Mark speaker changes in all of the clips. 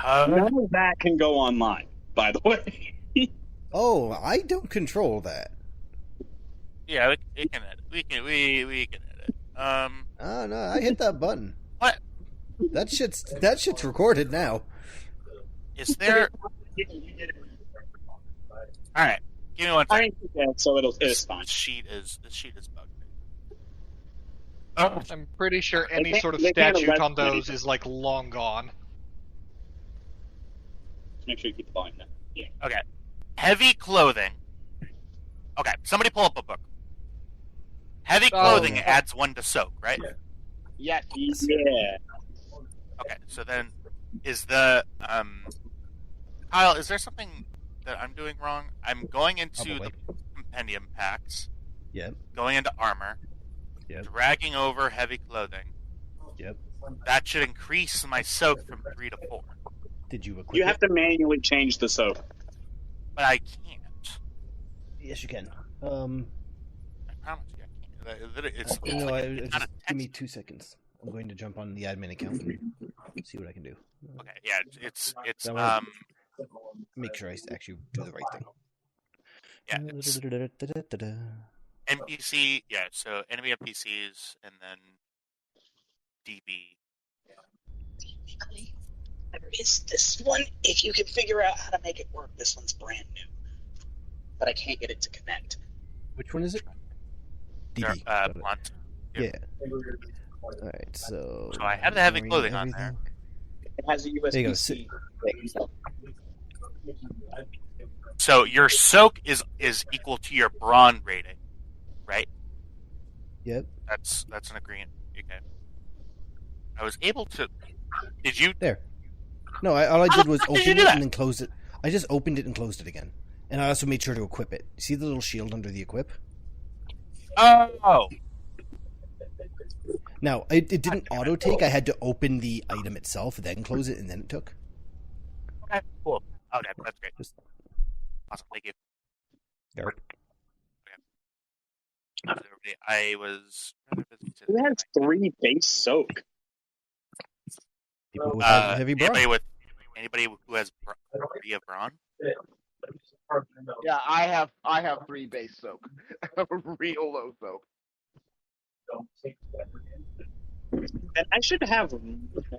Speaker 1: None of that can go online, by the way.
Speaker 2: Oh, I don't control that.
Speaker 3: Yeah, we can edit. We can edit.
Speaker 2: Oh no, I hit that button.
Speaker 3: What?
Speaker 2: That shit's recorded now.
Speaker 3: Is there? All right, give me one
Speaker 1: I
Speaker 3: second.
Speaker 1: think that, so it's fine.
Speaker 3: This sheet is bugged.
Speaker 4: I'm pretty sure any
Speaker 1: can't-
Speaker 4: sort of
Speaker 1: they can't
Speaker 4: statute on
Speaker 1: elect
Speaker 4: those
Speaker 1: anything.
Speaker 4: is like long gone.
Speaker 1: Make sure you keep the volume down. Yeah.
Speaker 3: Okay. Heavy clothing. Okay, somebody pull up a book. Heavy clothing adds 1 to soak, right?
Speaker 5: Yeah.
Speaker 1: Yeah.
Speaker 3: Okay, so then is the Kyle, is there something that I'm doing wrong? I'm going into
Speaker 2: Probably.
Speaker 3: the compendium packs,
Speaker 2: Yep.
Speaker 3: going into armor,
Speaker 2: Yep.
Speaker 3: dragging over heavy clothing.
Speaker 2: Yep.
Speaker 3: That should increase my soak from 3 to 4.
Speaker 2: Did you equip
Speaker 1: You
Speaker 2: it?
Speaker 1: have to manually change the soap.
Speaker 3: But I can't.
Speaker 2: Yes, you can.
Speaker 3: I promise you I can't. It's
Speaker 2: No,
Speaker 3: like, it's not
Speaker 2: just
Speaker 3: a
Speaker 2: give me
Speaker 3: text.
Speaker 2: 2 seconds. I'm going to jump on the admin account and see what I can do.
Speaker 3: Okay, yeah, it's
Speaker 2: That way- Make sure I actually do the right thing.
Speaker 3: yeah, it's NPC, yeah, so enemy NPCs and then DB.
Speaker 1: There is this one, if you can figure out how to make it work. This one's brand new. But I can't get it to connect.
Speaker 2: Which one is it? DB.
Speaker 3: Blunt.
Speaker 2: Yeah. Alright, so...
Speaker 3: So I have the heavy
Speaker 2: ignoring
Speaker 3: clothing on there.
Speaker 2: everything.
Speaker 1: It has a
Speaker 2: There you go.
Speaker 1: USB-C.
Speaker 3: So your soak is equal to your brawn rating, right?
Speaker 2: Yep.
Speaker 3: That's an agreement. Okay. I was able to. Did you?
Speaker 2: There. No, all I
Speaker 3: How
Speaker 2: did
Speaker 3: the
Speaker 2: was
Speaker 3: fuck did
Speaker 2: open
Speaker 3: you
Speaker 2: it
Speaker 3: do that?
Speaker 2: and then close it. I just opened it and closed it again. And I also made sure to equip it. See the little shield under the equip?
Speaker 3: Oh.
Speaker 2: Now, it didn't auto-take. I had to open the item itself, then close it, and then it took.
Speaker 3: Okay. Cool. Okay, that's great.
Speaker 2: Just-
Speaker 3: Awesome. Thank you.
Speaker 2: Yarp.
Speaker 3: I was rather busy today.
Speaker 1: Who has 3 base soak?
Speaker 2: People with heavy brawn.
Speaker 3: Anybody who has via brawn?
Speaker 5: Yeah, I have 3 base soak. Real low soak.
Speaker 1: And I should have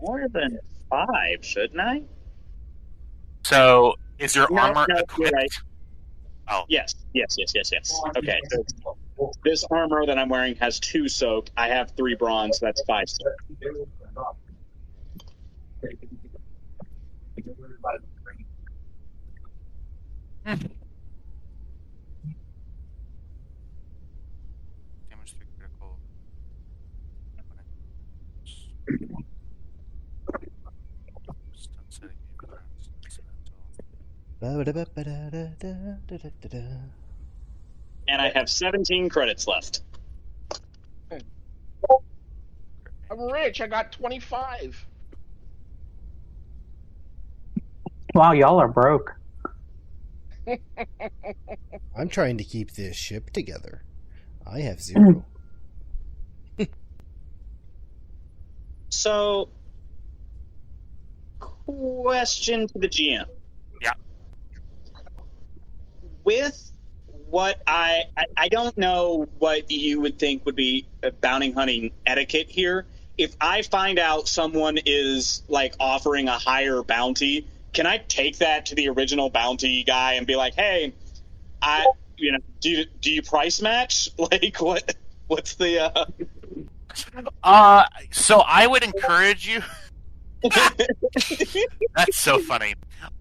Speaker 1: more than 5, shouldn't I?
Speaker 3: So is your armor
Speaker 1: no,
Speaker 3: equipped?
Speaker 1: you're right.
Speaker 3: Oh,
Speaker 1: Yes. Okay, so this armor that I'm wearing has 2 soak. I have 3 bronze, so that's 5 soak.
Speaker 3: damage through critical. Stun setting, incidental.
Speaker 1: And I have 17 credits left.
Speaker 5: I'm rich. I got 25.
Speaker 6: Wow, y'all are broke.
Speaker 2: I'm trying to keep this ship together. I have 0.
Speaker 1: So, question to the GM.
Speaker 3: Yeah.
Speaker 1: With what I don't know what you would think would be a bounty hunting etiquette here. If I find out someone is like offering a higher bounty, can I take that to the original bounty guy and be like, "Hey, do you price match? Like what's the
Speaker 3: So I would encourage you. That's so funny.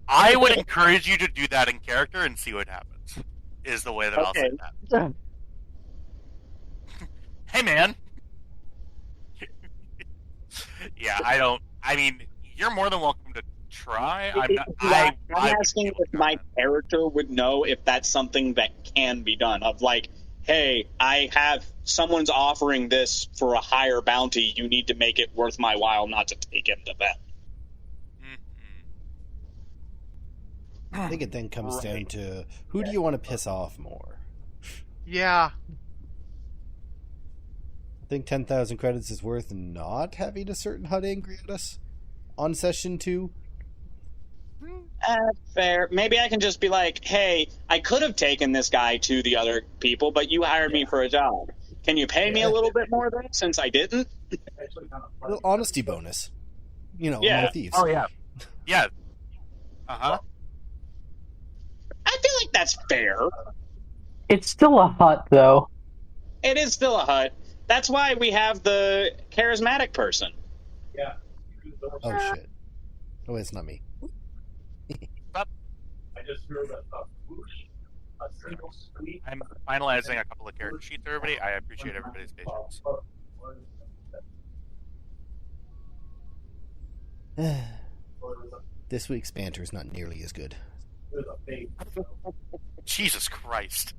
Speaker 3: I would encourage you to do that in character and see what happens. Is the way that I'll say that. Hey, man. Yeah, I mean, you're more than welcome to try. I'm
Speaker 1: asking if my character would know if that's something that can be done. Of like, hey, someone's offering this for a higher bounty. You need to make it worth my while not to take him to that.
Speaker 2: I think it then comes down to who do you want to piss off more?
Speaker 4: Yeah.
Speaker 2: I think 10,000 credits is worth not having a certain HUD angry at us on session 2.
Speaker 1: Fair. Maybe I can just be like, hey, I could have taken this guy to the other people, but you hired me for a job. Can you pay me a little bit more then, since I didn't?
Speaker 2: A little honesty bonus. Among
Speaker 1: Yeah.
Speaker 2: thieves.
Speaker 5: Oh yeah.
Speaker 3: Yeah. Uh-huh.
Speaker 1: I feel like that's fair.
Speaker 6: It's still a hut, though.
Speaker 1: It is still a hut. That's why we have the charismatic person.
Speaker 2: Oh shit. Oh, it's not me.
Speaker 3: Stop. I'm finalizing a couple of character sheets, everybody. I appreciate everybody's patience.
Speaker 2: This week's banter is not nearly as good.
Speaker 3: Jesus Christ.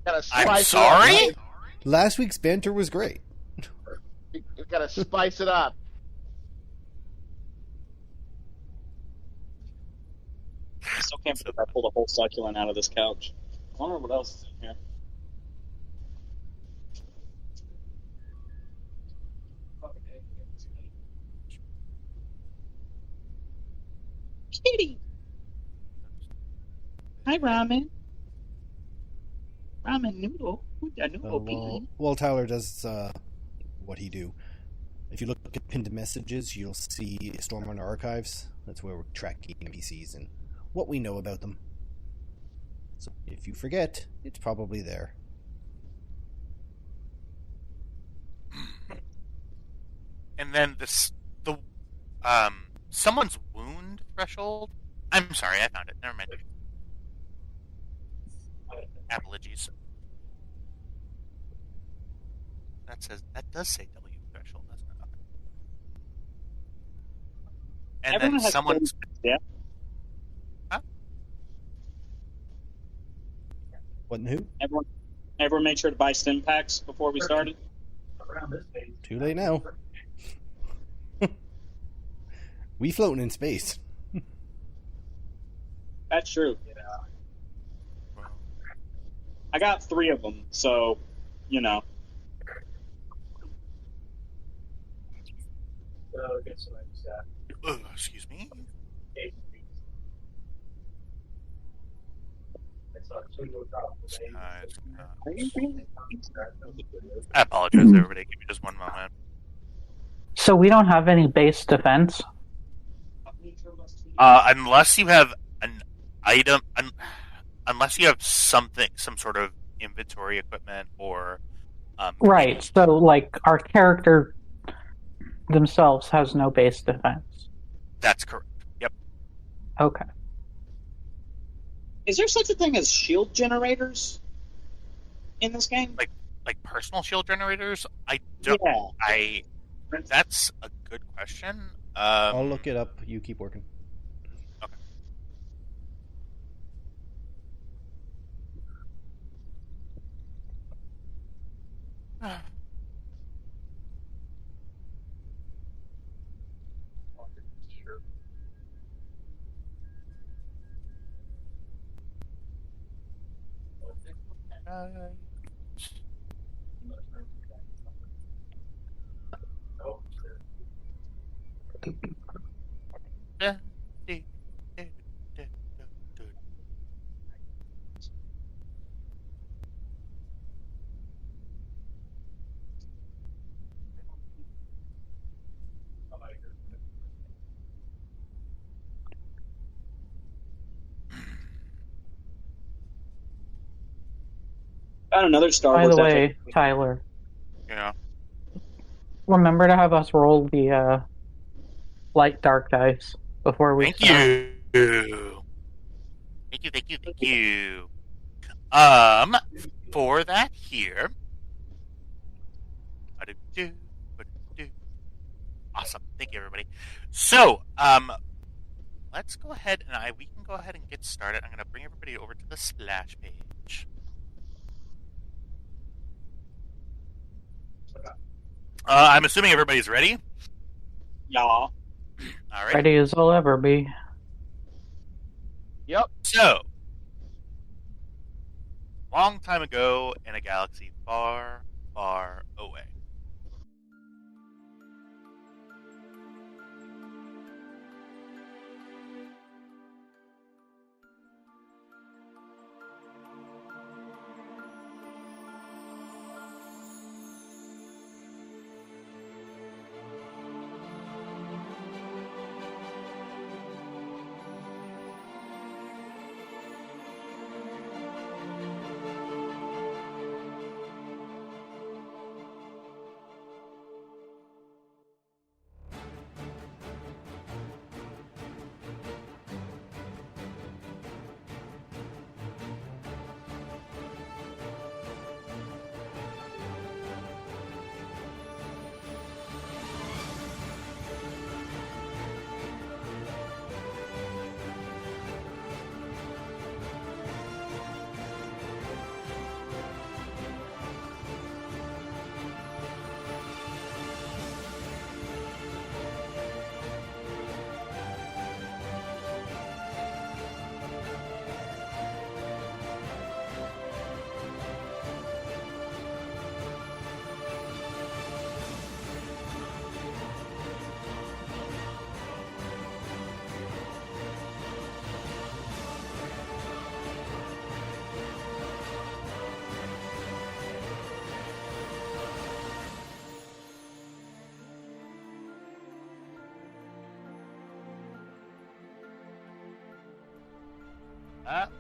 Speaker 5: Gotta
Speaker 3: I'm
Speaker 5: spice
Speaker 3: sorry?
Speaker 5: It up,
Speaker 2: Last week's banter was great.
Speaker 5: you gotta spice it up.
Speaker 1: I still can't believe I pulled a whole succulent out of this couch. I wonder what else is in here. Kitty! Hi, ramen. Ramen noodle. Ooh, that noodle
Speaker 2: While Tyler does what he do, if you look at pinned messages, you'll see Storm on Archives. That's where we're tracking NPCs and what we know about them. So if you forget, it's probably there.
Speaker 3: And then someone's wound threshold. I'm sorry, I found it. Never mind. Apologies. That does say W threshold, doesn't it? Okay. And
Speaker 1: Everyone
Speaker 3: then
Speaker 1: has
Speaker 3: someone's
Speaker 1: Yeah.
Speaker 2: What and who?
Speaker 1: Everyone made sure to buy stim packs before we started.
Speaker 2: Too late now. We floating in space.
Speaker 1: That's true. I got 3 of them, so,
Speaker 3: excuse me. I apologize, everybody. Give me just one moment.
Speaker 6: So we don't have any base defense.
Speaker 3: Unless you have an item, unless you have some sort of inventory equipment or
Speaker 6: Right. So, like, our character themselves has no base defense.
Speaker 3: That's correct. Yep.
Speaker 6: Okay.
Speaker 1: Is there such a thing as shield generators in this game?
Speaker 3: Like personal shield generators? I don't.
Speaker 1: Yeah.
Speaker 3: That's a good question.
Speaker 2: I'll look it up. You keep working.
Speaker 3: Okay.
Speaker 1: Got another Star
Speaker 6: By
Speaker 1: Wars
Speaker 6: the way,
Speaker 1: epic.
Speaker 6: Tyler,
Speaker 3: Yeah.
Speaker 6: remember to have us roll the light dark dice before we
Speaker 3: Thank
Speaker 6: start.
Speaker 3: you. Thank you. For that here. Awesome. Thank you, everybody. So, let's go ahead and we can go ahead and get started. I'm going to bring everybody over to the splash page. I'm assuming everybody's ready.
Speaker 1: Yeah.
Speaker 3: All right.
Speaker 6: Ready as I'll ever be.
Speaker 5: Yep.
Speaker 3: So, long time ago in a galaxy far, far away.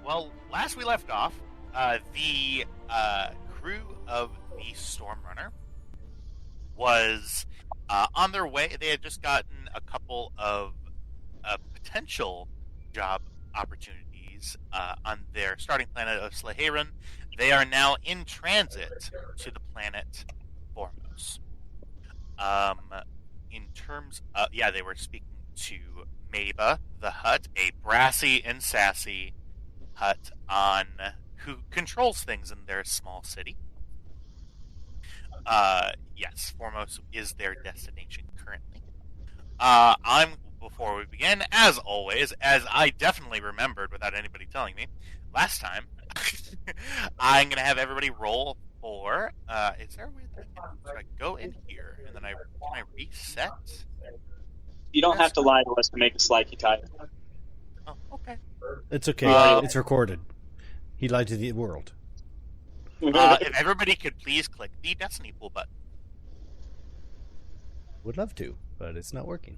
Speaker 3: Well, last we left off, the crew of the Stormrunner was on their way. They had just gotten a couple of potential job opportunities on their starting planet of Sleheyron. They are now in transit to the planet Formos. In terms of, they were speaking to Maba, the Hutt, a brassy and sassy Hutt who controls things in their small city. Yes, Formos is their destination currently. Before we begin, as always, as I definitely remembered without anybody telling me last time, I'm gonna have everybody roll for. Is there a way that I can go in here and then can I reset?
Speaker 1: You don't have to lie to us to make a Slehey type.
Speaker 3: Oh, okay.
Speaker 2: It's okay. It's recorded. He lied to the world.
Speaker 3: If everybody could please click the Destiny Pool button.
Speaker 2: Would love to, but it's not working.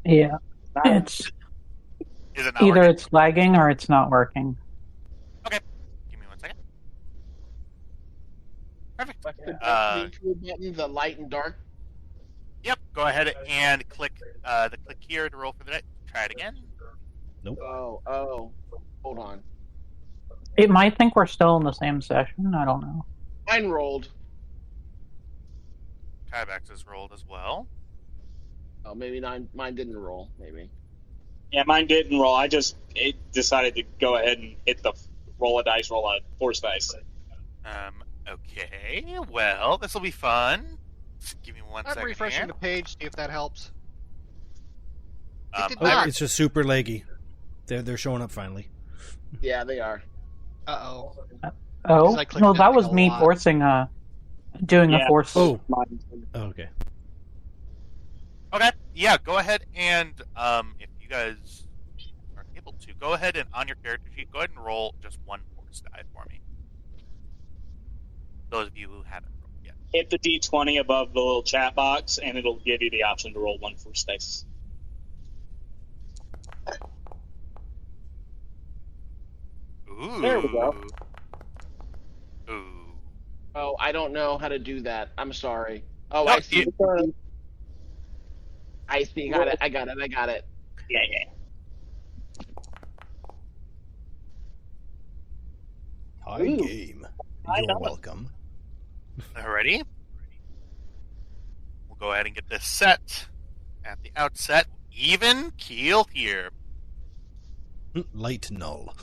Speaker 6: Yeah. It's
Speaker 3: Is it not
Speaker 6: either
Speaker 3: working?
Speaker 6: it's lagging or it's not working.
Speaker 3: Okay. Give me 1 second. Perfect.
Speaker 5: What's the Destiny tool button? The light and dark.
Speaker 3: Yep. Go ahead and click the click here to roll for the day. Try it again.
Speaker 2: Nope.
Speaker 5: Oh. Hold on.
Speaker 6: It might think we're still in the same session. I don't know.
Speaker 5: Mine rolled.
Speaker 3: Kybax is rolled as well.
Speaker 5: Oh, maybe mine didn't roll. Maybe.
Speaker 1: Yeah, mine didn't roll. It decided to go ahead and hit the roll a force dice.
Speaker 3: Okay. Well, this will be fun. Just give me 1
Speaker 4: I'm
Speaker 3: second
Speaker 4: refreshing
Speaker 3: here.
Speaker 4: the page, see if that helps.
Speaker 3: Um,
Speaker 4: did
Speaker 2: Oh,
Speaker 4: not.
Speaker 2: it's just super leggy. They're showing up finally.
Speaker 5: Yeah, they are.
Speaker 4: Uh-oh.
Speaker 6: Oh,
Speaker 4: Because I clicked
Speaker 6: no,
Speaker 4: that
Speaker 6: that
Speaker 4: thing
Speaker 6: was
Speaker 4: a
Speaker 6: me
Speaker 4: lot.
Speaker 6: forcing doing
Speaker 1: Yeah.
Speaker 6: a force.
Speaker 2: Oh,
Speaker 1: Mine-
Speaker 2: okay.
Speaker 3: Okay, yeah, go ahead and if you guys are able to, go ahead and on your character sheet, go ahead and roll just one force die for me. Those of you who haven't rolled yet.
Speaker 1: Hit the D20 above the little chat box, and it'll give you the option to roll one force dice.
Speaker 3: Ooh.
Speaker 1: There we go.
Speaker 3: Ooh.
Speaker 5: Oh, I don't know how to do that. I'm sorry. Oh,
Speaker 3: No,
Speaker 5: I see. I see. Got it. I got it.
Speaker 1: Yeah.
Speaker 2: Hi,
Speaker 1: Ooh.
Speaker 2: game.
Speaker 1: Hi,
Speaker 2: You're
Speaker 1: Donna.
Speaker 2: welcome.
Speaker 3: Alrighty. We'll go ahead and get this set at the outset. Even keel here.
Speaker 2: Light null.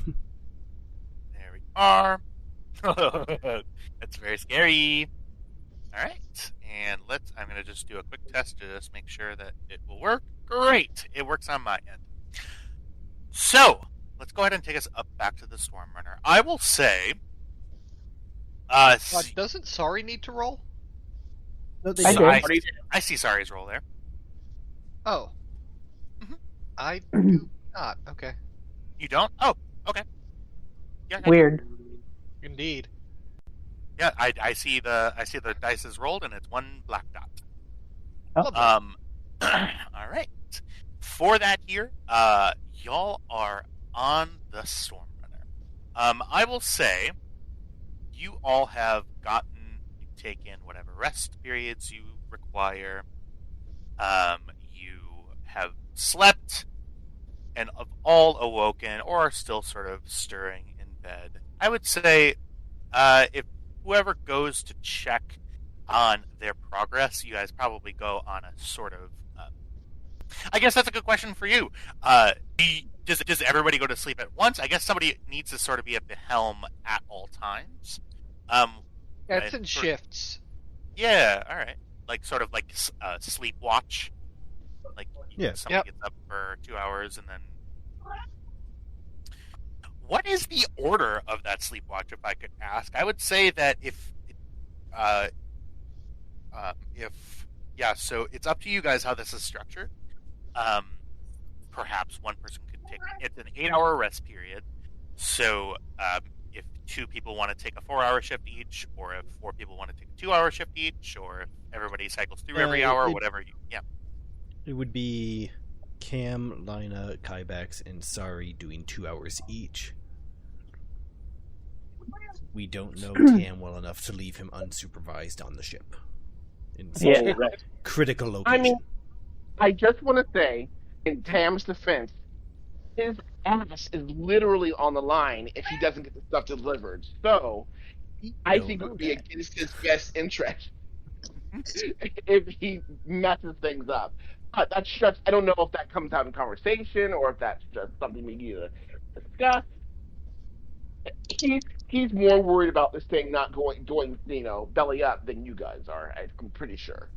Speaker 3: There we are. That's very scary. Alright. And I'm going to just do a quick test to just make sure that it will work. Great. It works on my end. So, let's go ahead and take us up back to the Stormrunner. I will say...
Speaker 4: Doesn't Sorry need to roll?
Speaker 2: No, they
Speaker 6: I
Speaker 2: don't.
Speaker 6: did.
Speaker 3: I see Sari's roll there.
Speaker 4: Oh.
Speaker 3: Mhm.
Speaker 4: I do not. Okay.
Speaker 3: You don't? Oh, okay. Yeah,
Speaker 6: Weird.
Speaker 4: Indeed.
Speaker 3: Yeah, I see the dice is rolled and it's one black dot.
Speaker 6: Oh.
Speaker 3: All right. For that here, y'all are on the Stormrunner. I will say, you all have taken whatever rest periods you require. You have slept and have all awoken or are still sort of stirring in bed. I would say, if whoever goes to check on their progress, you guys probably go on a sort of. I guess that's a good question for you. Does everybody go to sleep at once? I guess somebody needs to sort of be at the helm at all times.
Speaker 4: It's in
Speaker 3: and
Speaker 4: shifts.
Speaker 3: Yeah, all right. Like sort of like sleep watch. Like
Speaker 2: Yeah.
Speaker 3: somebody gets up for 2 hours and then. What is the order of that sleep watch, if I could ask? I would say that so it's up to you guys how this is structured. Perhaps one person could take it's an 8-hour rest period. So if 2 people want to take a 4-hour shift each, or if 4 people want to take a 2-hour shift each, or if everybody cycles through every hour, whatever.
Speaker 2: It would be Cam, Lina, Kybax, and Sari doing 2 hours each. We don't know Tam well enough to leave him unsupervised on the ship in such
Speaker 6: Yeah.
Speaker 2: a critical location.
Speaker 5: I mean, I just want to say, in Tam's defense, his ass is literally on the line if he doesn't get the stuff delivered. So, I think it would be against his best interest if he messes things up. But that's just, I don't know if that comes out in conversation or if that's just something we need to discuss. He's more worried about this thing not going belly up than you guys are. I'm pretty sure.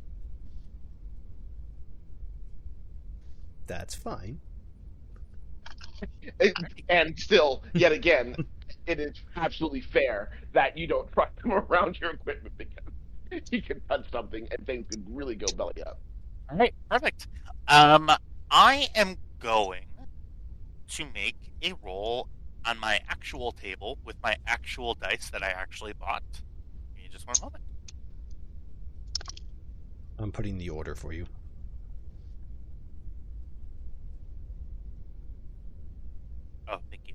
Speaker 2: That's fine.
Speaker 5: And still, yet again, it is absolutely fair that you don't trust him around your equipment because he can touch something and things could really go belly up.
Speaker 3: All right, perfect. I am going to make a roll on my actual table with my actual dice that I actually bought. Give me just one moment.
Speaker 2: I'm putting the order for you.
Speaker 3: Oh, thank you.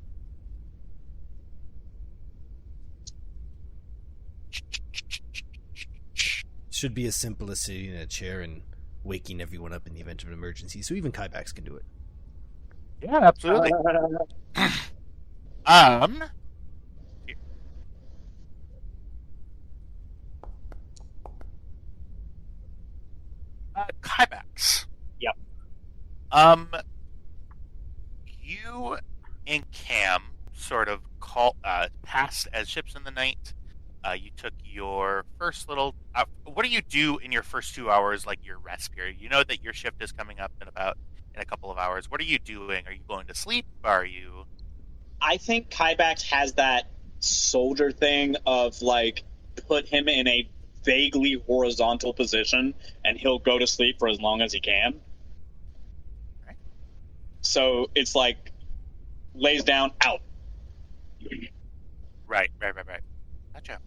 Speaker 2: Should be as simple as sitting in a chair and waking everyone up in the event of an emergency, so even Kybax can do it.
Speaker 3: Yeah, absolutely. Here. Kybax.
Speaker 1: Yep.
Speaker 3: You and Cam sort of passed as ships in the night. You took your first little. What do you do in your first 2 hours, like your rest period? You know that your shift is coming up in a couple of hours. What are you doing? Are you going to sleep? Are you?
Speaker 1: I think Kybax has that soldier thing of like put him in a vaguely horizontal position and he'll go to sleep for as long as he can.
Speaker 3: Right.
Speaker 1: So it's like lays down, out.
Speaker 3: Right. Gotcha.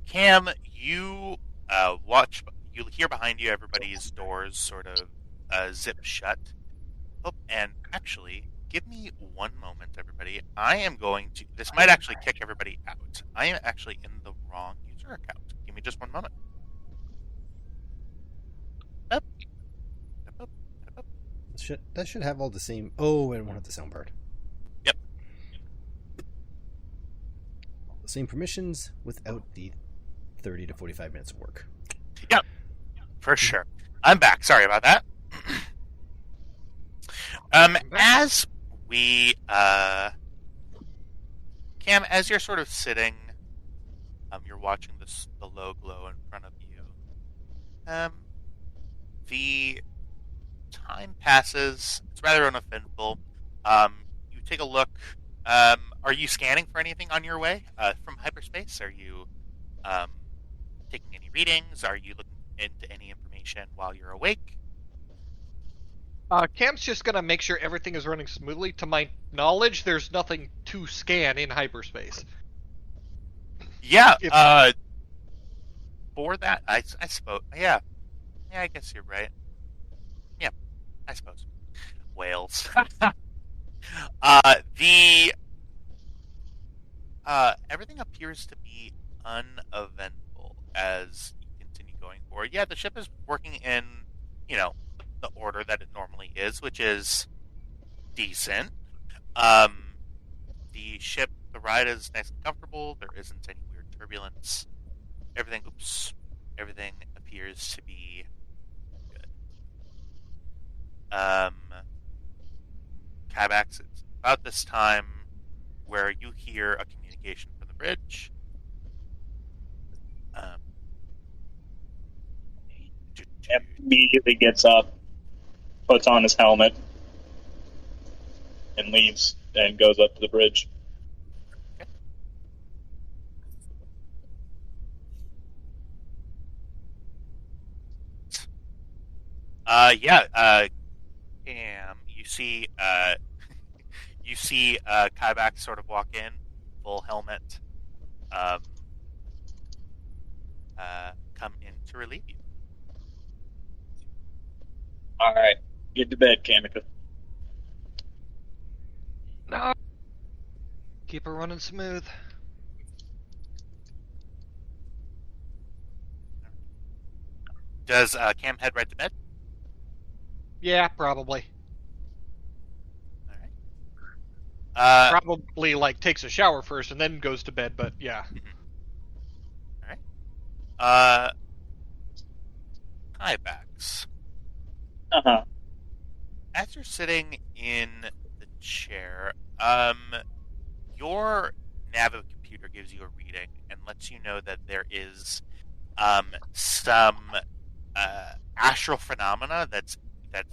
Speaker 3: Cam, you watch. You hear behind you everybody's doors sort of zip shut. Oh, and actually, give me one moment, everybody. I am going to. This might actually kick everybody out. I am actually in the wrong user account. Give me just one moment. Up.
Speaker 2: That should have all the same. Oh, and it won't have the sound part.
Speaker 3: Yep.
Speaker 2: All the same permissions without the 30 to 45 minutes of work.
Speaker 3: Yep. For sure. I'm back. Sorry about that. As we, Cam, as you're sort of sitting, you're watching the low glow in front of you. The time passes. It's rather uneventful. You take a look. Are you scanning for anything on your way from hyperspace? Are you taking any readings? Are you looking into any information while you're awake?
Speaker 4: Cam's just gonna make sure everything is running smoothly. To my knowledge, there's nothing to scan in hyperspace.
Speaker 3: Yeah. For that, I suppose. Yeah, I guess you're right. Yeah, I suppose. Whales. Everything appears to be uneventful as you continue going forward. Yeah, the ship is working in, the order that it normally is, which is decent. The ride is nice and comfortable. There isn't any weird turbulence. Everything appears to be good. Kybax, it's about this time where you hear a communication from the bridge.
Speaker 1: Immediately gets up, puts on his helmet, and leaves and goes up to the bridge. Cam, you see Kybax sort of walk in, full helmet, come in to relieve you. All right. Get to bed, Kamika.
Speaker 4: No. Keep it running smooth.
Speaker 3: Does Cam head right to bed?
Speaker 4: Yeah, probably.
Speaker 3: All right.
Speaker 4: Probably like takes a shower first and then goes to bed, but yeah.
Speaker 3: All right. Tiebacks.
Speaker 1: Uh-huh.
Speaker 3: As you're sitting in the chair, your Navi computer gives you a reading and lets you know that there is some astral phenomena that's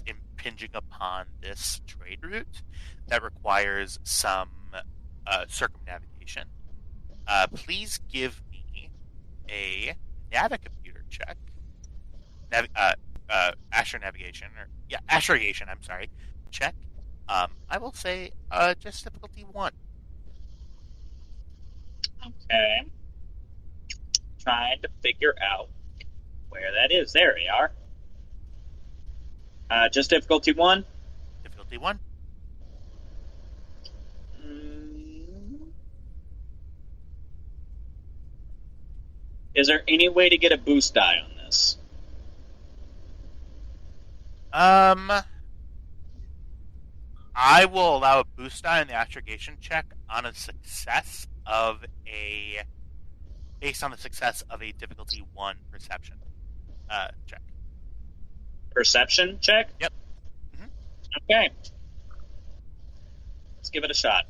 Speaker 3: impinging upon this trade route that requires some circumnavigation. Please give me a Navicomputer check. Astronavigation, astrogation, I'm sorry, check. I will say just difficulty 1.
Speaker 1: Okay. Trying to figure out where that is. There we are. Just difficulty 1?
Speaker 3: Difficulty 1.
Speaker 1: Is there any way to get a boost die on this?
Speaker 3: I will allow a boost die in the astrogation check on a success of based on the success of a difficulty 1 perception check.
Speaker 1: Perception check?
Speaker 3: Yep. Mm-hmm.
Speaker 1: Okay. Let's give it a shot.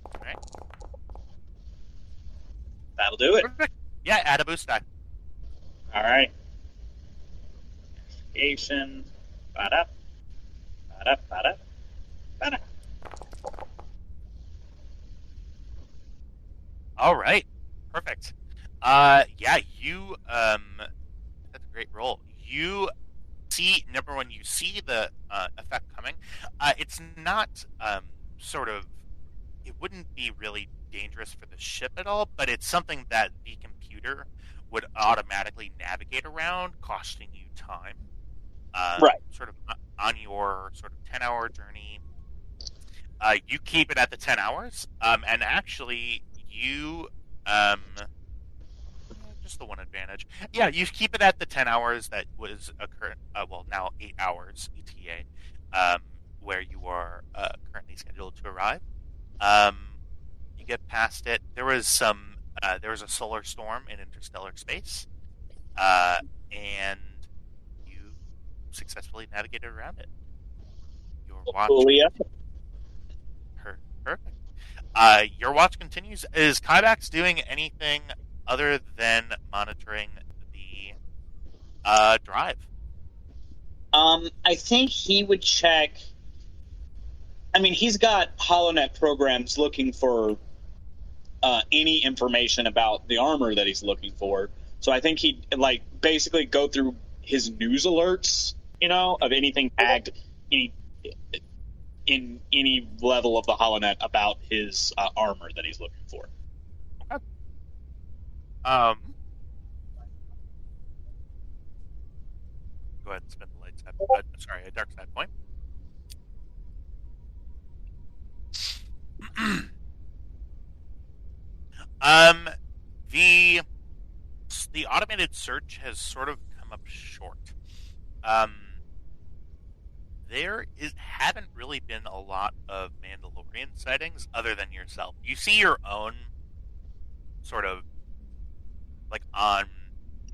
Speaker 3: All right.
Speaker 1: That'll do it.
Speaker 3: Perfect. Yeah, add a boost die.
Speaker 1: All right. Investigation. Ba-da. Ba-da. Ba-da. Ba-da.
Speaker 3: All right. Perfect. Yeah, you that's a great roll. You see, number one, you see the effect coming. It's not sort of, it wouldn't be really dangerous for the ship at all, but it's something that the computer would automatically navigate around, costing you time.
Speaker 1: Right.
Speaker 3: Sort of on your sort of 10-hour journey. You keep it at the 10 hours, and actually you just the one advantage. Yeah, you keep it at the 10 hours that was occurring. Well, now 8 hours ETA, where you are currently scheduled to arrive. You get past it. There was a solar storm in interstellar space, and you successfully navigated around it. Your watch. Perfect. Your watch continues. Is Kybax doing anything other than monitoring the drive?
Speaker 1: I think he would check. I mean, he's got HoloNet programs looking for any information about the armor that he's looking for. So I think he'd basically go through his news alerts, of anything tagged in any level of the HoloNet about his armor that he's looking for.
Speaker 3: Okay. Go ahead and spin the light side. Sorry, a dark side point. The automated search has sort of come up short. There haven't really been a lot of Mandalorian sightings other than yourself. You see your own sort of on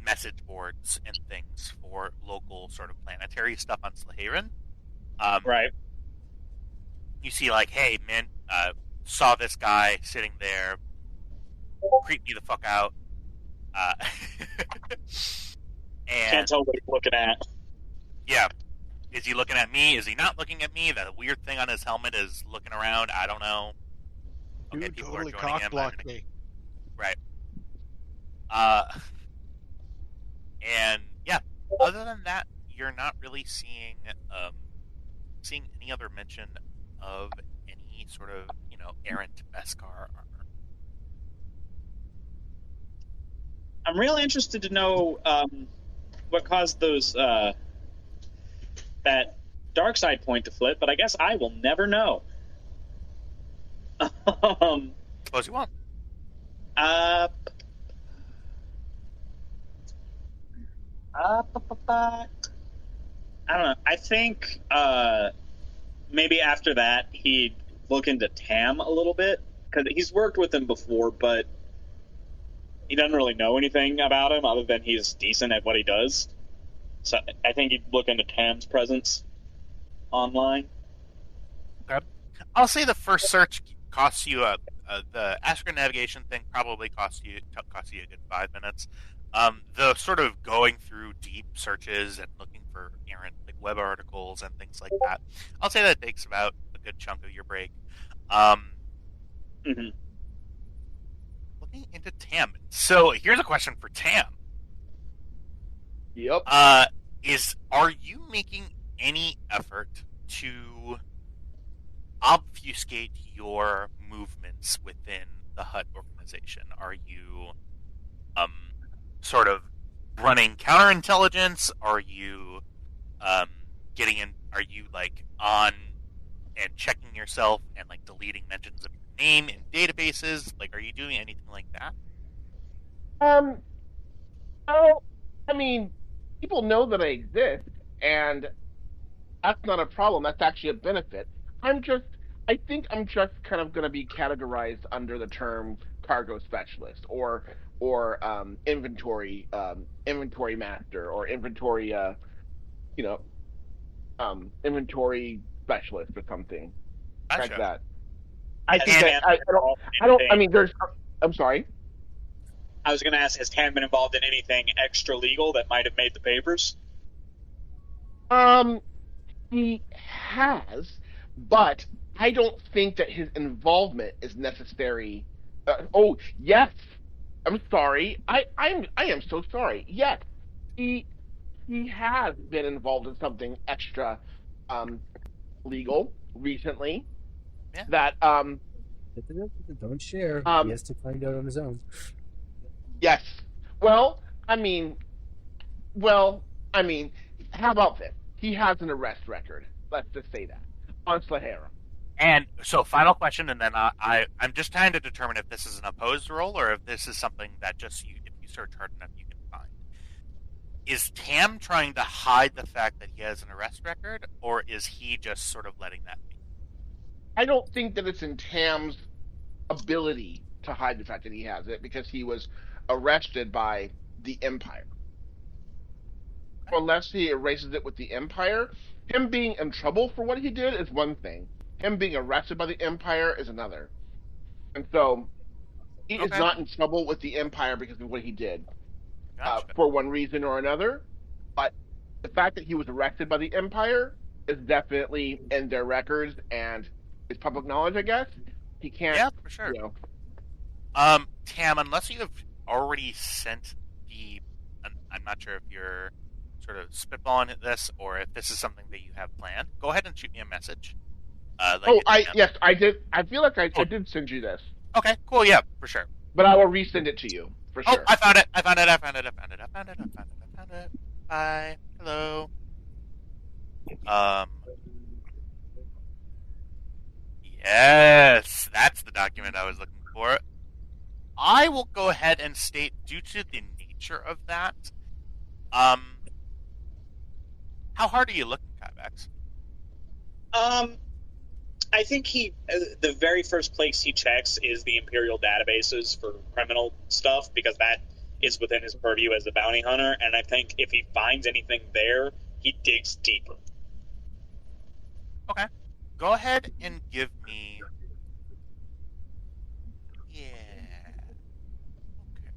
Speaker 3: message boards and things for local sort of planetary stuff on Sleheyron.
Speaker 1: Right.
Speaker 3: You see hey, man, saw this guy sitting there, creeped me the fuck out. And
Speaker 1: can't tell what he's looking at.
Speaker 3: Yeah. Is he looking at me? Is he not looking at me? That weird thing on his helmet is looking around. I don't know. Okay,
Speaker 4: Dude
Speaker 3: people
Speaker 4: totally
Speaker 3: are joining him.
Speaker 4: cock-blocked me.
Speaker 3: Right. And yeah, other than that, you're not really seeing any other mention of any sort of errant Beskar armor.
Speaker 1: I'm real interested to know what caused those that dark side point to flip, but I guess I will never know.
Speaker 3: Suppose you won't.
Speaker 1: I don't know. I think maybe after that he'd look into Tam a little bit, because he's worked with him before, but he doesn't really know anything about him other than he's decent at what he does. So I think he'd look into Tam's presence online.
Speaker 3: Okay. I'll say the first search costs you the Astro navigation thing probably costs you a good 5 minutes. The sort of going through deep searches and looking for errant like web articles and things like that, I'll say that takes about a good chunk of your break.
Speaker 1: Mm-hmm.
Speaker 3: Looking into Tam. So here's a question for Tam.
Speaker 5: Yep.
Speaker 3: Are you making any effort to obfuscate your movements within the HUT organization? Are you sort of running counterintelligence? Are you getting in? Are you like on and checking yourself and like deleting mentions of your name in databases? Like, are you doing anything like that?
Speaker 5: Oh, I mean, people know that I exist, and that's not a problem. That's actually a benefit. I think I'm just kind of going to be categorized under the term cargo specialist or inventory master or you know, inventory specialist or something like
Speaker 3: Gotcha.
Speaker 5: that. I think
Speaker 1: Has
Speaker 5: that
Speaker 1: Tam been involved in anything-
Speaker 5: I'm sorry.
Speaker 1: I was going to ask, has Tam been involved in anything extra legal that might have made the papers?
Speaker 5: He has, but I don't think that his involvement is necessary. Oh, yes. I'm sorry. I am so sorry. Yes, he has been involved in something extra legal recently.
Speaker 3: Yeah.
Speaker 5: That
Speaker 2: Don't share. He has to find out on his own.
Speaker 5: yes. I mean, how about this? He has an arrest record. Let's just say that on Sleheyron.
Speaker 3: And so, final question, and then I'm just trying to determine if this is an opposed roll or if this is something that just if you search hard enough, you can find. Is Tam trying to hide the fact that he has an arrest record, or is he just sort of letting that be?
Speaker 5: I don't think that it's in Tam's ability to hide the fact that he has it because he was arrested by the Empire. Unless he erases it with the Empire, him being in trouble for what he did is one thing. Him being arrested by the Empire is another. And so, he is not in trouble with the Empire because of what he did.
Speaker 3: Gotcha.
Speaker 5: For one reason or another. But the fact that he was arrested by the Empire is definitely in their records and is public knowledge, I guess. He can't.
Speaker 3: Yeah, for sure.
Speaker 5: You know.
Speaker 3: Tam, unless you have already sent I'm not sure if you're sort of spitballing at this or if this is something that you have planned. Go ahead and shoot me a message.
Speaker 5: Yes, I did. I feel like I did send you this.
Speaker 3: Okay, cool. Yeah, for sure.
Speaker 5: But I will resend it to you for sure.
Speaker 3: Oh, I found it. Bye. Hello. Yes, that's the document I was looking for. I will go ahead and state, due to the nature of that, how hard are you looking, Kyvax?
Speaker 1: I think the very first place he checks is the Imperial databases for criminal stuff, because that is within his purview as a bounty hunter, and I think if he finds anything there, he digs deeper.
Speaker 3: Okay. Go ahead and give me... Yeah. Okay.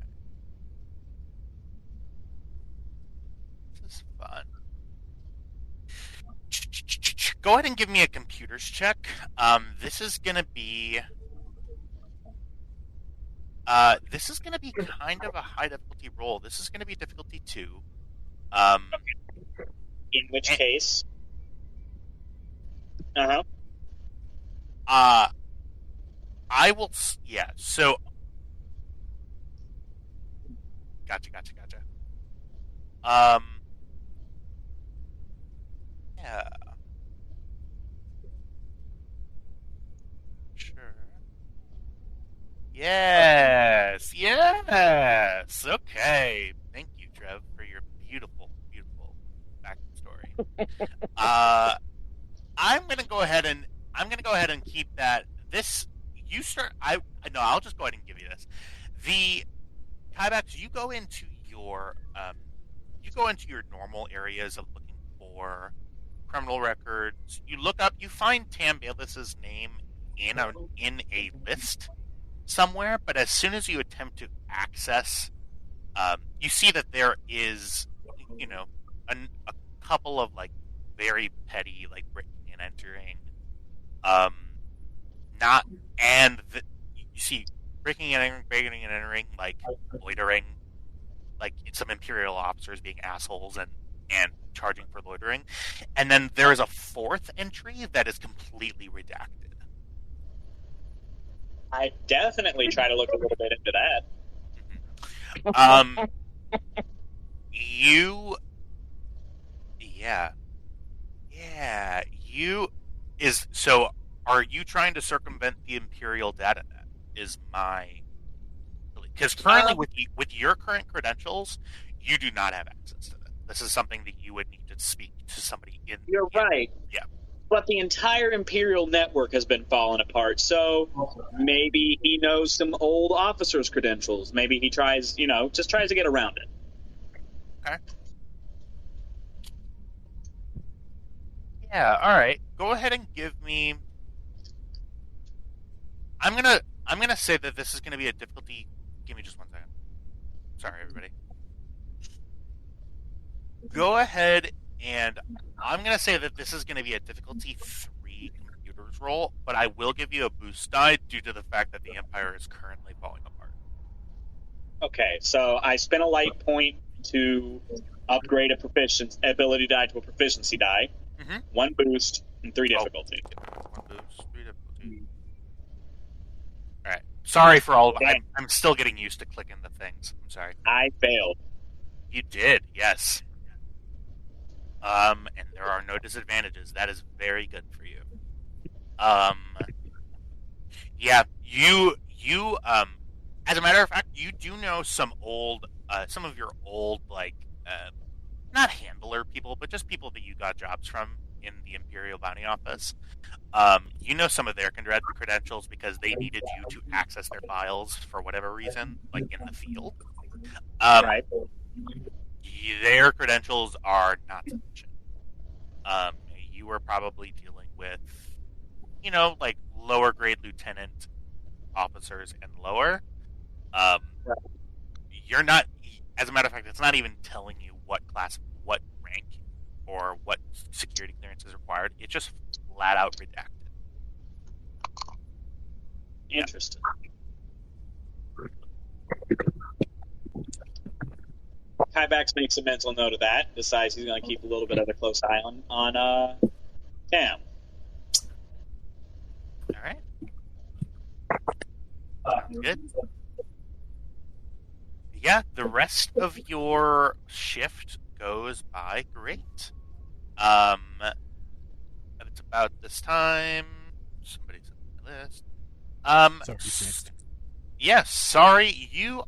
Speaker 3: This is fun. Go ahead and give me a computers check. This is gonna be kind of a high difficulty roll. This is gonna be difficulty 2.
Speaker 1: In which case,
Speaker 3: I will. Yeah. So, gotcha. Yeah. Yeah. Sure. Yes. Yes. Okay. Thank you, Trev, for your beautiful, beautiful backstory. Uh, I'm gonna go ahead and keep that. This you start. I no. I'll just go ahead and give you this. The Kybax, you go into your normal areas of looking for criminal records. You look up, you find Tam Bayless's name in a list somewhere, but as soon as you attempt to access, you see that there is, a couple of like very petty like breaking and entering, um, not and the, you see breaking and entering, like loitering, like some Imperial officers being assholes and charging for loitering, and then there is a fourth entry that is completely redacted.
Speaker 1: I definitely try to look a little bit into that.
Speaker 3: Um, you, yeah, so. Are you trying to circumvent the Imperial data net? Is my because currently with your current credentials, you do not have access to it. This is something that you would need to speak to somebody in.
Speaker 1: You're right.
Speaker 3: Yeah.
Speaker 1: But the entire Imperial network has been falling apart, so maybe he knows some old officers' credentials. Maybe he tries, just tries to get around it.
Speaker 3: Okay. Yeah, all right. Go ahead and give me. I'm gonna say that this is gonna be a difficulty. Give me just 1 second. Sorry, everybody. Go ahead, and I'm gonna say that this is gonna be a difficulty 3 computers roll, but I will give you a boost die due to the fact that the Empire is currently falling apart.
Speaker 1: Okay, so I spent a light point to upgrade a ability die to a proficiency die.
Speaker 3: Mm-hmm.
Speaker 1: 1 boost and 3 difficulty.
Speaker 3: 1 boost, 3 difficulty. All right. Sorry for all of it. I'm still getting used to clicking the things. I'm sorry.
Speaker 1: I failed.
Speaker 3: You did, yes. And there are no disadvantages. That is very good for you. Yeah, you as a matter of fact, you do know some of your old, like, not handler people, but just people that you got jobs from in the Imperial Bounty Office. You know some of their credentials because they needed you to access their files for whatever reason, like in the field.
Speaker 1: Right.
Speaker 3: Their credentials are not sufficient. You were probably dealing with, like lower grade lieutenant officers and lower. You're not, as a matter of fact, it's not even telling you what class, what rank, or what security clearance is required. It's just flat out redacted.
Speaker 1: Interesting. Kybax makes a mental note of that. Decides he's going to keep a little bit of a close eye on Tam.
Speaker 3: All right. Good. Yeah, the rest of your shift goes by great. It's about this time. Somebody's on the list.
Speaker 2: So who's next?
Speaker 3: Yes, sorry, you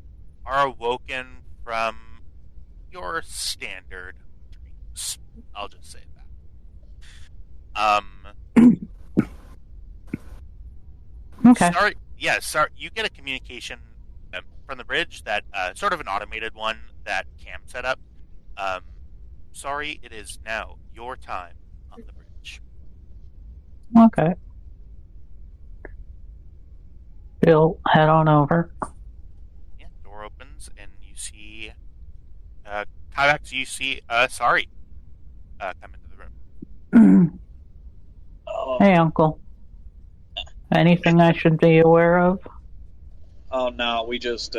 Speaker 3: are awoken from your standard dreams. I'll just say that.
Speaker 6: Okay.
Speaker 3: Sorry. You get a communication from the bridge that sort of an automated one that Cam set up. Sorry, it is now your time on the bridge.
Speaker 6: Okay. We'll head on over.
Speaker 3: Yeah, door opens and you see Kybax, you see Sorry come into the room.
Speaker 6: Hey, Uncle. Anything I should be aware of?
Speaker 1: Oh no, we just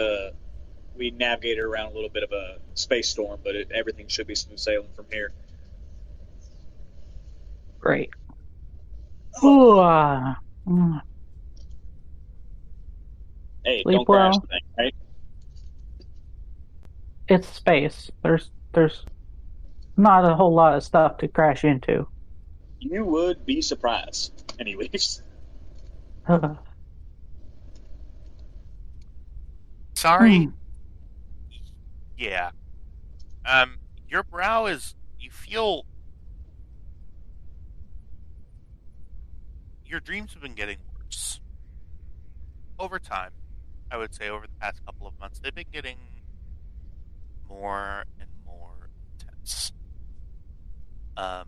Speaker 1: we navigated around a little bit of a space storm, but everything should be smooth sailing from here.
Speaker 6: Great. Ooh,
Speaker 1: Hey,
Speaker 6: Sleep
Speaker 1: don't crash
Speaker 6: well.
Speaker 1: the thing, right?
Speaker 6: It's space. There's not a whole lot of stuff to crash into.
Speaker 1: You would be surprised. And he leaves.
Speaker 3: Sorry. Yeah. Your brow is. You feel. Your dreams have been getting worse. Over time, I would say over the past couple of months, they've been getting more and more intense. And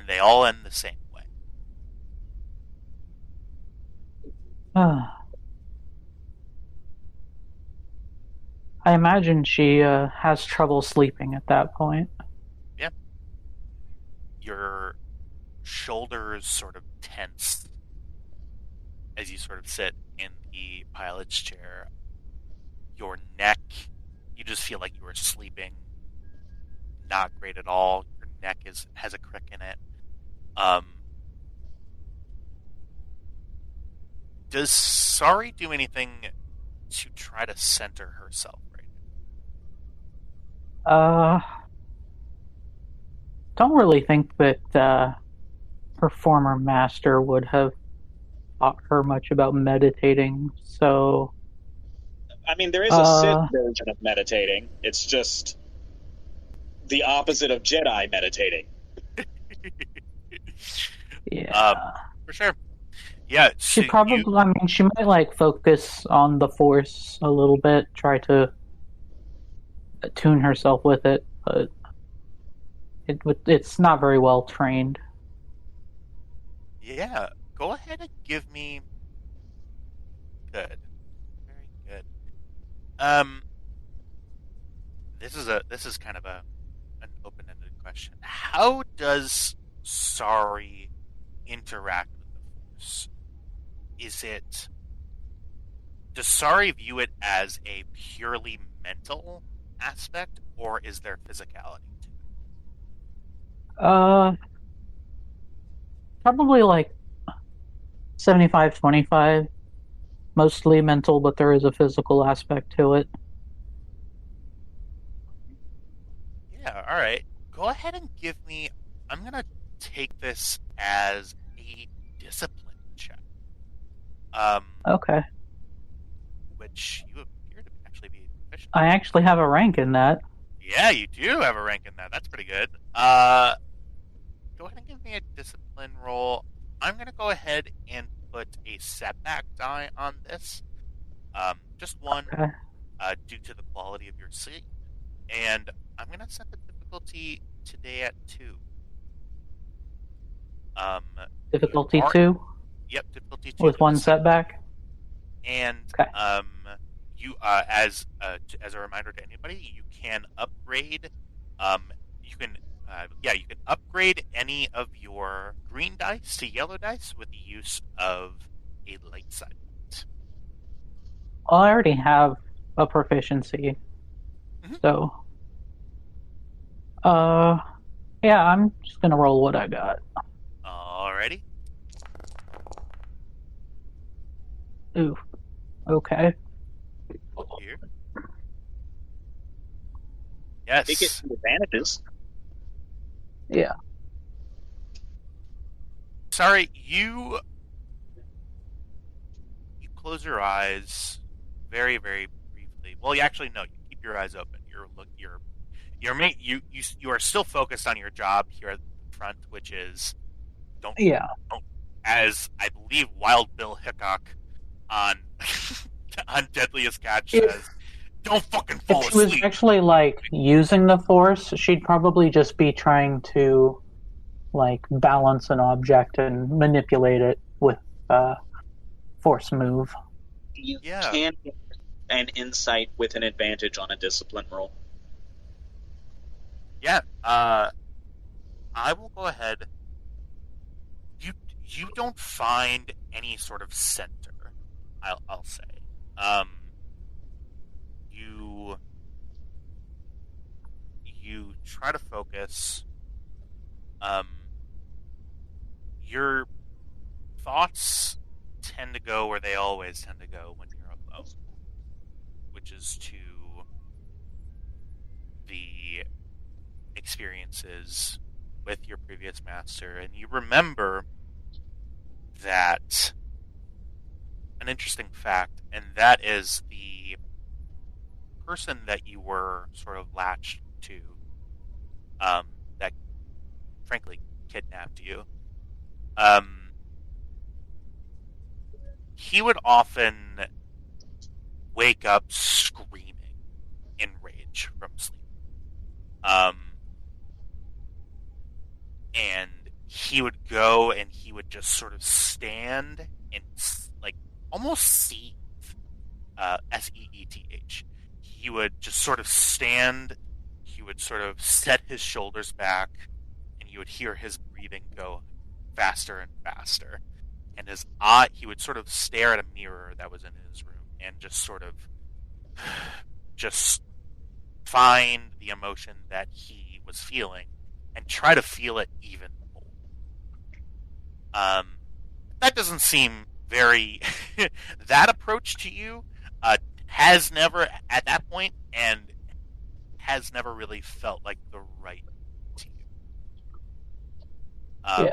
Speaker 3: they all end the same way.
Speaker 6: I imagine she has trouble sleeping at that point.
Speaker 3: Yeah. Your shoulders sort of tense as you sort of sit in the pilot's chair. Your neck, you just feel like you are sleeping. Not great at all. Your neck has a crick in it. Does Sari do anything to try to center herself right now?
Speaker 6: Don't really think that her former master would have taught her much about meditating, so...
Speaker 1: I mean, there is a Sith version of meditating. It's just the opposite of Jedi meditating.
Speaker 6: Yeah.
Speaker 3: For sure. Yeah.
Speaker 6: She probably, I mean, she might, like, focus on the Force a little bit, try to attune herself with it, but it's not very well trained.
Speaker 3: Yeah. Go ahead and give me... Good. Very good. This is kind of an open-ended question. How does Sari interact with the Force? Does Sari view it as a purely mental aspect, or is there physicality to it?
Speaker 6: Probably like 75-25. Mostly mental, but there is a physical aspect to it.
Speaker 3: Yeah, alright. Go ahead and give me... I'm gonna take this as a discipline check.
Speaker 6: Okay.
Speaker 3: Which you appear to actually be proficient.
Speaker 6: I actually have a rank in that.
Speaker 3: Yeah, you do have a rank in that. That's pretty good. Go ahead and give me a discipline roll. I'm gonna go ahead and put a setback die on this. Just one,
Speaker 6: Okay.
Speaker 3: Due to the quality of your sleep. And I'm gonna set the difficulty today at 2.
Speaker 6: Difficulty 2?
Speaker 3: Yep, difficulty 2.
Speaker 6: With one setback?
Speaker 3: And
Speaker 6: okay.
Speaker 3: You as a reminder to anybody, you can upgrade. You can upgrade any of your green dice to yellow dice with the use of a light side point.
Speaker 6: Well, I already have a proficiency, so yeah, I'm just gonna roll what I got.
Speaker 3: Alrighty.
Speaker 6: Ooh. Okay.
Speaker 3: Here. Yes.
Speaker 1: They get some advantages.
Speaker 6: Yeah.
Speaker 3: Sorry, you close your eyes very, very briefly. Well, you actually no, you keep your eyes open. You are still focused on your job here at the front, which is don't as I believe Wild Bill Hickok on on Deadliest Catch says, don't fucking fall asleep.
Speaker 6: If she was actually like using the Force, she'd probably just be trying to like balance an object and manipulate it with Force move.
Speaker 1: You can get an insight with an advantage on a discipline roll.
Speaker 3: Yeah, I will go ahead. You don't find any sort of center, I'll say. You try to focus. Your thoughts tend to go where they always tend to go when you're alone, which is to the experiences with your previous master, and you remember that an interesting fact, and that is the person that you were sort of latched to, that frankly kidnapped you. He would often wake up screaming in rage from sleep. And he would go and he would just sort of stand and like almost seethe, seeth. He would just sort of stand, he would sort of set his shoulders back, and you would hear his breathing go faster and faster. And his eye, he would sort of stare at a mirror that was in his room and just sort of just find the emotion that he was feeling and try to feel it even more. That doesn't seem very... that approach to you has never, at that point, and has never really felt like the right to you.
Speaker 6: Yeah.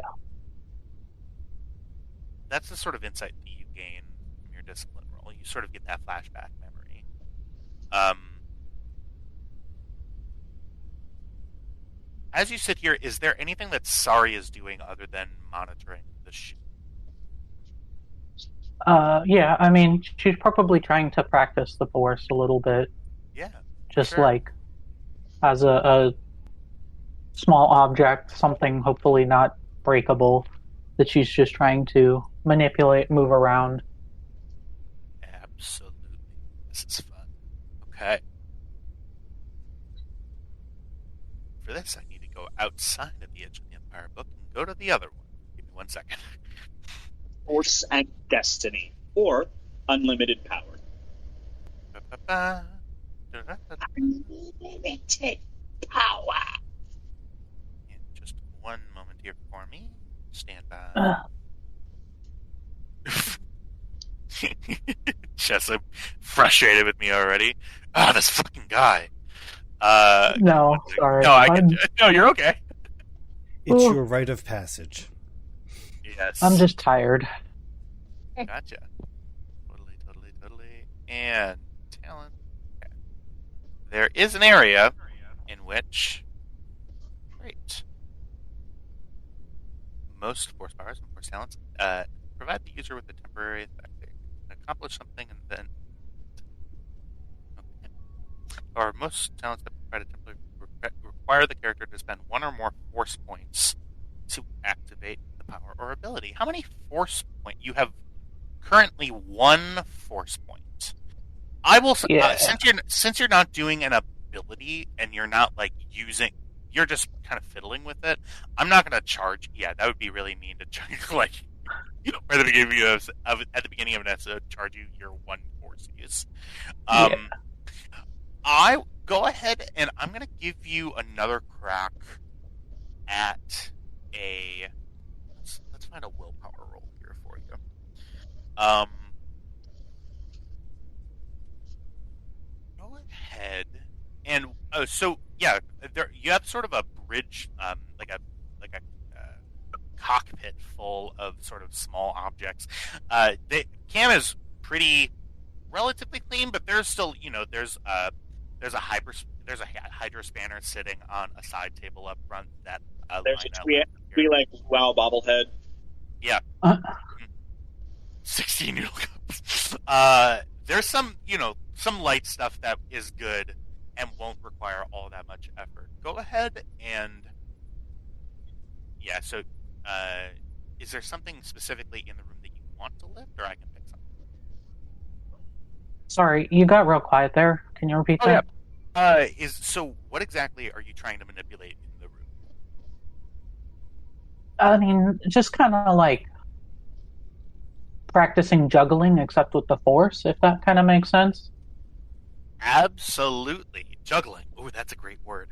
Speaker 3: That's the sort of insight that you gain from your discipline roll. You sort of get that flashback memory. As you sit here, is there anything that Sari is doing other than monitoring the ship?
Speaker 6: Yeah, I mean, she's probably trying to practice the Force a little bit.
Speaker 3: Yeah.
Speaker 6: Just
Speaker 3: sure.
Speaker 6: like as a small object, something hopefully not breakable, that she's just trying to manipulate, move around.
Speaker 3: Absolutely. This is fun. Okay. For this, I need to go outside of the Edge of the Empire book and go to the other one. Give me 1 second.
Speaker 1: Force and Destiny, or Unlimited Power. Unlimited Power.
Speaker 3: And just 1 moment here for me. Stand by. Chessa frustrated with me already. Ah, this fucking guy.
Speaker 6: No, sorry.
Speaker 3: No, you're okay.
Speaker 2: It's
Speaker 6: Ooh.
Speaker 2: your rite of passage.
Speaker 3: Yes.
Speaker 6: I'm just tired.
Speaker 3: Gotcha. Totally. And talent. Okay. There is an area in which... Great. Most force powers and force talents provide the user with a temporary effect. They can accomplish something and then... Okay. Or most talents that provide a temporary require the character to spend 1 or more force points to activate the power or ability. How many force points? You have currently 1 force point. I will since you're not doing an ability and you're not like using, you're just kind of fiddling with it. I'm not going to charge. Yeah, that would be really mean to charge. Like, you know, at the beginning of an episode, charge you your 1 force use. I go ahead and I'm going to give you another crack at a. Let's find a willpower roll here for you. Go ahead and so yeah, there you have sort of a bridge, like a cockpit full of sort of small objects. The cam is pretty relatively clean, but there's still there's a hydro spanner sitting on a side table up front that
Speaker 1: there's a tree like wow bobblehead.
Speaker 3: Yeah. 16 noodle cups. There's some light stuff that is good and won't require all that much effort. Go ahead and so is there something specifically in the room that you want to lift, or I can pick something?
Speaker 6: Sorry, you got real quiet there. Can you repeat that?
Speaker 3: Yeah. So what exactly are you trying to manipulate in the room?
Speaker 6: I mean, just kind of like practicing juggling, except with the Force, if that kind of makes sense.
Speaker 3: Absolutely. Juggling. Oh, that's a great word.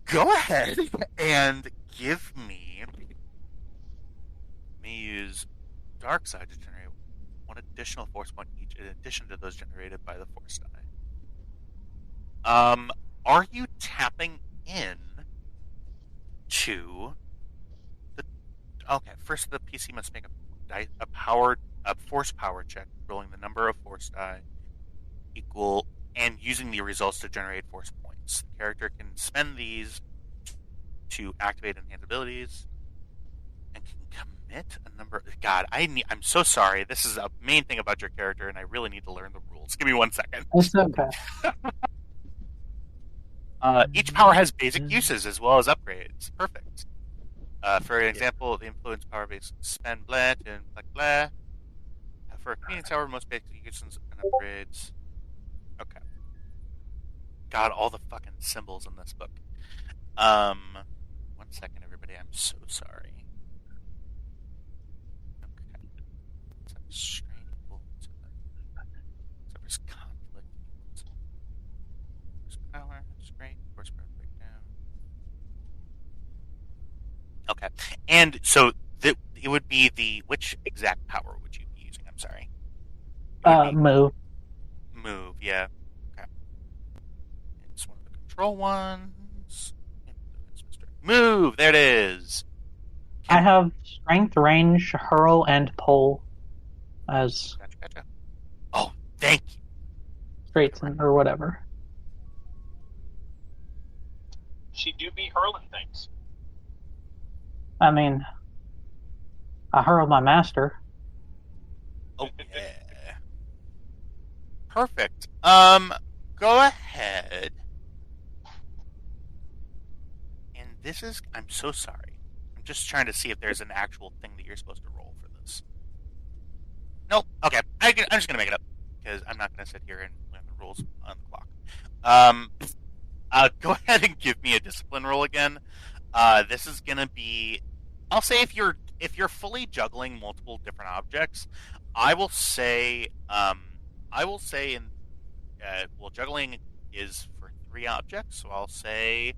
Speaker 3: Go ahead and give me... Let me use Dark Side to generate 1 additional force point each in addition to those generated by the Force die. Are you tapping in to the. Okay, first the PC must make a force power check, rolling the number of force die equal and using the results to generate force points. The character can spend these to activate enhanced abilities and can commit a number. God, I'm so sorry. This is a main thing about your character, and I really need to learn the rules. Give me 1 second.
Speaker 6: It's okay.
Speaker 3: Each power has basic uses as well as upgrades. Perfect. For example, the influence power base spend blah and blah. For a convenience hour, most basic uses and upgrades. Okay. God, all the fucking symbols in this book. 1 second, everybody. I'm so sorry. Okay. So strain equal to so there's conflict equal to force power, strain, force power breakdown. Okay. And so it would be which exact power would you be using? I'm sorry.
Speaker 6: Move.
Speaker 3: Move, yeah. Okay. It's one of the control ones. Move! There it is!
Speaker 6: I have strength, range, hurl, and pull as
Speaker 3: Gotcha. Oh, thank you.
Speaker 6: traits or whatever.
Speaker 7: She do be hurling things.
Speaker 6: I mean, I hurl my master.
Speaker 3: Oh, yeah. Perfect. Go ahead. And this is... I'm so sorry. I'm just trying to see if there's an actual thing that you're supposed to roll for this. Nope. Okay. I'm just going to make it up. Because I'm not going to sit here and learn the rules on the clock. Go ahead and give me a discipline roll again. This is going to be... I'll say if you're fully juggling multiple different objects, I will say juggling is for 3 objects, so I'll say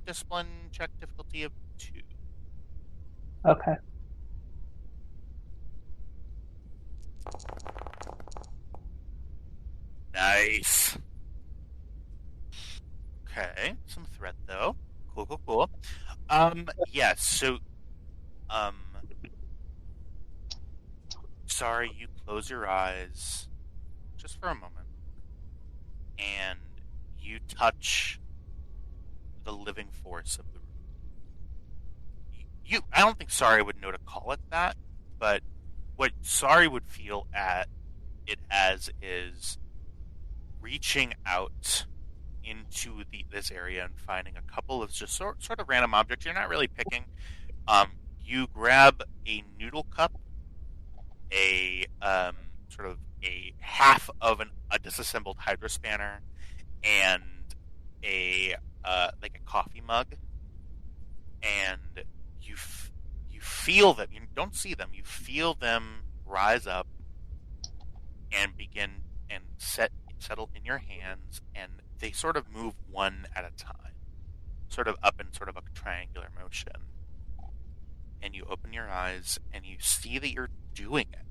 Speaker 3: discipline check difficulty of 2.
Speaker 6: Okay.
Speaker 3: Nice. Okay, some threat though. Cool. Yeah, so sorry, you close your eyes just for a moment and you touch the living force of the room. I don't think Sorry would know to call it that, but what Sorry would feel at it as is reaching out into this area and finding a couple of just sort of random objects you're not really picking. You grab a noodle cup, a sort of a half of a disassembled hydrospanner, and a like a coffee mug, and you feel them. You don't see them. You feel them rise up and begin and settle in your hands, and they sort of move one at a time, sort of up in sort of a triangular motion. And you open your eyes and you see that you're doing it.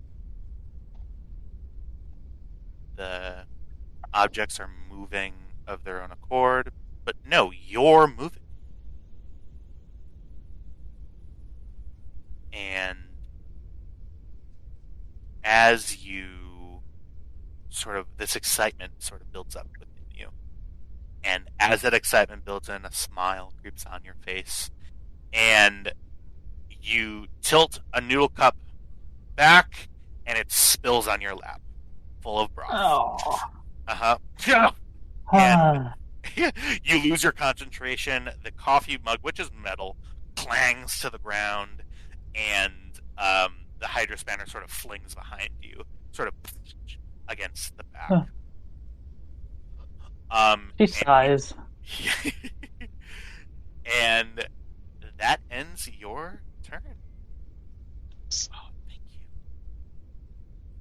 Speaker 3: The objects are moving of their own accord, but no, you're moving. And as you this excitement sort of builds up within you. And as that excitement builds in, a smile creeps on your face. And you tilt a noodle cup back, and it spills on your lap, full of broth.
Speaker 6: Oh.
Speaker 3: And you lose your concentration. The coffee mug, which is metal, clangs to the ground, and the hydrospanner sort of flings behind you, sort of against the back.
Speaker 6: She sighs.
Speaker 3: And that ends your turn. Oh, thank you.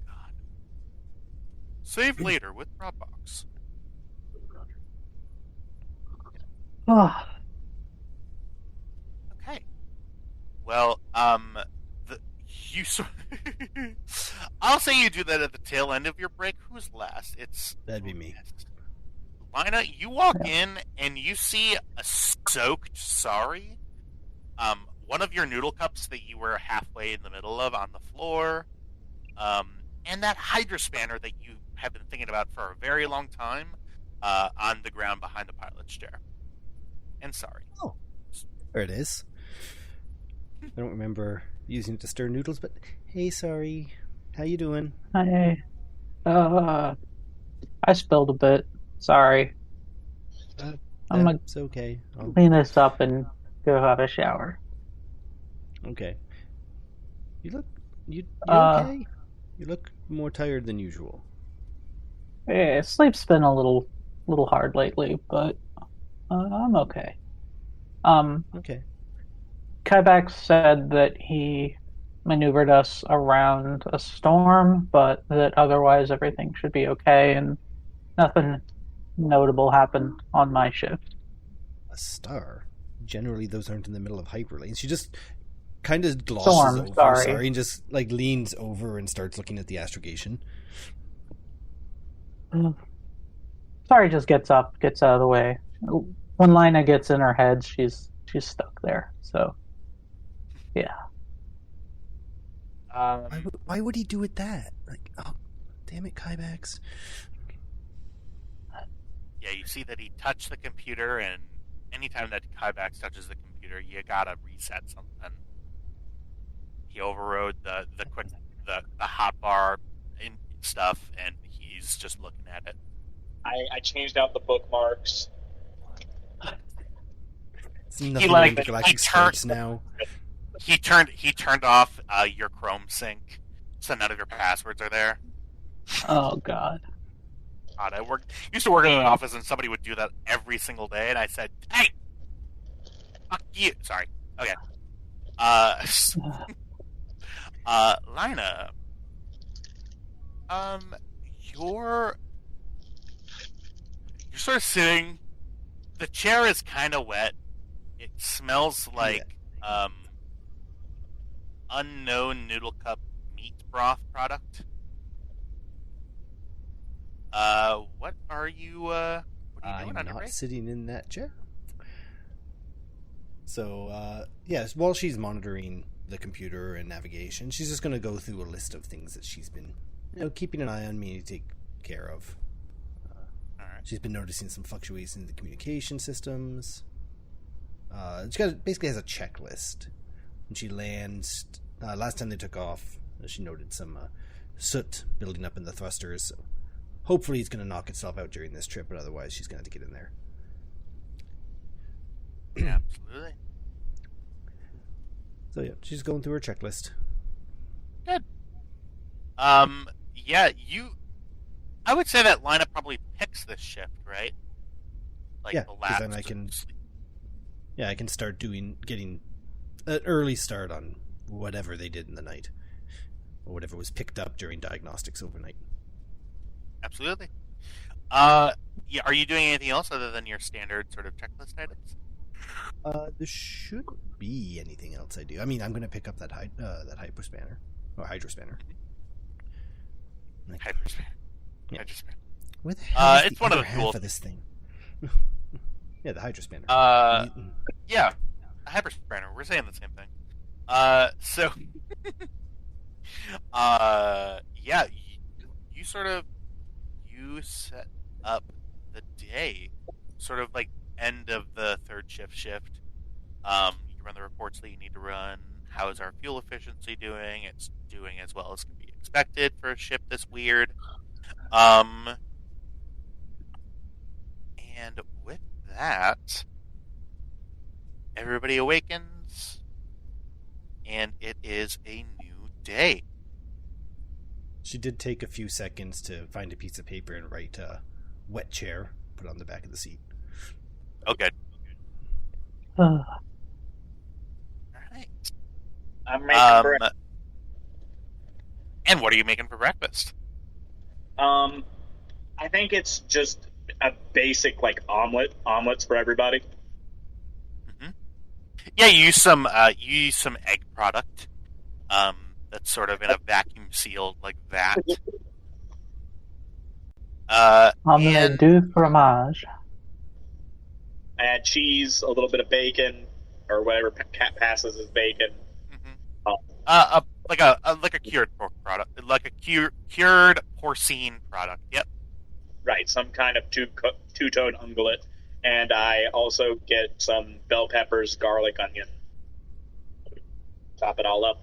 Speaker 3: God. Save later with Dropbox. Okay. Well, I'll say you do that at the tail end of your break. Who's last? That'd
Speaker 2: be me.
Speaker 3: Lina, you walk in and you see a soaked sorry. One of your noodle cups that you were halfway in the middle of on the floor, and that Hydra spanner that you have been thinking about for a very long time on the ground behind the pilot's chair. And sorry.
Speaker 2: Oh, there it is. I don't remember using it to stir noodles, but hey, sorry. How you doing?
Speaker 6: I spilled a bit. Sorry. I'm gonna
Speaker 2: It's okay.
Speaker 6: clean this up and go have a shower.
Speaker 2: Okay. You okay? You look more tired than usual.
Speaker 6: Yeah, sleep's been a little hard lately, but I'm okay.
Speaker 2: Okay.
Speaker 6: Kybax said that he maneuvered us around a storm, but that otherwise everything should be okay, and nothing notable happened on my shift.
Speaker 2: A star? Generally, those aren't in the middle of hyperlanes. She just kind of glosses
Speaker 6: Storm,
Speaker 2: over,
Speaker 6: sorry,
Speaker 2: and just like leans over and starts looking at the astrogation.
Speaker 6: Sorry just gets up, gets out of the way. When Lina gets in her head, she's stuck there. So, yeah.
Speaker 2: Why would he do it that? Like, oh, damn it, Kybax.
Speaker 3: Yeah, you see that he touched the computer, and anytime that Kybax touches the computer, you gotta reset something. He overrode the hotbar and stuff, and he's just looking at it.
Speaker 7: I changed out the bookmarks.
Speaker 2: It's nothing like the galactic space now.
Speaker 3: He turned off your Chrome sync, so none of your passwords are there.
Speaker 6: Oh God.
Speaker 3: God, I used to work in an office, and somebody would do that every single day, and I said, "Hey, fuck you." Sorry. Okay. Lina, you're sort of sitting. The chair is kind of wet. It smells like unknown noodle cup meat broth product. What are you doing
Speaker 2: I'm
Speaker 3: on your
Speaker 2: not
Speaker 3: break?
Speaker 2: sitting in that chair. So, yes, while she's monitoring the computer and navigation, she's just going to go through a list of things that she's been keeping an eye on me to take care of.
Speaker 3: All right.
Speaker 2: She's been noticing some fluctuations in the communication systems. She basically has a checklist. When she lands, last time they took off, she noted some soot building up in the thrusters. So hopefully it's going to knock itself out during this trip, but otherwise she's going to have to get in there.
Speaker 3: Absolutely.
Speaker 2: So yeah, she's going through her checklist.
Speaker 3: Good. Yeah, I would say that Lina probably picks this shift, right? Like
Speaker 2: Yeah,
Speaker 3: the
Speaker 2: 'cause
Speaker 3: last.
Speaker 2: then I can. Yeah, I can start getting an early start on whatever they did in the night, or whatever was picked up during diagnostics overnight.
Speaker 3: Absolutely. Yeah. Are you doing anything else other than your standard sort of checklist items?
Speaker 2: There shouldn't be anything else I do. I mean, I'm going to pick up that hyper spanner or hydro spanner. Like,
Speaker 3: Hyperspan.
Speaker 2: Yeah.
Speaker 3: Hyperspan.
Speaker 2: where the hell is
Speaker 3: It's
Speaker 2: the
Speaker 3: one of
Speaker 2: other
Speaker 3: the
Speaker 2: half
Speaker 3: tools.
Speaker 2: of this thing? Yeah, the hydro spanner.
Speaker 3: Yeah, a hyperspanner. We're saying the same thing. So, yeah, you set up the day, sort of like end of the third shift. You run the reports that you need to run. How is our fuel efficiency doing? It's doing as well as can be expected for a ship this weird. And with that, everybody awakens, and it is a new day.
Speaker 2: She did take a few seconds to find a piece of paper and write wet chair, put it on the back of the seat.
Speaker 3: Oh, good.
Speaker 6: Uh,
Speaker 3: All right.
Speaker 7: I'm making breakfast.
Speaker 3: And what are you making for breakfast?
Speaker 1: I think it's just a basic like omelets for everybody.
Speaker 3: Mm-hmm. Yeah, you use some egg product. That's sort of in a vacuum sealed like that.
Speaker 6: omelette du fromage.
Speaker 1: I add cheese, a little bit of bacon, or whatever passes as bacon.
Speaker 3: Like a cured pork product, like a cured porcine product. Yep.
Speaker 1: Right, some kind of two-tone ungulate. And I also get some bell peppers, garlic, onion. Top it all up.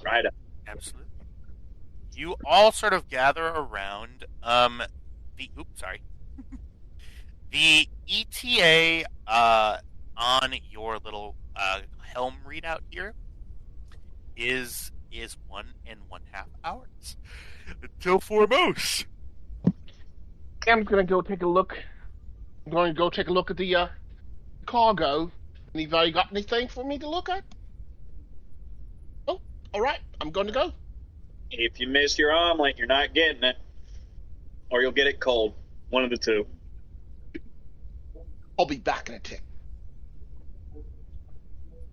Speaker 1: Try it.
Speaker 3: Absolutely. You all sort of gather around the ETA on your little helm readout here is 1.5 hours until foremost.
Speaker 5: I'm gonna go take a look. I'm going to go take a look at the cargo. Anybody got anything for me to look at? Oh, all right. I'm going to go.
Speaker 1: If you miss your omelet, you're not getting it. Or you'll get it cold. One of the two.
Speaker 5: I'll be back in a tick.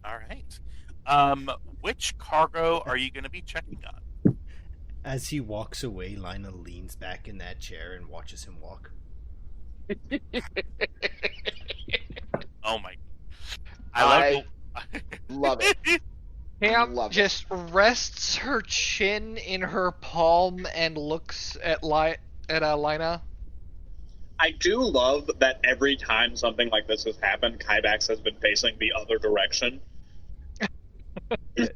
Speaker 3: All right. Which cargo are you going to be checking on?
Speaker 2: As he walks away, Lina leans back in that chair and watches him walk.
Speaker 3: Oh my! I
Speaker 5: love it.
Speaker 4: Pam
Speaker 5: Love it.
Speaker 4: just rests her chin in her palm and looks at Lina.
Speaker 1: I do love that every time something like this has happened, Kybax has been facing the other direction.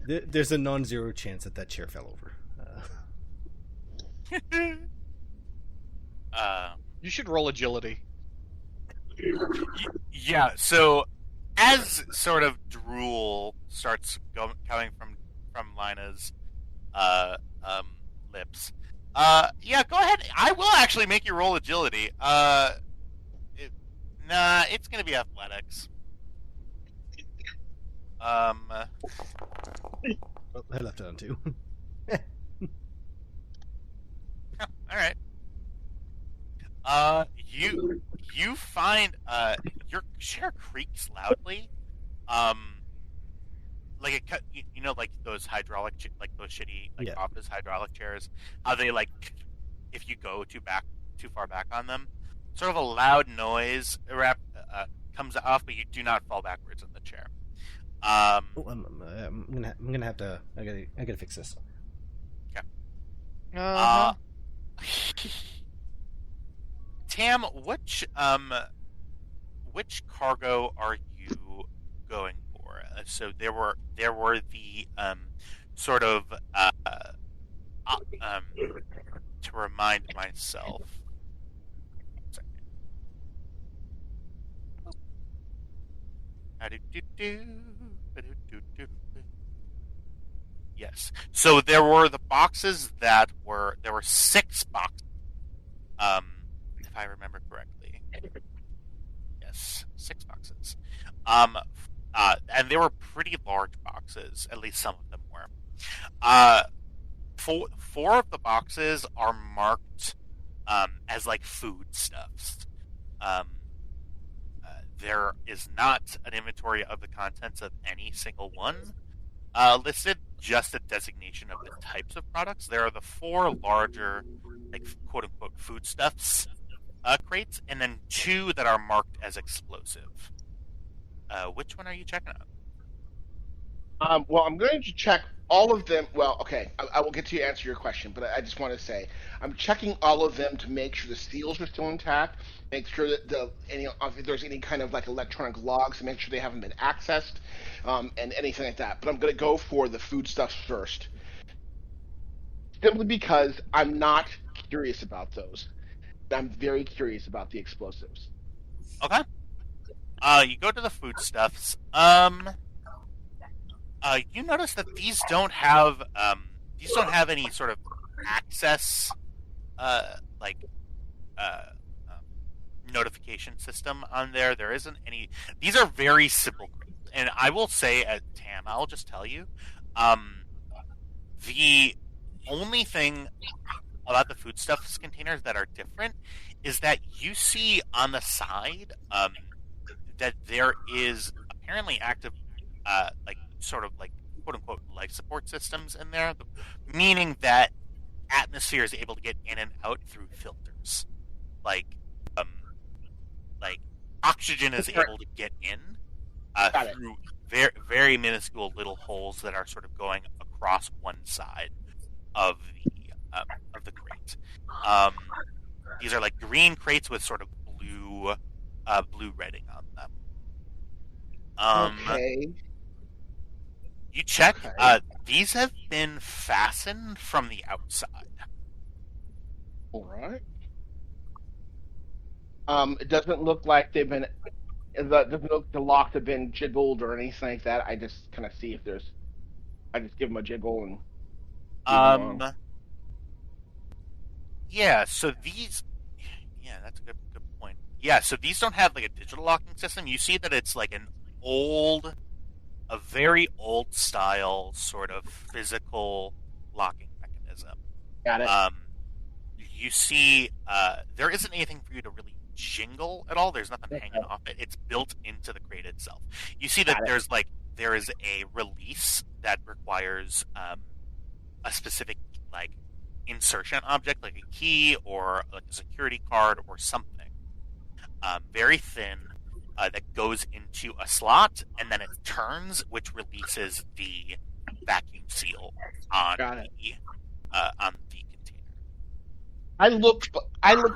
Speaker 2: There's a non-zero chance that chair fell over.
Speaker 4: You should roll agility.
Speaker 3: Yeah. So, as sort of drool starts coming from Lina's lips, yeah, go ahead. I will actually make you roll agility. It's gonna be athletics.
Speaker 2: Well, I left it on 2.
Speaker 3: All right. You find your chair creaks loudly, like like those hydraulic, like those shitty office hydraulic chairs. How they if you go too far back on them, sort of a loud noise comes off, but you do not fall backwards in the chair.
Speaker 2: I'm gonna have to. I gotta fix this.
Speaker 3: Okay.
Speaker 4: Uh-huh.
Speaker 3: Tam, which cargo are you going for? So there were the sort of to remind myself. Yes. So there were the boxes there were 6 boxes. If I remember correctly. Yes, 6 boxes. And they were pretty large boxes, at least some of them were. 4 of the boxes are marked as foodstuffs. There is not an inventory of the contents of any single one listed, just a designation of the types of products. There are the 4 larger, quote-unquote, foodstuffs crates, and then 2 that are marked as explosive. Which one are you checking on?
Speaker 5: Well, I'm going to check all of them. Well, okay, I will get to answer your question, but I just want to say I'm checking all of them to make sure the seals are still intact, make sure that if there's any kind of electronic logs, to make sure they haven't been accessed, and anything like that. But I'm going to go for the foodstuffs first, simply because I'm not curious about those. I'm very curious about the explosives.
Speaker 3: Okay. You go to the foodstuffs. You notice that these don't have any sort of access, notification system on there. There isn't any. These are very simple, and I will say, Tam, I'll just tell you, the only thing about the foodstuffs containers that are different is that you see on the side that there is apparently active quote unquote life support systems in there, meaning that atmosphere is able to get in and out through filters, like oxygen is able to get in through very, very minuscule little holes that are sort of going across one side of the crate. These are like green crates with sort of blue redding on them.
Speaker 5: Okay.
Speaker 3: You check.
Speaker 5: Okay.
Speaker 3: These have been fastened from the outside.
Speaker 5: All right. It doesn't look like they've been. It doesn't look like the locks have been jiggled or anything like that. I just kind of see if there's. I just give them a jiggle and. move on.
Speaker 3: Yeah. So these. Yeah, that's a good point. Yeah. So these don't have like a digital locking system. You see that it's like a very old style sort of physical locking mechanism.
Speaker 5: Got it.
Speaker 3: You see, there isn't anything for you to really jingle at all. There's nothing hanging off it. It's built into the crate itself. You see that there is a release that requires a specific like insertion object, like a key or like a security card or something, very thin, that goes into a slot and then it turns, which releases the vacuum seal on the container.
Speaker 5: I look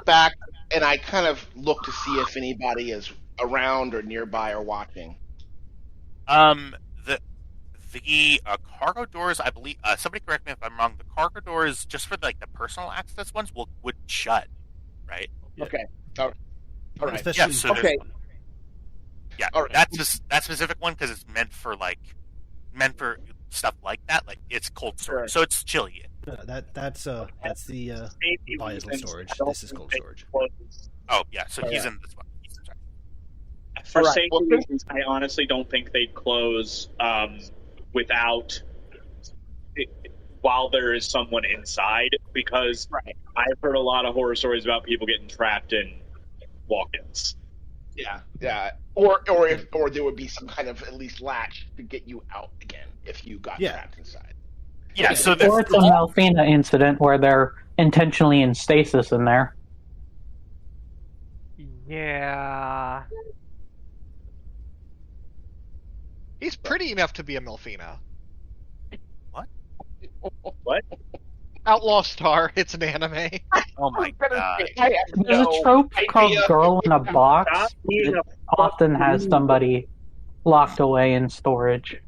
Speaker 5: back and I kind of look to see if anybody is around or nearby or watching.
Speaker 3: The cargo doors, I believe. Somebody correct me if I'm wrong. The cargo doors, just for like the personal access ones, would shut, right?
Speaker 5: Okay. All right.
Speaker 2: Especially,
Speaker 3: Yeah. So
Speaker 5: Okay.
Speaker 3: yeah.
Speaker 5: All right.
Speaker 3: That's that specific one because it's meant for stuff like that. Like it's cold storage, so it's chilly.
Speaker 2: that's the biasal storage. This is cold storage.
Speaker 3: Oh yeah. So he's in this one. Sorry.
Speaker 1: For
Speaker 5: Alright,
Speaker 1: safety
Speaker 5: well,
Speaker 1: reasons, I honestly don't think they'd close without while there is someone inside, because I've heard a lot of horror stories about people getting trapped in walk-ins.
Speaker 5: Yeah. Or there would be some kind of at least latch to get you out again if you got trapped inside.
Speaker 3: Yeah. So
Speaker 6: Or it's a Malfina incident where they're intentionally in stasis in there.
Speaker 4: Yeah. He's pretty enough to be a Melfina.
Speaker 1: What?
Speaker 4: Outlaw Star, it's an anime.
Speaker 3: oh my god.
Speaker 6: There's a trope called Girl in a Box that often has somebody locked away in storage.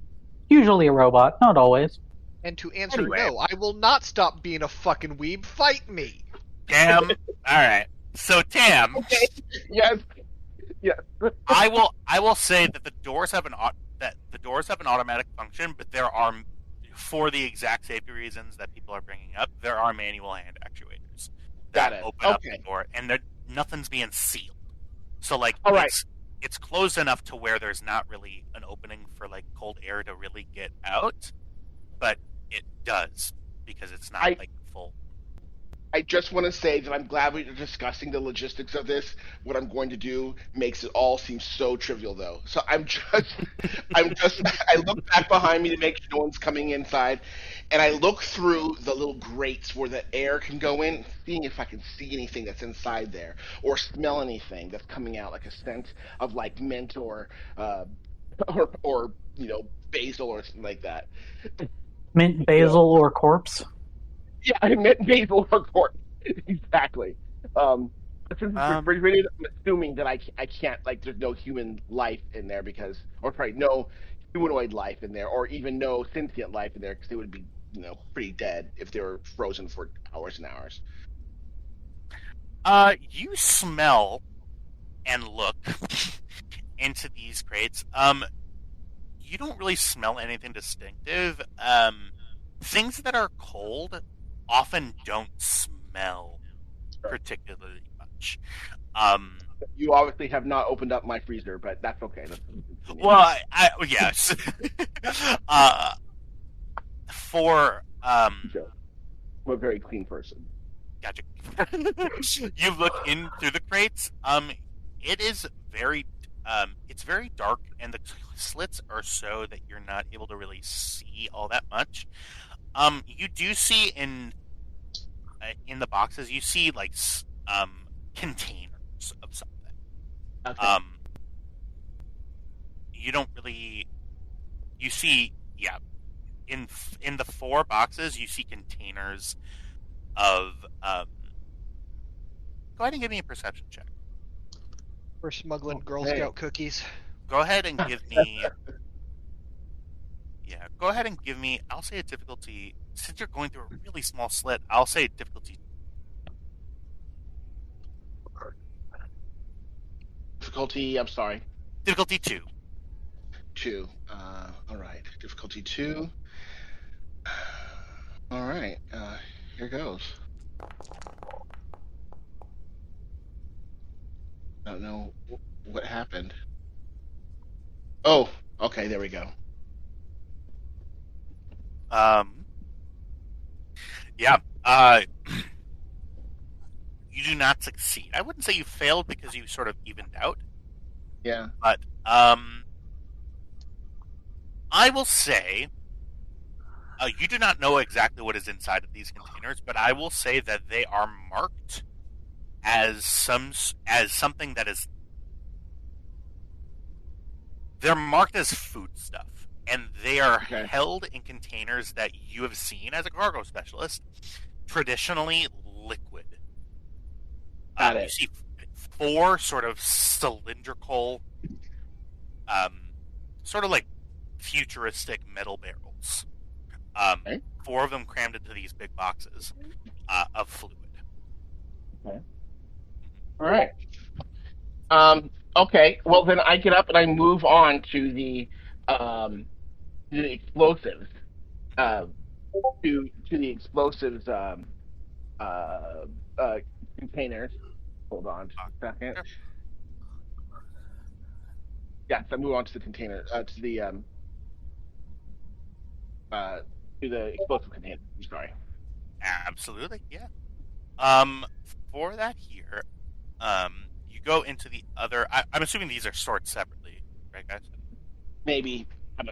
Speaker 6: Usually a robot, not always.
Speaker 4: And to answer no, I will not stop being a fucking weeb. Fight me!
Speaker 3: Tam. Alright. So Tam.
Speaker 5: Okay. Yes.
Speaker 3: I will say that the doors have an automatic function, but there are, for the exact safety reasons that people are bringing up, there are manual hand actuators that open up the door, and nothing's being sealed. So like, it's closed enough to where there's not really an opening for like cold air to really get out, but it does because it's not like full.
Speaker 5: I just want to say that I'm glad we're discussing the logistics of this. What I'm going to do makes it all seem so trivial, though. So I look back behind me to make sure no one's coming inside, and I look through the little grates where the air can go in, seeing if I can see anything that's inside there, or smell anything that's coming out, like a scent of like mint or basil or something like that.
Speaker 6: Mint, basil, or corpse?
Speaker 5: Yeah, I meant basil or corpse. Exactly. Since it's refrigerated, I'm assuming that I can't, like, there's no human life in there no humanoid life in there, or even no sentient life in there, because they would be, pretty dead if they were frozen for hours and hours.
Speaker 3: You smell and look into these crates. You don't really smell anything distinctive. Things that are cold often don't smell particularly much.
Speaker 5: You obviously have not opened up my freezer, but that's okay.
Speaker 3: Well, yes.
Speaker 5: I'm a very clean person.
Speaker 3: Gotcha. You look in through the crates. It is very, it's very dark, and the slits are so that you're not able to really see all that much. You do see in the boxes, you see like containers of something.
Speaker 5: Okay.
Speaker 3: you don't really. You see, yeah, in the 4 boxes, you see containers of. Go ahead and give me a perception check.
Speaker 4: We're smuggling Girl
Speaker 5: Okay.
Speaker 4: Scout cookies.
Speaker 3: Go ahead and give me. Yeah, go ahead and give me. I'll say a difficulty. Since you're going through a really small slit, I'll say difficulty.
Speaker 5: Difficulty, I'm sorry.
Speaker 3: Difficulty 2.
Speaker 5: 2. All right. Difficulty 2. All right. Here goes. I don't know what happened. Oh, okay. There we go.
Speaker 3: Yeah. You do not succeed. I wouldn't say you failed because you sort of evened out,
Speaker 5: Yeah.
Speaker 3: but I will say you do not know exactly what is inside of these containers, but I will say that they are marked as something that is. They're marked as food stuff, and they are
Speaker 5: Okay.
Speaker 3: held in containers that you have seen as a cargo specialist, traditionally liquid.
Speaker 5: Got it.
Speaker 3: You see 4 sort of cylindrical, sort of like futuristic metal barrels.
Speaker 5: Okay.
Speaker 3: 4 of them crammed into these big boxes of fluid.
Speaker 5: All right. Okay. Well, then I get up and I move on to the explosives. To the explosives containers. Hold on just a second.
Speaker 3: Sure.
Speaker 5: Yes, I move on to the container to the explosive container. I'm sorry.
Speaker 3: Absolutely, yeah. For that here, you go into the other. I'm assuming these are stored separately, right, guys?
Speaker 5: Maybe I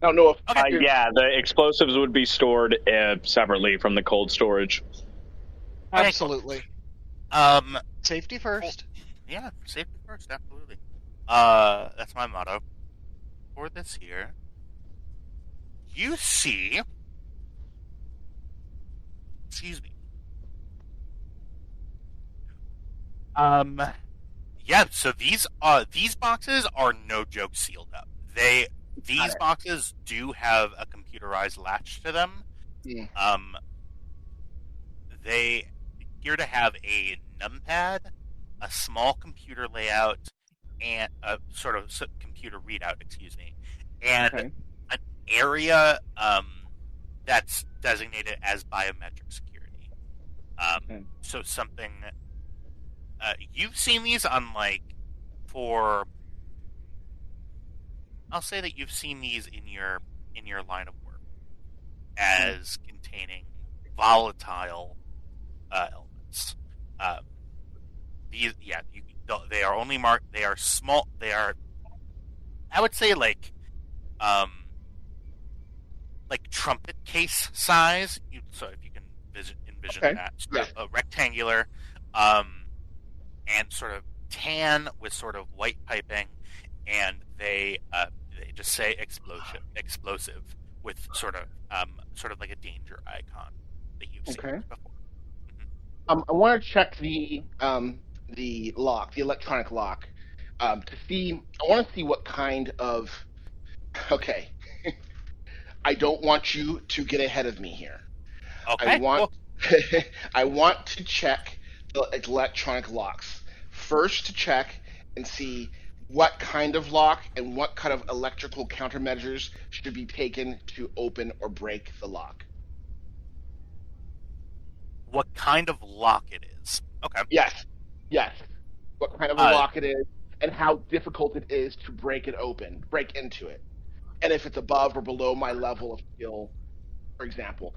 Speaker 5: don't know if
Speaker 3: Okay.
Speaker 1: Yeah, the explosives would be stored separately from the cold storage.
Speaker 4: Absolutely.
Speaker 3: Um,
Speaker 4: Safety first.
Speaker 3: yeah, safety first, absolutely. That's my motto. For this here, you see. Excuse me. Yeah. So these boxes are no joke sealed up. These boxes do have a computerized latch to them.
Speaker 5: Yeah.
Speaker 3: They appear to have a numpad, a small computer layout, and a sort of computer readout. Excuse me, and
Speaker 5: Okay.
Speaker 3: an area that's designated as biometric security.
Speaker 5: Okay.
Speaker 3: So something you've seen these on I'll say that you've seen these in your line of work as containing volatile elements. They are only marked. They are small. They are, I would say, like trumpet case size. So if you can envision
Speaker 5: Okay.
Speaker 3: that, sort of a rectangular, and sort of tan with sort of white piping, and they just say explosive with sort of like a danger icon that you've seen
Speaker 5: Okay.
Speaker 3: before.
Speaker 5: I want to check the lock, the electronic lock, to see. I want to see what kind of. Okay. I don't want you to get ahead of me here.
Speaker 3: Okay.
Speaker 5: I want to check the electronic locks first to check and see what kind of lock and what kind of electrical countermeasures should be taken to open or break the lock.
Speaker 3: What kind of lock it is? Okay.
Speaker 5: Yes. What kind of a lock it is and how difficult it is to break into it. And if it's above or below my level of skill, for example.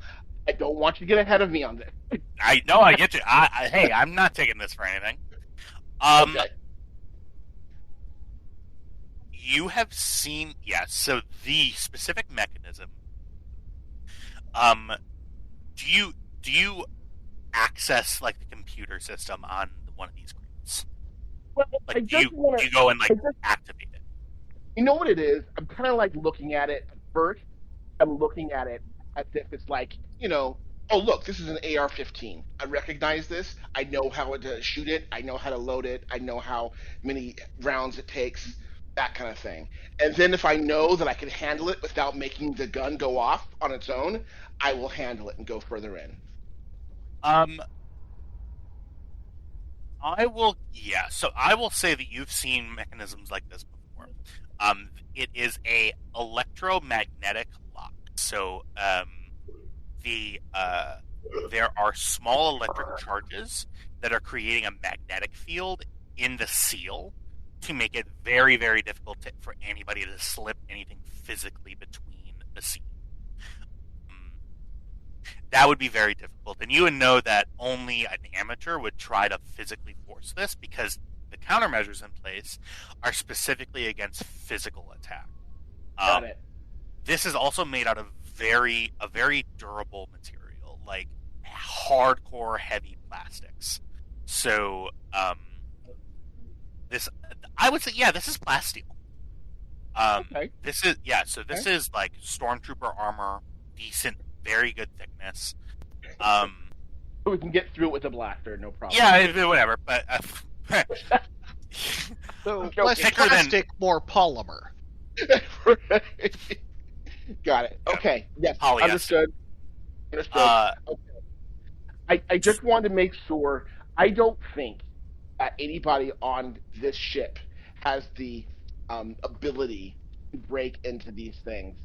Speaker 5: I don't want you to get ahead of me on this.
Speaker 3: I know, I get you. Hey, I'm not taking this for anything.
Speaker 5: Okay.
Speaker 3: You have seen, so the specific mechanism, do you access, like, the computer system on one of these screens?
Speaker 5: Well,
Speaker 3: Like, do you go and, like, activate it?
Speaker 5: You know what it is? I'm kind of like looking at it at first. I'm looking at it as if it's like, oh look, this is an AR-15. I recognize this. I know how to shoot it. I know how to load it. I know how many rounds it takes. That kind of thing. And then if I know that I can handle it without making the gun go off on its own, I will handle it and go further in.
Speaker 3: So I will say that you've seen mechanisms like this before. It is a electromagnetic lock. So there are small electric charges that are creating a magnetic field in the seal to make it very, very difficult for anybody to slip anything physically between the seal. That would be very difficult, and you would know that only an amateur would try to physically force this because the countermeasures in place are specifically against physical attack.
Speaker 5: Got it.
Speaker 3: This is also made out of a very durable material, like hardcore heavy plastics. So, I would say, this is plasteel.
Speaker 5: Okay.
Speaker 3: This is like stormtrooper armor, decent, very good thickness.
Speaker 5: We can get through it with a blaster, no problem.
Speaker 3: Yeah, whatever. But
Speaker 4: So
Speaker 5: Okay.
Speaker 4: less
Speaker 3: Thicker than-
Speaker 4: plastic, more polymer.
Speaker 5: Got it. Okay. Yes.
Speaker 3: Polyester.
Speaker 5: Understood. Okay. I just wanted to make sure. I don't think that anybody on this ship has the ability to break into these things.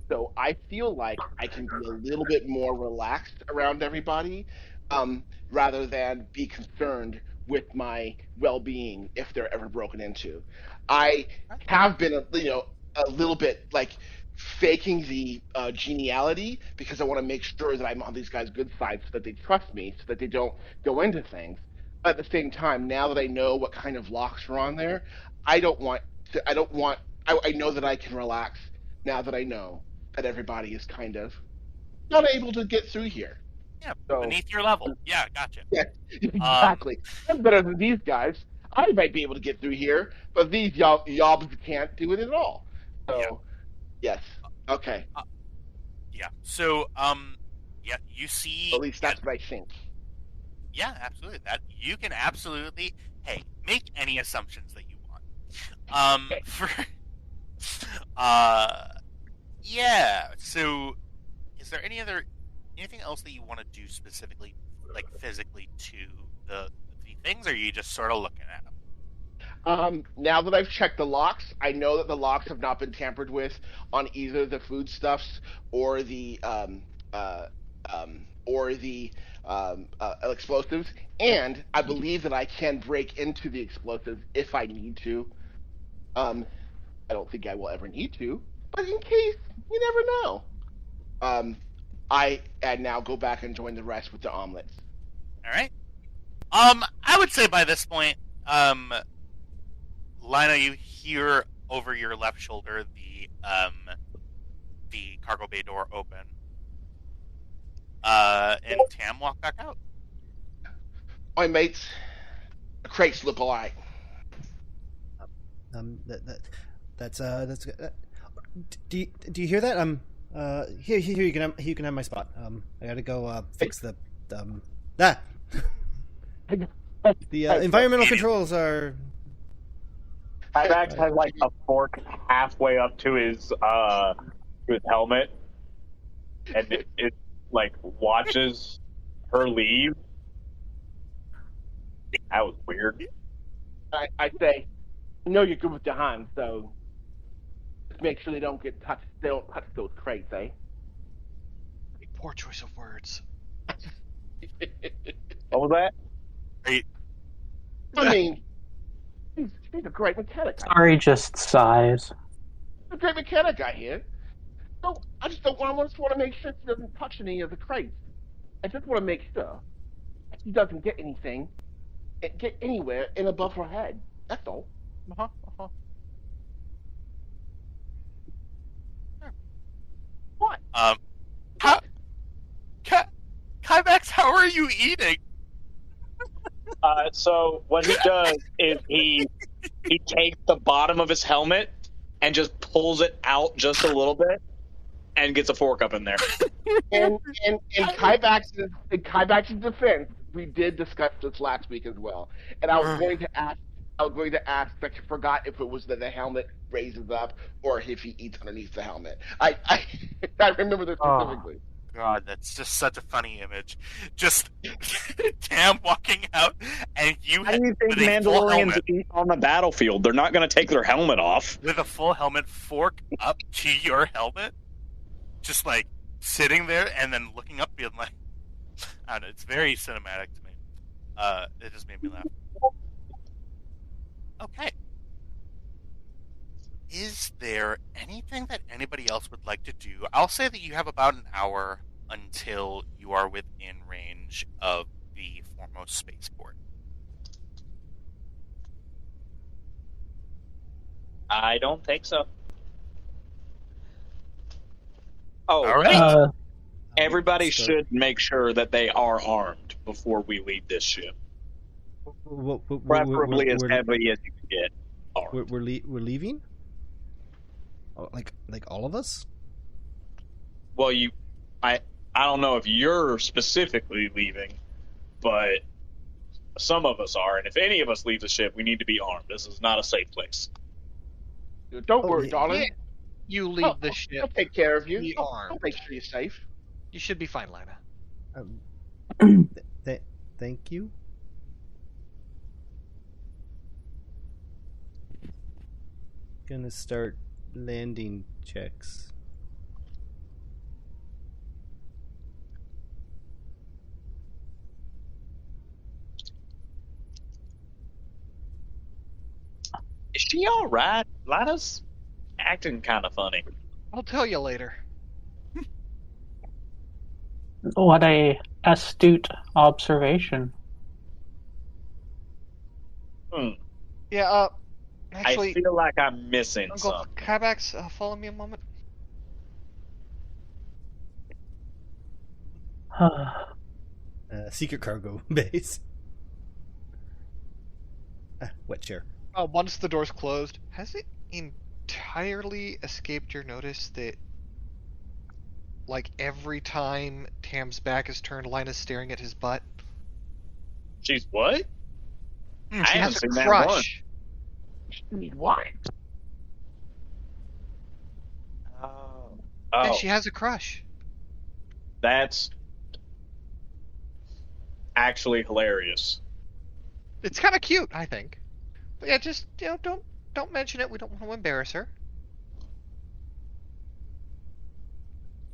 Speaker 5: So I feel like I can be a little bit more relaxed around everybody, rather than be concerned with my well-being if they're ever broken into. I have been, a little bit like faking the geniality because I want to make sure that I'm on these guys' good side so that they trust me, so that they don't go into things. But at the same time, now that I know what kind of locks are on there, I know that I can relax now that I know that everybody is kind of not able to get through here.
Speaker 3: yeah,
Speaker 5: So-
Speaker 3: beneath your level. Yeah, gotcha.
Speaker 5: Yeah, exactly. I'm better than these guys. I might be able to get through here, but these yobs can't do it at all. So, yes. Okay.
Speaker 3: Yeah. So, you see.
Speaker 5: At least that's what I think.
Speaker 3: Yeah, absolutely. That you can absolutely. Hey, make any assumptions that you want. Yeah. So, is there anything else that you want to do specifically, like physically, to the things, or are you just sort of looking at them?
Speaker 5: Now that I've checked the locks, I know that the locks have not been tampered with on either the foodstuffs or the explosives, and I believe that I can break into the explosives if I need to. I don't think I will ever need to, but in case, you never know. I now go back and join the rest with the omelets.
Speaker 3: All right. I would say by this point, Lina, you hear over your left shoulder the cargo bay door open, and Tam walk back out.
Speaker 5: Oi, mates. The crates look alike.
Speaker 2: That's do you hear that? Here you can have my spot. I gotta go fix the environmental controls are.
Speaker 7: Tyvax has like a fork halfway up to his helmet, and it like watches her leave. That was weird.
Speaker 5: I say, I know you're good with your hands, so just make sure they don't get touched. They don't touch those crates, eh?
Speaker 4: Poor choice of words.
Speaker 7: What was that?
Speaker 5: I mean, he's a great mechanic.
Speaker 6: Sorry, just sighs.
Speaker 5: A great mechanic, I hear. So I just want to make sure he doesn't touch any of the crates. I just want to make sure he doesn't get anywhere in above her head. That's all. What?
Speaker 3: Kymax, how are you eating?
Speaker 7: So what he does is he takes the bottom of his helmet
Speaker 1: and just pulls it out just a little bit and gets a fork up in there.
Speaker 5: And in Kybax's defense, we did discuss this last week as well. And I was going to ask, but I forgot if it was that the helmet raises up or if he eats underneath the helmet. I remember this specifically.
Speaker 3: God, that's just such a funny image. Just Tam walking out, and you
Speaker 1: How do you think
Speaker 3: with a full
Speaker 1: Mandalorians
Speaker 3: helmet,
Speaker 1: eat on the battlefield? They're not going to take their helmet off.
Speaker 3: with a full helmet, fork up to your helmet, just like sitting there and then looking up, being like, I don't know. It's very cinematic to me. It just made me laugh. Okay. Is there anything that anybody else would like to do? I'll say that you have about an hour until you are within range of the foremost spaceport.
Speaker 1: I don't think so. Oh,
Speaker 3: All right.
Speaker 1: everybody
Speaker 2: So-
Speaker 1: should make sure that they are armed before we leave this ship. Preferably as heavy as you can get armed.
Speaker 2: We're leaving. Oh, like all of us?
Speaker 1: Well, I don't know if you're specifically leaving, but some of us are, and if any of us leave the ship, we need to be armed. This is not a safe place.
Speaker 5: Don't
Speaker 2: Oh,
Speaker 5: worry,
Speaker 2: yeah.
Speaker 5: darling.
Speaker 4: You leave the
Speaker 5: I'll
Speaker 4: ship.
Speaker 5: take care of you.
Speaker 4: Be
Speaker 5: I'll
Speaker 4: armed.
Speaker 5: make sure you're safe.
Speaker 4: You should be fine, Lina.
Speaker 2: Thank you. Gonna start landing checks.
Speaker 1: Is she all right? Lana's acting kind of funny.
Speaker 4: I'll tell you later.
Speaker 6: What a astute observation.
Speaker 4: Yeah, actually,
Speaker 1: I feel like I'm missing
Speaker 4: Uncle
Speaker 1: something.
Speaker 4: Kybax, follow me a moment.
Speaker 2: Secret cargo base. Wet chair.
Speaker 4: Once the door's closed, has it entirely escaped your notice that, like, every time Tam's back is turned, Lina's staring at his butt?
Speaker 1: She's what? I
Speaker 4: She
Speaker 1: haven't
Speaker 4: has a
Speaker 1: seen that
Speaker 4: crush.
Speaker 5: What?
Speaker 4: And
Speaker 1: Oh,
Speaker 4: she has a crush.
Speaker 1: that's actually hilarious.
Speaker 4: It's kind of cute, I think. But yeah, just don't mention it. We don't want to embarrass her.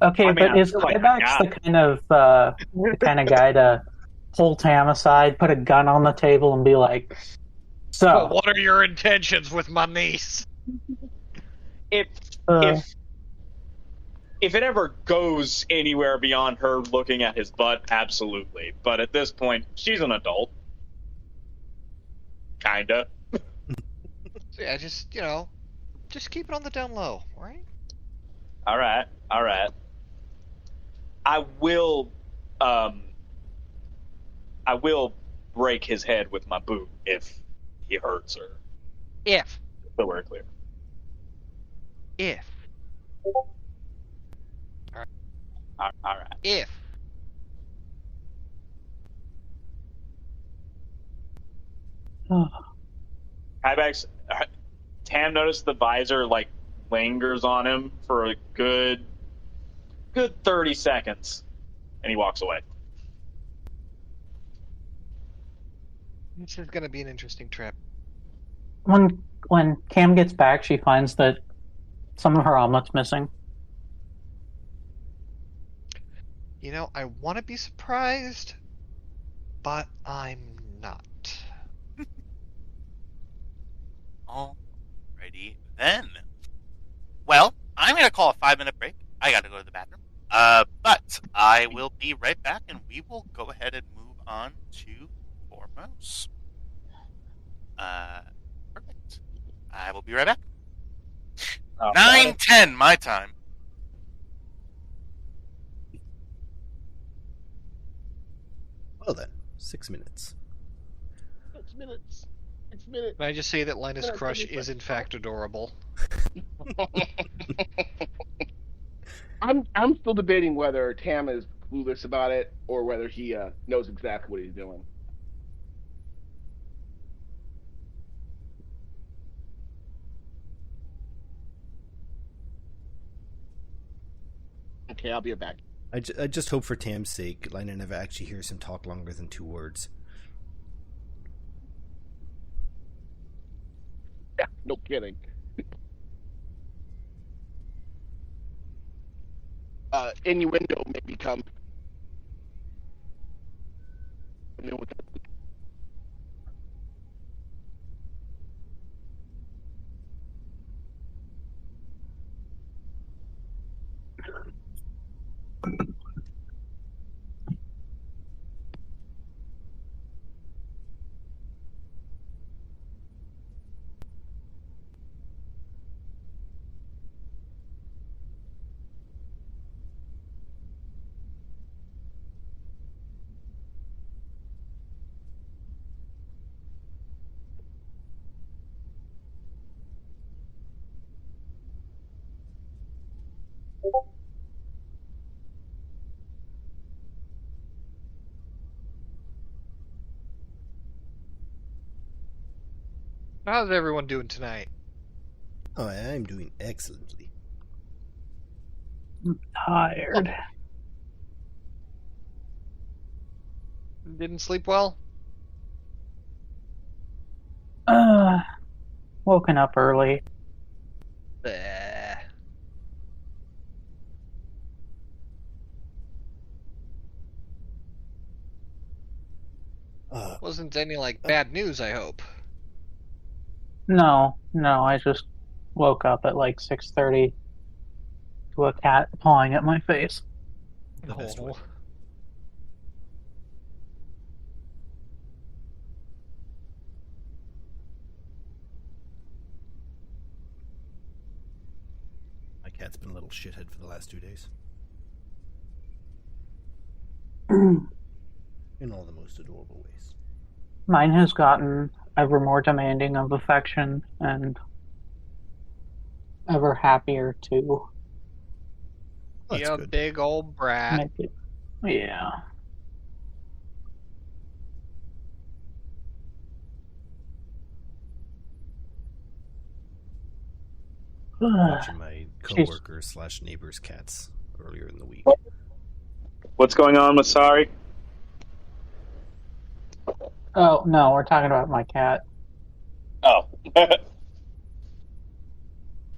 Speaker 6: Okay,
Speaker 1: I mean,
Speaker 6: but
Speaker 1: I
Speaker 6: is
Speaker 1: feel like I
Speaker 6: Kybax
Speaker 1: got
Speaker 6: the kind of guy to pull Tam aside, put a gun on the table, and be like, "So,
Speaker 4: What are your intentions with my niece?"
Speaker 1: If
Speaker 6: uh,
Speaker 1: if it ever goes anywhere beyond her looking at his butt, absolutely. But at this point, she's an adult. Kinda.
Speaker 4: So yeah, just keep it on the down low, right?
Speaker 1: All right. I will break his head with my boot if he hurts her.
Speaker 4: If
Speaker 1: So we're clear. All right.
Speaker 4: if
Speaker 1: Kybax, Tam noticed the visor like lingers on him for a good 30 seconds, and he walks away.
Speaker 4: this is gonna be an interesting trip.
Speaker 6: when Cam gets back, she finds that some of her omelet's missing.
Speaker 4: I want to be surprised, but I'm not.
Speaker 3: Alrighty then. Well, I'm going to call a 5-minute break. I got to go to the bathroom. But I will be right back, and we will go ahead and move on to Foremost. Perfect. I will be right back. 9:10 my time.
Speaker 2: Well then, 6 minutes.
Speaker 5: 6 minutes. 6 minutes.
Speaker 4: Can I just say that Lina's
Speaker 5: Yeah,
Speaker 4: crush
Speaker 5: that'd be
Speaker 4: is in fact adorable?
Speaker 5: I'm still debating whether Tam is clueless about it or whether he knows exactly what he's doing. Okay, I'll be back.
Speaker 2: I just hope for Tam's sake, Lina never actually hears him talk longer than 2 words.
Speaker 5: Yeah, no kidding. Innuendo may become.
Speaker 4: How's everyone doing tonight?
Speaker 2: Oh, I'm doing excellently.
Speaker 6: I'm tired.
Speaker 4: Didn't sleep well?
Speaker 6: Woken up early.
Speaker 4: Bleh. Wasn't any, bad news, I hope.
Speaker 6: No, I just woke up at like 6:30 to a cat pawing at my face.
Speaker 2: The best way. My cat's been a little shithead for the last 2 days. In all the most adorable ways.
Speaker 6: Mine has gotten ever more demanding of affection and ever happier to
Speaker 2: That's
Speaker 4: You
Speaker 2: good.
Speaker 4: big old brat.
Speaker 6: make it. Yeah.
Speaker 2: Watching my coworker / neighbor's cats earlier in the week.
Speaker 7: What's going on with Sari?
Speaker 6: Oh, no, we're talking about my cat.
Speaker 7: Oh.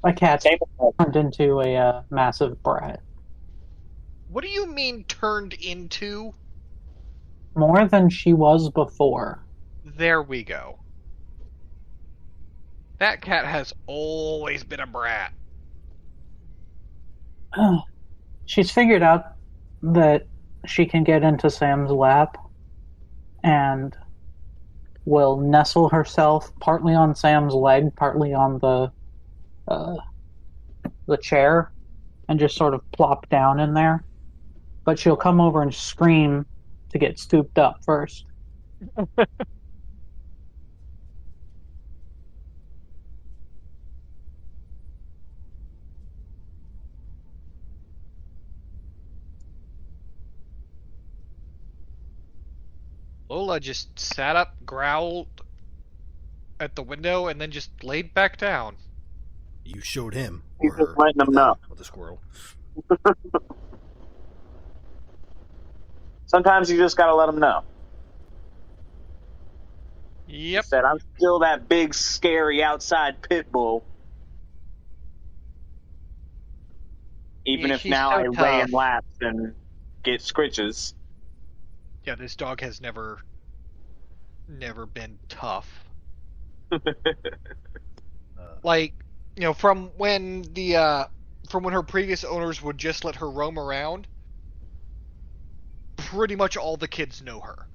Speaker 6: My cat's turned into a massive brat.
Speaker 4: What do you mean turned into?
Speaker 6: More than she was before.
Speaker 4: There we go. That cat has always been a brat.
Speaker 6: She's figured out that she can get into Sam's lap and will nestle herself partly on Sam's leg, partly on the chair, and just sort of plop down in there. But she'll come over and scream to get scooped up first.
Speaker 4: Lola just sat up, growled at the window, and then just laid back down.
Speaker 2: You showed him.
Speaker 7: He's
Speaker 2: Or
Speaker 7: just
Speaker 2: her.
Speaker 7: letting them know.
Speaker 2: Or the squirrel.
Speaker 7: Sometimes you just gotta let them know.
Speaker 4: Yep.
Speaker 7: Said, I'm still that big, scary outside pit bull. Even
Speaker 4: Yeah,
Speaker 7: if
Speaker 4: she's
Speaker 7: now
Speaker 4: so
Speaker 7: I
Speaker 4: tough.
Speaker 7: lay in laps and get scritches.
Speaker 4: Yeah, this dog has never been tough. From when her previous owners would just let her roam around, pretty much all the kids know her.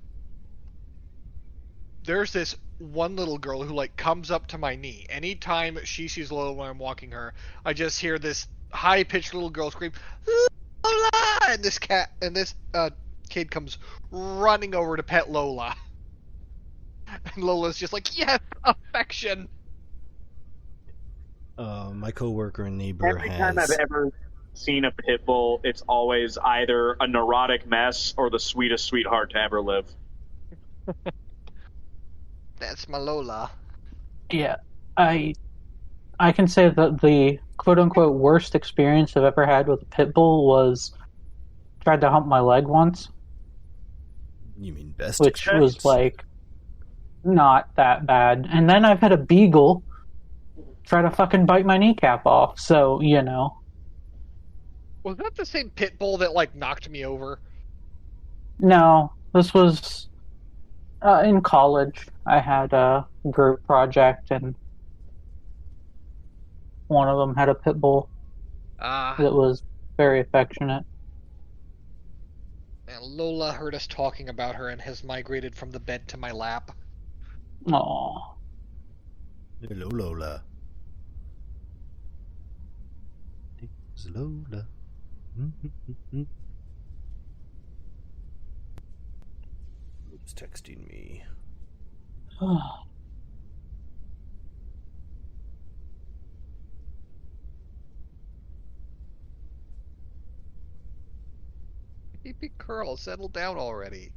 Speaker 4: There's this one little girl who comes up to my knee. Anytime she sees Lola when I'm walking her, I just hear this high-pitched little girl scream, "Lola!" And this kid comes running over to pet Lola. And Lola's just like, yes, affection.
Speaker 2: My coworker and neighbor
Speaker 7: Every time I've
Speaker 2: has.
Speaker 7: ever seen a pit bull, it's always either a neurotic mess or the sweetest sweetheart to ever live.
Speaker 4: That's my Lola.
Speaker 6: Yeah, I can say that the quote unquote worst experience I've ever had with a pit bull was tried to hump my leg once,
Speaker 2: You mean best
Speaker 6: which
Speaker 2: experience?
Speaker 6: was like not that bad. And then I've had a beagle try to fucking bite my kneecap off. So
Speaker 4: Was that the same pit bull that like knocked me over?
Speaker 6: no, this was in college. I had a group project, and one of them had a pit bull
Speaker 4: Ah,
Speaker 6: that was very affectionate.
Speaker 4: and Lola heard us talking about her and has migrated from the bed to my lap.
Speaker 6: Aww.
Speaker 2: Hello, Lola. It's Lola. Who's texting me?
Speaker 4: Baby girl, settle down already.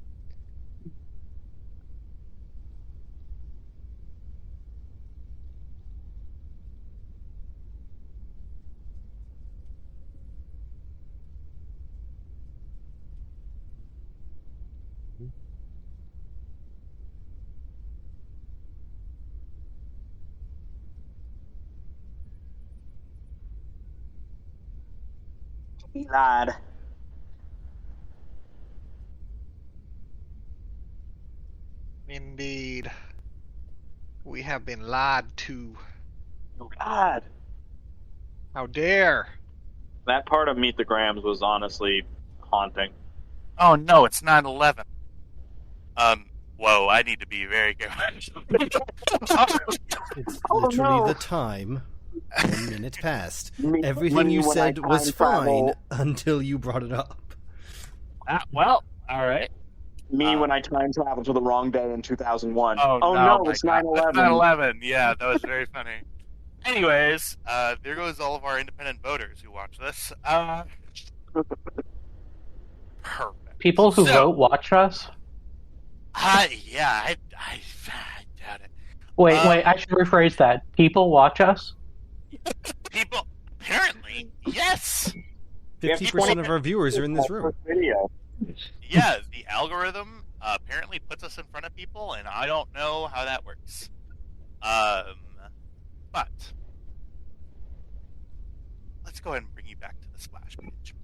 Speaker 7: He lied.
Speaker 4: Indeed. We have been lied to.
Speaker 7: Oh, God.
Speaker 4: How dare!
Speaker 7: That part of Meet the Grams was honestly haunting.
Speaker 3: Oh no, it's 9/11. Whoa, I need to be very careful.
Speaker 2: It's
Speaker 7: Oh,
Speaker 2: literally
Speaker 7: no.
Speaker 2: the time 10 minutes past.
Speaker 7: Me-
Speaker 2: Everything you
Speaker 7: when I
Speaker 2: said was
Speaker 7: time
Speaker 2: fine
Speaker 7: travel-
Speaker 2: until you brought it up.
Speaker 3: Well, all right.
Speaker 7: Me when I time traveled to the wrong day in 2001.
Speaker 3: Oh
Speaker 7: no,
Speaker 3: my
Speaker 7: it's
Speaker 3: God.
Speaker 7: 9/11.
Speaker 3: It's 9/11. Yeah, that was very funny. Anyways, there goes all of our independent voters who watch this. Perfect.
Speaker 6: People who
Speaker 3: So-
Speaker 6: vote watch us?
Speaker 3: Yeah, I doubt it.
Speaker 6: Wait, I should rephrase that. People watch us?
Speaker 3: People, apparently, yes.
Speaker 2: 50% of our viewers are in this room.
Speaker 7: Video.
Speaker 3: Yeah, the algorithm apparently puts us in front of people, and I don't know how that works. But let's go ahead and bring you back to the splash page.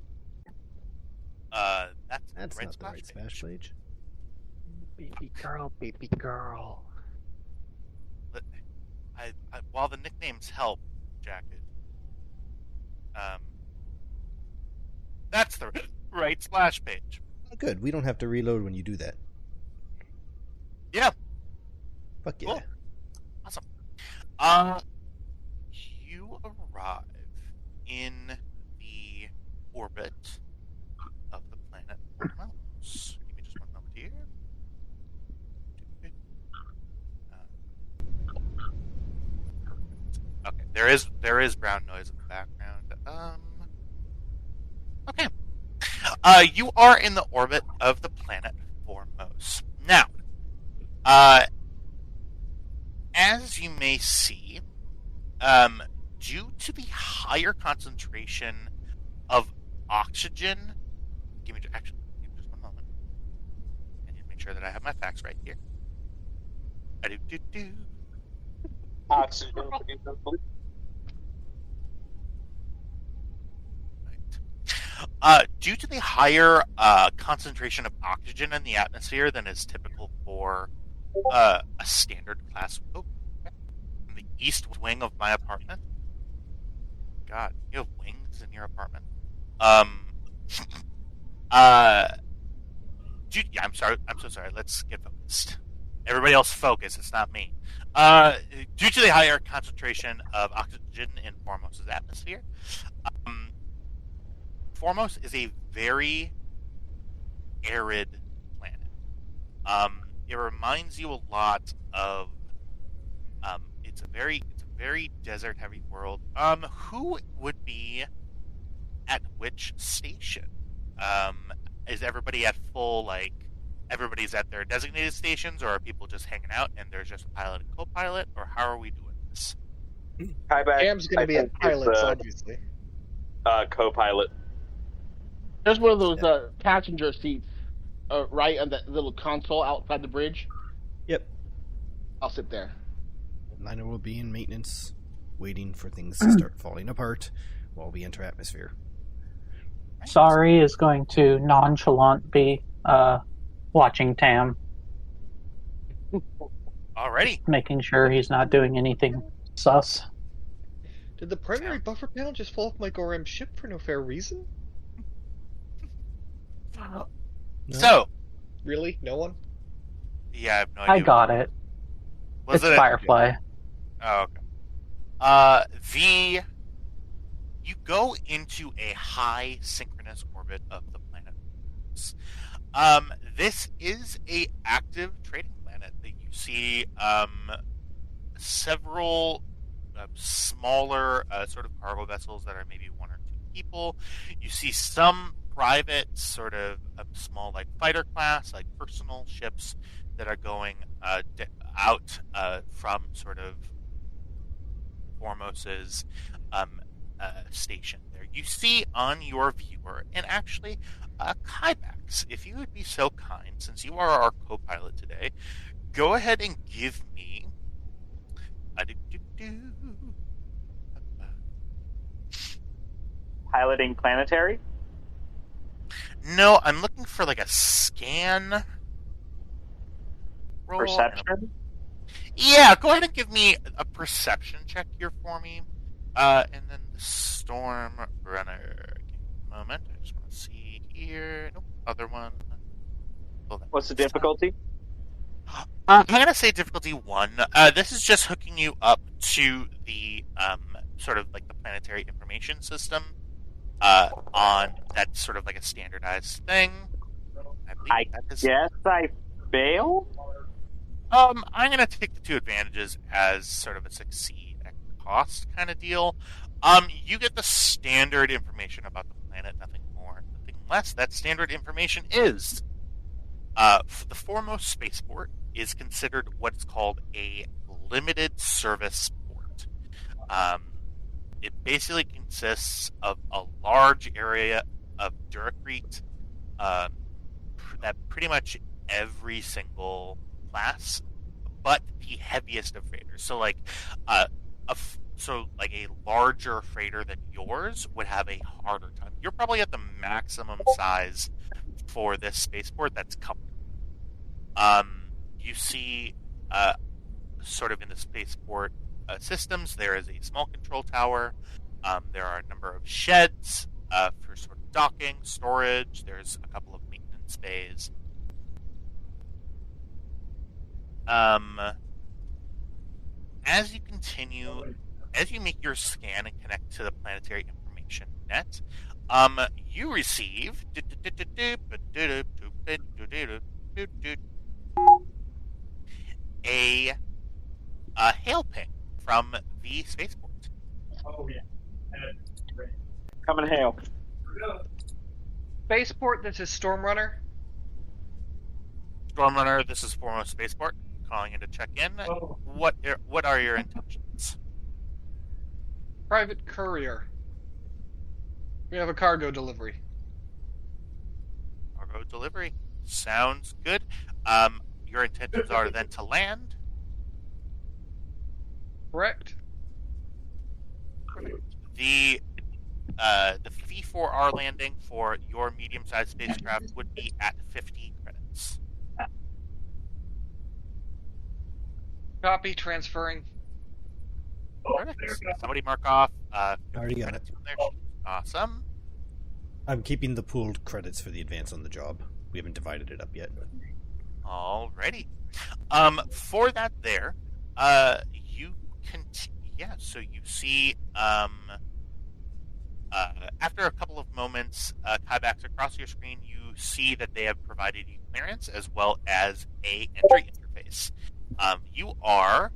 Speaker 3: That's
Speaker 2: That's
Speaker 3: the right
Speaker 2: not the right
Speaker 3: splash
Speaker 2: splash page.
Speaker 4: Baby girl, baby girl.
Speaker 3: While the nicknames help, Jacket, that's the right splash page.
Speaker 2: Oh, good. We don't have to reload when you do that.
Speaker 3: Yeah.
Speaker 2: Fuck yeah.
Speaker 3: Cool. Awesome. You arrive in the orbit of the planet Mouse. Give me just one moment here. Perfect. Okay, there is brown noise in the background. Okay. You are in the orbit of the planet Formos. Now, as you may see, due to the higher concentration of oxygen, give me just one moment. I need to make sure that I have my facts right here. Do.
Speaker 7: Oxygen.
Speaker 3: Due to the higher concentration of oxygen in the atmosphere than is typical for a standard class. Oh, in the east wing of my apartment. God, you have wings in your apartment. I'm sorry. I'm so sorry. Let's get focused. Everybody else focus. It's not me. Due to the higher concentration of oxygen in Formos' atmosphere, Formos is a very arid planet. It reminds you a lot of. It's a very desert heavy world. Who would be at which station? Is everybody at full, like, everybody's at their designated stations, or are people just hanging out and there's just a pilot and co-pilot, or how are we doing this?
Speaker 4: Cam's going to be at pilots, obviously.
Speaker 7: Co-pilot.
Speaker 5: There's one of those passenger seats right on that little console outside the bridge.
Speaker 2: Yep.
Speaker 5: I'll sit there.
Speaker 2: Liner will be in maintenance, waiting for things to start falling apart while we enter atmosphere.
Speaker 6: Sorry is going to nonchalant be watching Tam,
Speaker 3: Alrighty.
Speaker 6: making sure he's not doing anything sus.
Speaker 4: Did the primary buffer panel just fall off my Gorem ship for no fair reason?
Speaker 2: No.
Speaker 3: So,
Speaker 4: Really? No one?
Speaker 3: yeah, I have no idea.
Speaker 6: I got it.
Speaker 3: Was
Speaker 6: It's
Speaker 3: it
Speaker 6: Firefly.
Speaker 3: Oh, okay. You go into a high synchronous orbit of the planet. This is a active trading planet that you see several smaller sort of cargo vessels that are maybe one or two people. You see some private sort of small like fighter class, like personal ships that are going out from sort of Formos's station there. You see on your viewer, and actually, Kybax, if you would be so kind, since you are our co-pilot today, go ahead and give me
Speaker 7: Piloting planetary?
Speaker 3: No, I'm looking for like a scan roll.
Speaker 7: Perception?
Speaker 3: Yeah, go ahead and give me a perception check here for me. And then the Storm Runner. Give me a moment. I just want to see here. Nope, other one.
Speaker 7: What's the difficulty?
Speaker 3: I'm going to say difficulty 1. This is just hooking you up to the sort of like the planetary information system on that sort of like a standardized thing.
Speaker 7: I guess I fail?
Speaker 3: I'm going to take the 2 advantages as sort of a succeed at cost kind of deal. You get the standard information about the planet, nothing more, nothing less. That standard information is the foremost spaceport is considered what's called a limited service port. It basically consists of a large area of Duracrete that pretty much every single class, but the heaviest of freighters. So like a larger freighter than yours would have a harder time. You're probably at the maximum size for this spaceport that's comfortable. You see, sort of in the spaceport systems, there is a small control tower. There are a number of sheds for sort of docking, storage. There's a couple of maintenance bays. As you continue, as you make your scan and connect to the planetary information net, you receive a hail ping from the spaceport.
Speaker 7: Oh, yeah. Come and hail.
Speaker 4: Spaceport, this is Storm Runner.
Speaker 3: Storm Runner, this is Foremost Spaceport, calling in to check in.
Speaker 7: Oh.
Speaker 3: What are your intentions?
Speaker 4: Private courier. We have a cargo delivery.
Speaker 3: Cargo delivery. Sounds good. Your intentions are then to land.
Speaker 4: Correct.
Speaker 3: The fee for our landing for your medium-sized spacecraft would be at 50 credits.
Speaker 4: Copy, transferring.
Speaker 3: Perfect. Somebody mark off.
Speaker 2: Already got it.
Speaker 3: Awesome.
Speaker 2: I'm keeping the pooled credits for the advance on the job. We haven't divided it up yet.
Speaker 3: Alrighty. For that there, you can, so you see, after a couple of moments, Kybax across your screen, you see that they have provided you clearance as well as a entry interface. You are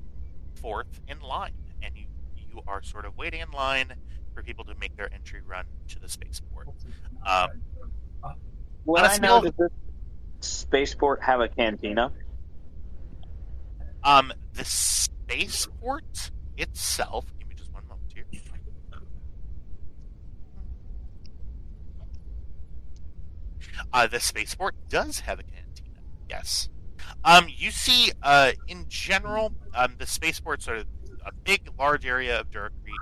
Speaker 3: 4th in line, and you you are sort of waiting in line for people to make their entry run to the spaceport.
Speaker 7: Would
Speaker 3: On a
Speaker 7: I
Speaker 3: scale
Speaker 7: know
Speaker 3: of-
Speaker 7: that this spaceport have a cantina?
Speaker 3: The spaceport itself. Give me just one moment here. The spaceport does have a cantina. Yes. You see, in general, the spaceport's sort of a big, large area of Dura Creek,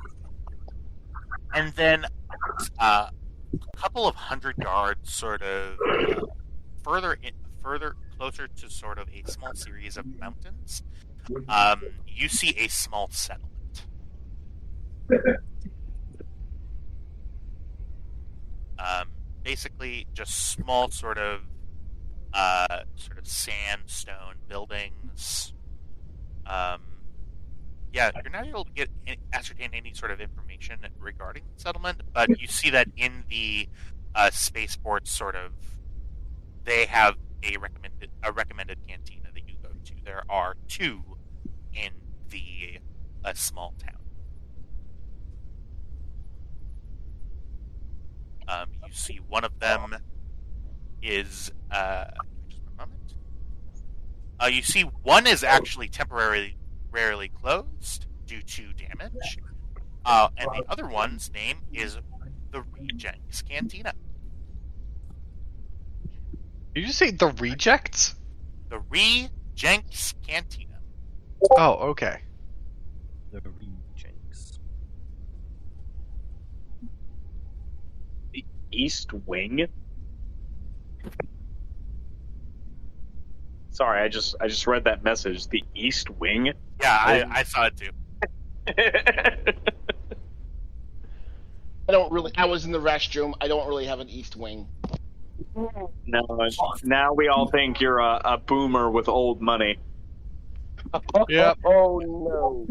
Speaker 3: and then a couple of 100 yards, sort of further closer to sort of a small series of mountains. You see a small settlement. Basically, just small sort of sandstone buildings. Yeah, you're not able to ascertain any sort of information regarding the settlement, but you see that in the spaceport, sort of, they have a recommended cantina that you go to. There are two in the small town. You see one of them is just a moment. You see one is actually temporarily closed due to damage, and the other one's name is the Rejects Cantina.
Speaker 4: Did you say the Rejects?
Speaker 3: The Rejects Cantina.
Speaker 4: Oh, okay.
Speaker 2: The Rejects.
Speaker 7: The East Wing? Sorry, I just read that message. The East Wing?
Speaker 3: Yeah, I saw it too.
Speaker 5: I was in the restroom. I don't really have an East Wing.
Speaker 7: No, now we all think you're a boomer with old money.
Speaker 4: Yep.
Speaker 5: Oh no.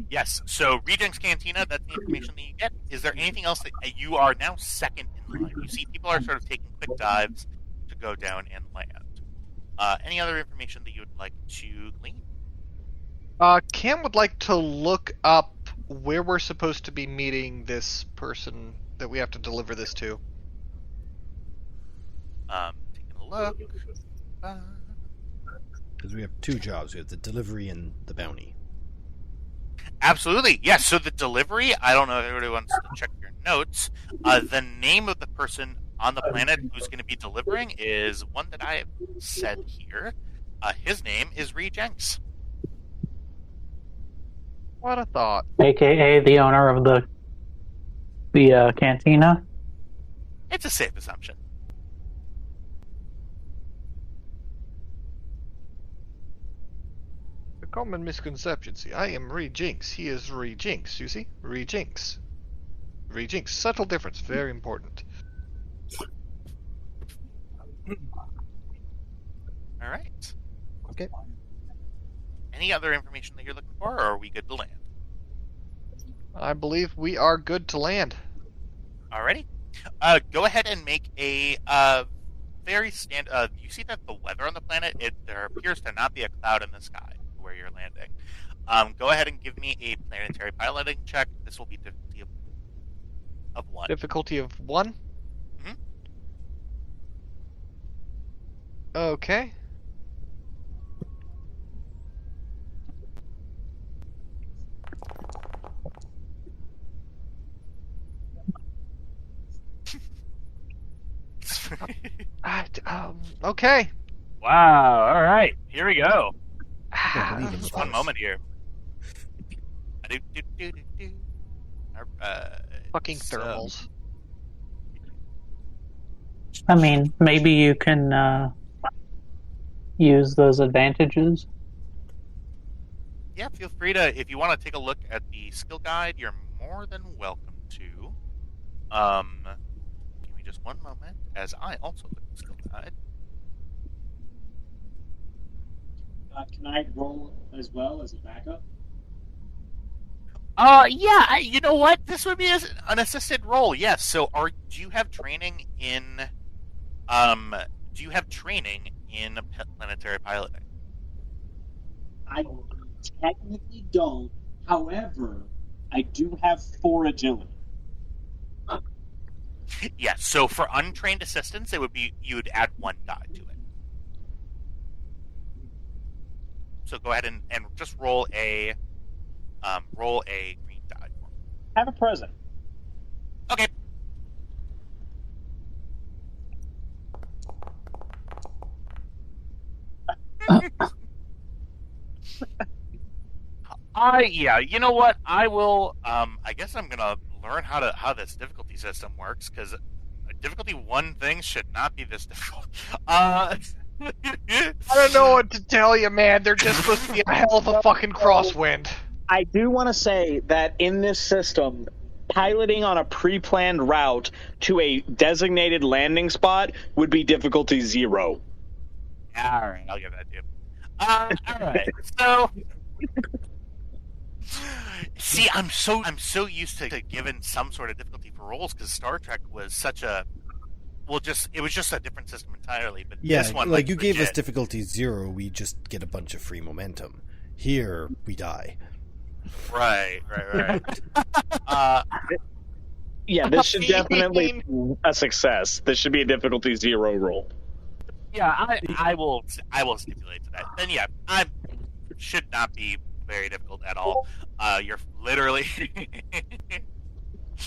Speaker 3: Yes, so Rejects Cantina, that's the information that you get. Is there anything else that you are now second in line? You see people are sort of taking quick dives to go down and land. Any other information that you would like to glean?
Speaker 4: Cam would like to look up where we're supposed to be meeting this person that we have to deliver this to.
Speaker 3: Taking a look.
Speaker 2: Because we have two jobs. We have the delivery and the bounty.
Speaker 3: Absolutely, yes. So the delivery, I don't know if everybody wants to check your notes. The name of the person on the planet who's going to be delivering is one that I have said here. His name is Rejects.
Speaker 4: What a thought.
Speaker 6: AKA the owner of the cantina.
Speaker 3: It's a safe assumption.
Speaker 4: A common misconception. See, I am Rejinx. He is Rejinx. You see? Rejinx. Rejinx. Subtle difference. Very important.
Speaker 3: All right.
Speaker 2: Okay.
Speaker 3: Any other information that you're looking for, or are we good to land?
Speaker 4: I believe we are good to land.
Speaker 3: Alrighty. Go ahead and make a very you see that the weather on the planet, there appears to not be a cloud in the sky where you're landing. Go ahead and give me a planetary piloting check. This will be difficulty of 1.
Speaker 4: Difficulty of 1?
Speaker 3: Mhm.
Speaker 4: Okay. Okay.
Speaker 3: Wow, alright. Here we go.
Speaker 2: I believe in
Speaker 3: Just
Speaker 2: the
Speaker 3: one
Speaker 2: pulse.
Speaker 3: moment here.
Speaker 4: Fucking
Speaker 3: So-
Speaker 4: thermals.
Speaker 6: I mean, maybe you can use those advantages.
Speaker 3: Yeah, feel free to, if you want to take a look at the skill guide, you're more than welcome to. Give me just one moment as I also look at the skill guide.
Speaker 1: Can I roll as well as a backup?
Speaker 3: Yeah, you know what? This would be an assisted role. Yes. So, do you have training in, planetary piloting?
Speaker 1: I technically don't, However, I do have 4 agility.
Speaker 3: Yeah, so for untrained assistants, it would be you'd add 1 die to it. So go ahead and just roll a green die for me.
Speaker 1: Have a present.
Speaker 3: Okay. Yeah, you know what? I will. I guess I'm gonna learn how this difficulty system works because difficulty 1 thing should not be this difficult.
Speaker 4: I don't know what to tell you, man. They're just supposed to be a hell of a fucking crosswind.
Speaker 1: I do want to say that in this system, piloting on a pre-planned route to a designated landing spot would be difficulty 0.
Speaker 3: All right, I'll give that to you. All right, so. See, I'm so used to giving some sort of difficulty for rolls because Star Trek was such a it was just a different system entirely. But
Speaker 2: yeah,
Speaker 3: this one,
Speaker 2: like you gave us difficulty 0, we just get a bunch of free momentum. Here we die.
Speaker 3: Right.
Speaker 1: Yeah, this should definitely be a success. This should be a difficulty 0 roll.
Speaker 3: Yeah, I will stipulate to that. Then yeah, I should not be very difficult at all. You're literally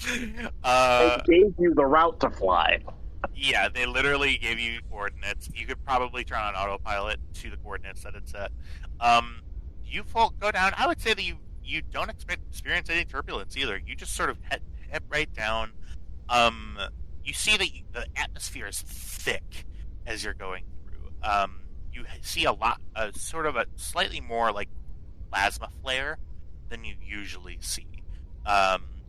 Speaker 1: They gave you the route to fly.
Speaker 3: Yeah, they literally gave you coordinates. You could probably turn on autopilot to the coordinates that it's at. You folk go down. I would say that you don't experience any turbulence either. You just sort of head right down. You see that the atmosphere is thick as you're going through. You see sort of a slightly more like plasma flare than you usually see.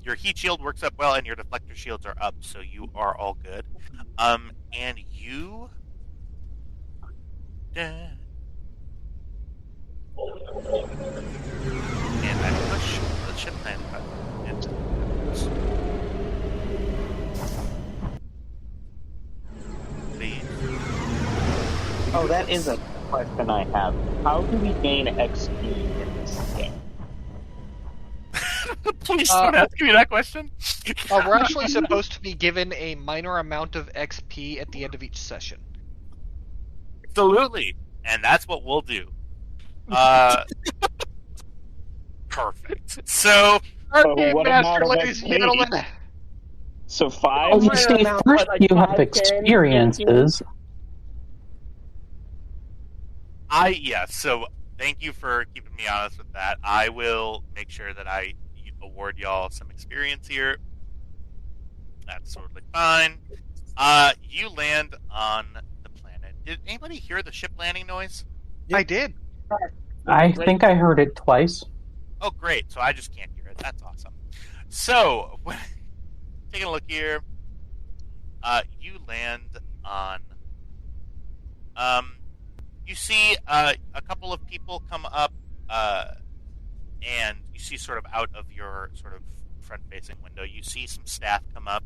Speaker 3: Your heat shield works up well, and your deflector shields are up, so you are all good. And you... And I push the ship land button into please.
Speaker 1: Oh, that is a question I have. How do we gain XP in this game?
Speaker 3: Please don't ask me that question.
Speaker 4: We're actually supposed to be given a minor amount of XP at the end of each session.
Speaker 3: Absolutely. And that's what we'll do. Perfect. So...
Speaker 4: Okay,
Speaker 1: what
Speaker 4: master,
Speaker 1: amount of
Speaker 4: ladies and
Speaker 1: XP?
Speaker 4: gentlemen.
Speaker 1: So 5?
Speaker 6: Oh, you see, first you have experiences.
Speaker 3: So thank you for keeping me honest with that. I will make sure that I award y'all some experience here. That's totally fine. You land on the planet. Did anybody hear the ship landing noise?
Speaker 4: I did.
Speaker 6: I think I heard it twice.
Speaker 3: Oh, great. So I just can't hear it. That's awesome. So, taking a look here, you land on... you see a couple of people come up, and you see sort of out of your sort of front-facing window, you see some staff come up,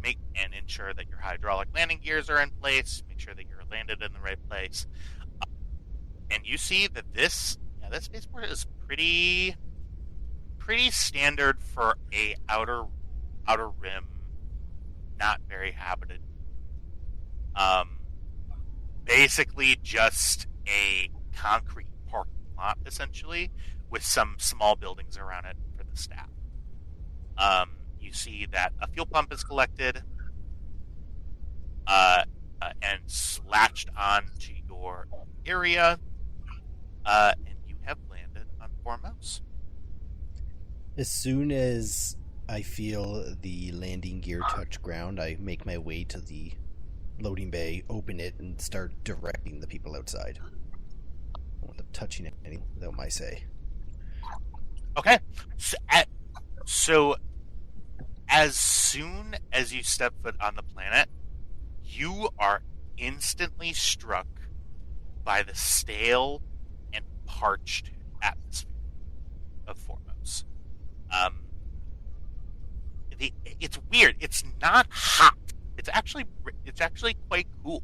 Speaker 3: make and ensure that your hydraulic landing gears are in place, make sure that you're landed in the right place. And you see that this spaceport is pretty standard for a outer rim, not very habited. Basically just a concrete parking lot, essentially, with some small buildings around it for the staff. You see that a fuel pump is collected and latched onto your area, and you have landed on Formos.
Speaker 2: As soon as I feel the landing gear touch ground, I make my way to the loading bay, open it, and start directing the people outside. I don't want them touching it without my say.
Speaker 3: Okay. So as soon as you step foot on the planet, you are instantly struck by the stale and parched atmosphere of Formos. It's weird. It's not hot. It's actually quite cool.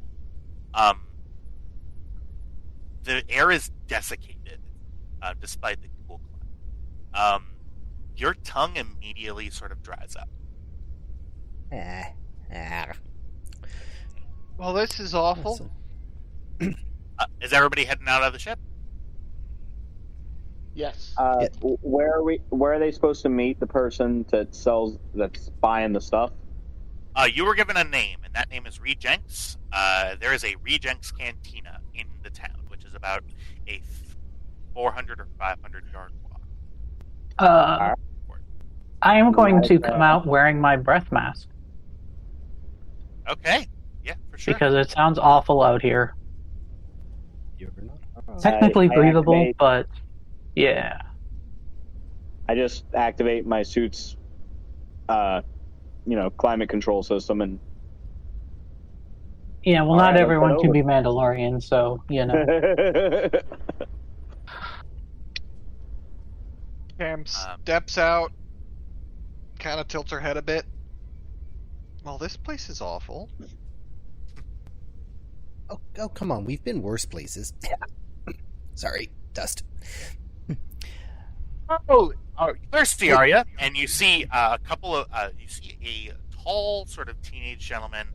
Speaker 3: The air is desiccated, despite the cool climate. your tongue immediately sort of dries up.
Speaker 4: Well, this is awful.
Speaker 3: Is everybody heading out of the ship?
Speaker 5: Yes.
Speaker 2: Yeah.
Speaker 7: Where are they supposed to meet the person that's buying the stuff?
Speaker 3: You were given a name, and that name is Rejenks. There is a Rejenks Cantina in the town, which is about a 400 or 500 yard walk.
Speaker 6: I am going to come out wearing my breath mask
Speaker 3: Okay, yeah, for sure.
Speaker 6: because it sounds awful out here.
Speaker 2: You're not.
Speaker 6: Technically
Speaker 7: I
Speaker 6: breathable,
Speaker 7: activate-
Speaker 6: but yeah.
Speaker 7: I just activate my suit's, climate control system, and
Speaker 6: Yeah, well,
Speaker 7: All
Speaker 6: not
Speaker 7: right, let's
Speaker 6: everyone
Speaker 7: get
Speaker 6: can
Speaker 7: over
Speaker 6: be Mandalorian, so, you know.
Speaker 4: Cam steps out, kind of tilts her head a bit. Well, this place is awful.
Speaker 2: Oh, come on. We've been worse places. Sorry, dust.
Speaker 3: Oh, thirsty, are you? And you see a couple of you see a tall sort of teenage gentleman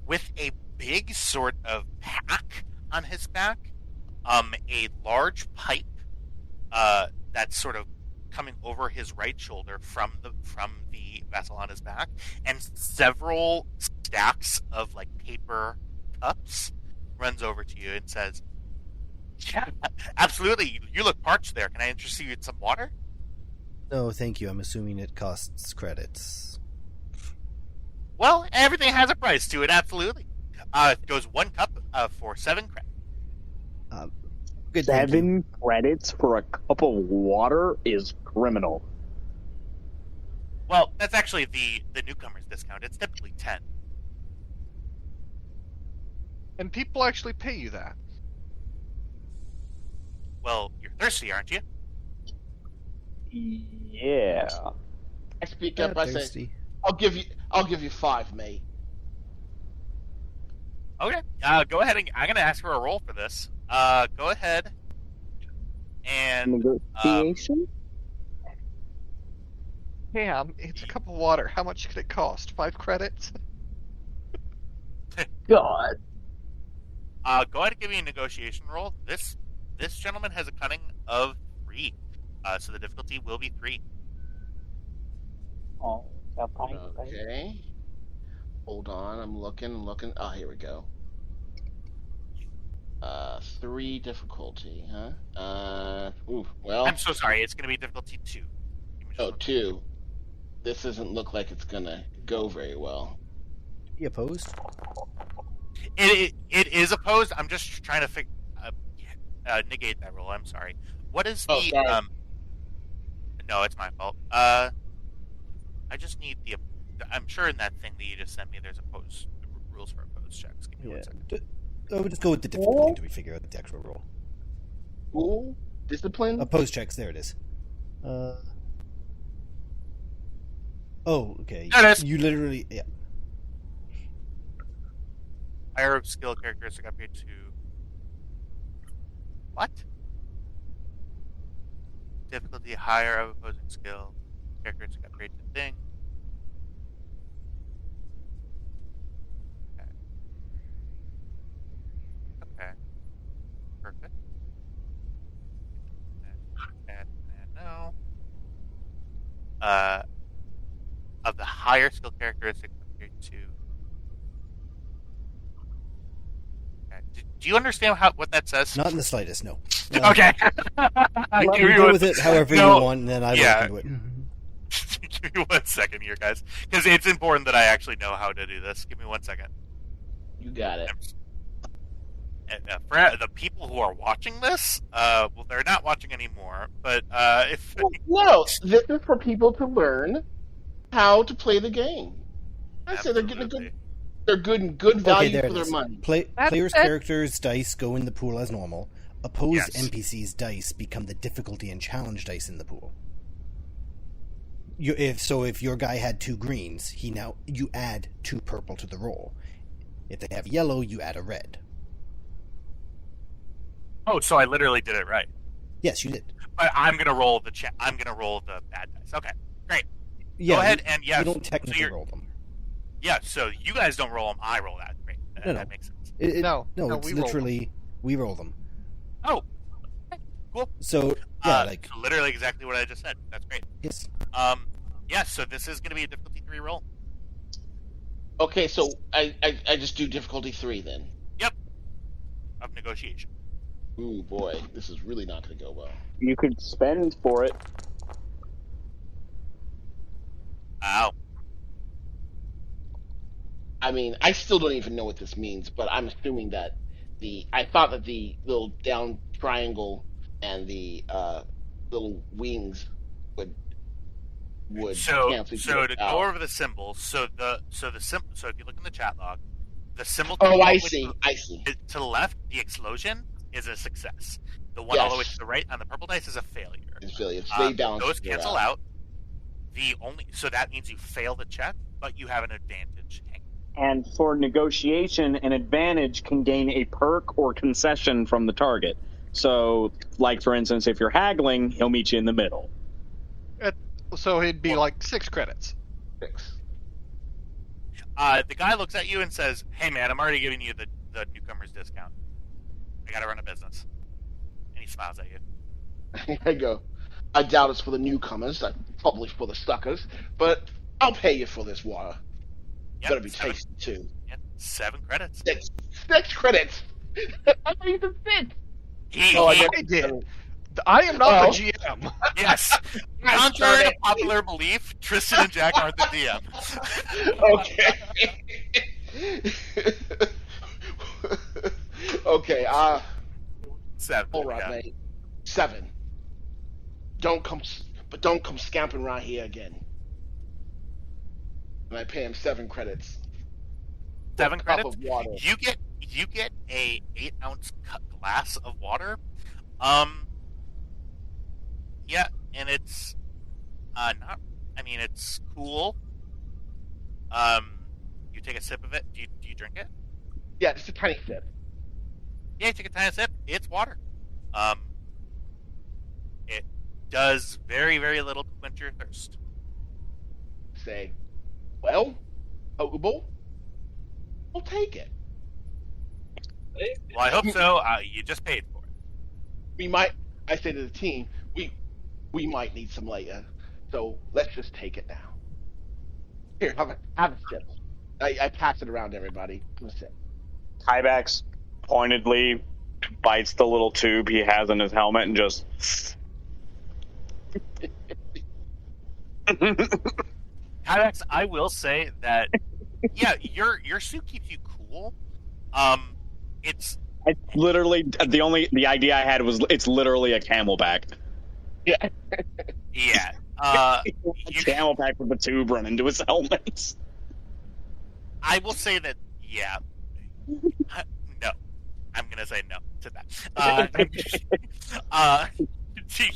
Speaker 3: with a big sort of pack on his back, a large pipe that's sort of coming over his right shoulder from the vessel on his back, and several stacks of like paper cups. Runs over to you and says, "Yeah, absolutely. You look parched there. Can I interest you in some water?"
Speaker 2: No, thank you. I'm assuming it costs credits.
Speaker 3: Well, everything has a price to it. Absolutely. It goes 1 cup for 7 credits.
Speaker 2: Good, thank you.
Speaker 7: 7 credits for a cup of water is criminal.
Speaker 3: Well, that's actually the newcomer's discount. It's typically 10.
Speaker 4: And people actually pay you that.
Speaker 3: Well, you're thirsty, aren't you?
Speaker 7: Yeah.
Speaker 5: I speak up. I say,
Speaker 2: Thirsty.
Speaker 5: I'll give you 5, mate.
Speaker 3: Okay. Go ahead and I'm going to ask for a roll for this. Go ahead and
Speaker 7: Negotiation?
Speaker 4: Cam, it's a cup of water. How much could it cost? 5 credits?
Speaker 6: God.
Speaker 3: Go ahead and give me a negotiation roll. This gentleman has a cunning of 3, so the difficulty will be 3.
Speaker 5: Okay. Hold on, I'm looking. Oh, here we go. 3 difficulty, huh? Well.
Speaker 3: I'm so sorry. It's going to be difficulty 2.
Speaker 5: Oh, 2. This doesn't look like it's gonna go very well.
Speaker 2: You opposed?
Speaker 3: It is opposed. I'm just trying to negate that roll. I'm sorry. What is the
Speaker 5: Oh, sorry.
Speaker 3: No, it's my fault. I just need the. I'm sure in that thing that you just sent me, there's rules for opposed checks. Give me 1 second.
Speaker 2: We'll just go with the difficulty until we figure out the actual roll.
Speaker 5: Cool. Discipline.
Speaker 2: Opposed checks. There it is. Oh, okay.
Speaker 3: There it is.
Speaker 2: You literally, yeah.
Speaker 3: Higher skill characteristic upgrade to. What? Difficulty higher of opposing skill. Characteristic upgrade to thing. Okay. Perfect. And no. Of the higher skill characteristic upgrade to. Do you understand what that says?
Speaker 2: Not in the slightest, no.
Speaker 3: Okay.
Speaker 2: You can go with it however you want, and then I
Speaker 3: Yeah.
Speaker 2: will into it.
Speaker 3: Give me 1 second here, guys, because it's important that I actually know how to do this. Give me 1 second.
Speaker 5: You got it.
Speaker 3: For the people who are watching this, well, they're not watching anymore. But if
Speaker 5: No, this is for people to learn how to play the game. I say they're getting
Speaker 3: Absolutely.
Speaker 5: they're good value
Speaker 2: there
Speaker 5: for
Speaker 2: it
Speaker 5: their
Speaker 2: is.
Speaker 5: money.
Speaker 2: Players' characters' dice go in the pool as normal. Opposed
Speaker 3: Yes.
Speaker 2: NPCs' dice become the difficulty and challenge dice in the pool. If your guy had 2 greens, you add 2 purple to the roll. If they have yellow, you add a red.
Speaker 3: Oh, so I literally did it right.
Speaker 2: Yes, you did.
Speaker 3: But I'm gonna roll the I'm gonna roll the bad dice. Okay, great.
Speaker 2: Yeah,
Speaker 3: Go ahead and
Speaker 2: you don't technically roll them.
Speaker 3: Yeah, so you guys don't roll them. I roll that. Great.
Speaker 2: No.
Speaker 3: That makes sense.
Speaker 4: No,
Speaker 2: it's literally we roll them.
Speaker 3: Oh, okay, cool.
Speaker 2: So yeah,
Speaker 3: literally exactly what I just said. That's great.
Speaker 2: Yes.
Speaker 3: Yeah. So this is gonna be a difficulty 3 roll.
Speaker 5: Okay, so I just do difficulty 3 then.
Speaker 3: Yep. Of negotiation.
Speaker 5: Ooh boy, this is really not going to go well.
Speaker 1: You could spend for it.
Speaker 3: Ow.
Speaker 5: I mean, I still don't even know what this means, but I'm assuming that I thought that the little down triangle and the little wings would cancel each other
Speaker 3: So to
Speaker 5: out.
Speaker 3: go over the symbols, so if you look in the chat log, the symbol
Speaker 5: Oh, I see.
Speaker 3: to the left, the explosion is a success. The one all the way to the right on the purple dice is a failure.
Speaker 5: It's they balance.
Speaker 3: Those cancel out. So that means you fail the check, but you have an advantage.
Speaker 1: And for negotiation, an advantage can gain a perk or concession from the target. So, like for instance, if you're haggling, he'll meet you in the middle.
Speaker 4: So it'd be like 6 credits.
Speaker 5: 6.
Speaker 3: The guy looks at you and says, "Hey man, I'm already giving you the newcomer's discount. I gotta run a business." And he smiles at you.
Speaker 5: I go, I doubt it's for the newcomers, probably for the suckers, but I'll pay you for this water.
Speaker 3: Yep,
Speaker 5: Better be tasty too.
Speaker 3: Yep, 7 credits.
Speaker 5: 6 credits! I thought you said 6!
Speaker 4: I did. I am not the GM.
Speaker 3: Yes. Contrary to popular belief, Tristan and Jack aren't the DM.
Speaker 5: Okay. Okay,
Speaker 3: 7.
Speaker 5: all right, mate. 7. Don't come scamping around here again. And I pay him 7 credits.
Speaker 3: 7 credits.
Speaker 5: Of water.
Speaker 3: You get a 8-ounce glass of water. Yeah, and it's it's cool. You take a sip of it. Do you drink it?
Speaker 5: Yeah, just a tiny sip.
Speaker 3: Yeah, you take a tiny sip. It's water. It does very, very little to quench your thirst.
Speaker 5: Say, well, potable. We'll take it.
Speaker 3: Well, I hope so. You just paid for it.
Speaker 5: We might. I say to the team, we might need some later, so let's just take it now. Here, have a sip. I pass it around to everybody. Have a sip.
Speaker 1: Kybax pointedly bites the little tube he has in his helmet and just...
Speaker 3: Kybax, I will say that, yeah, your suit keeps you cool. It's
Speaker 1: literally the idea I had was it's literally a camelback.
Speaker 5: Yeah.
Speaker 3: Yeah.
Speaker 1: Camelback with a tube running into his helmet.
Speaker 3: I will say that, yeah. No. I'm going to say no to that.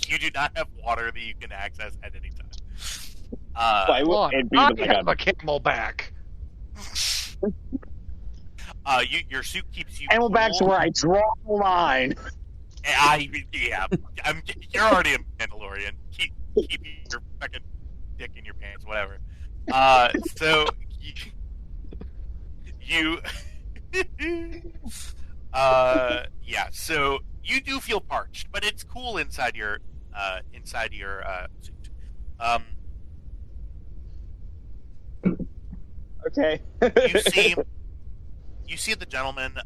Speaker 3: You do not have water that you can access at any time.
Speaker 4: I have a camelback.
Speaker 3: Your suit keeps you
Speaker 1: Camelback's
Speaker 3: cool.
Speaker 1: where I draw the line.
Speaker 3: You're already a Mandalorian. Keep your fucking dick in your pants, whatever. So so you do feel parched, but it's cool inside your suit.
Speaker 1: Okay.
Speaker 3: You see the gentleman.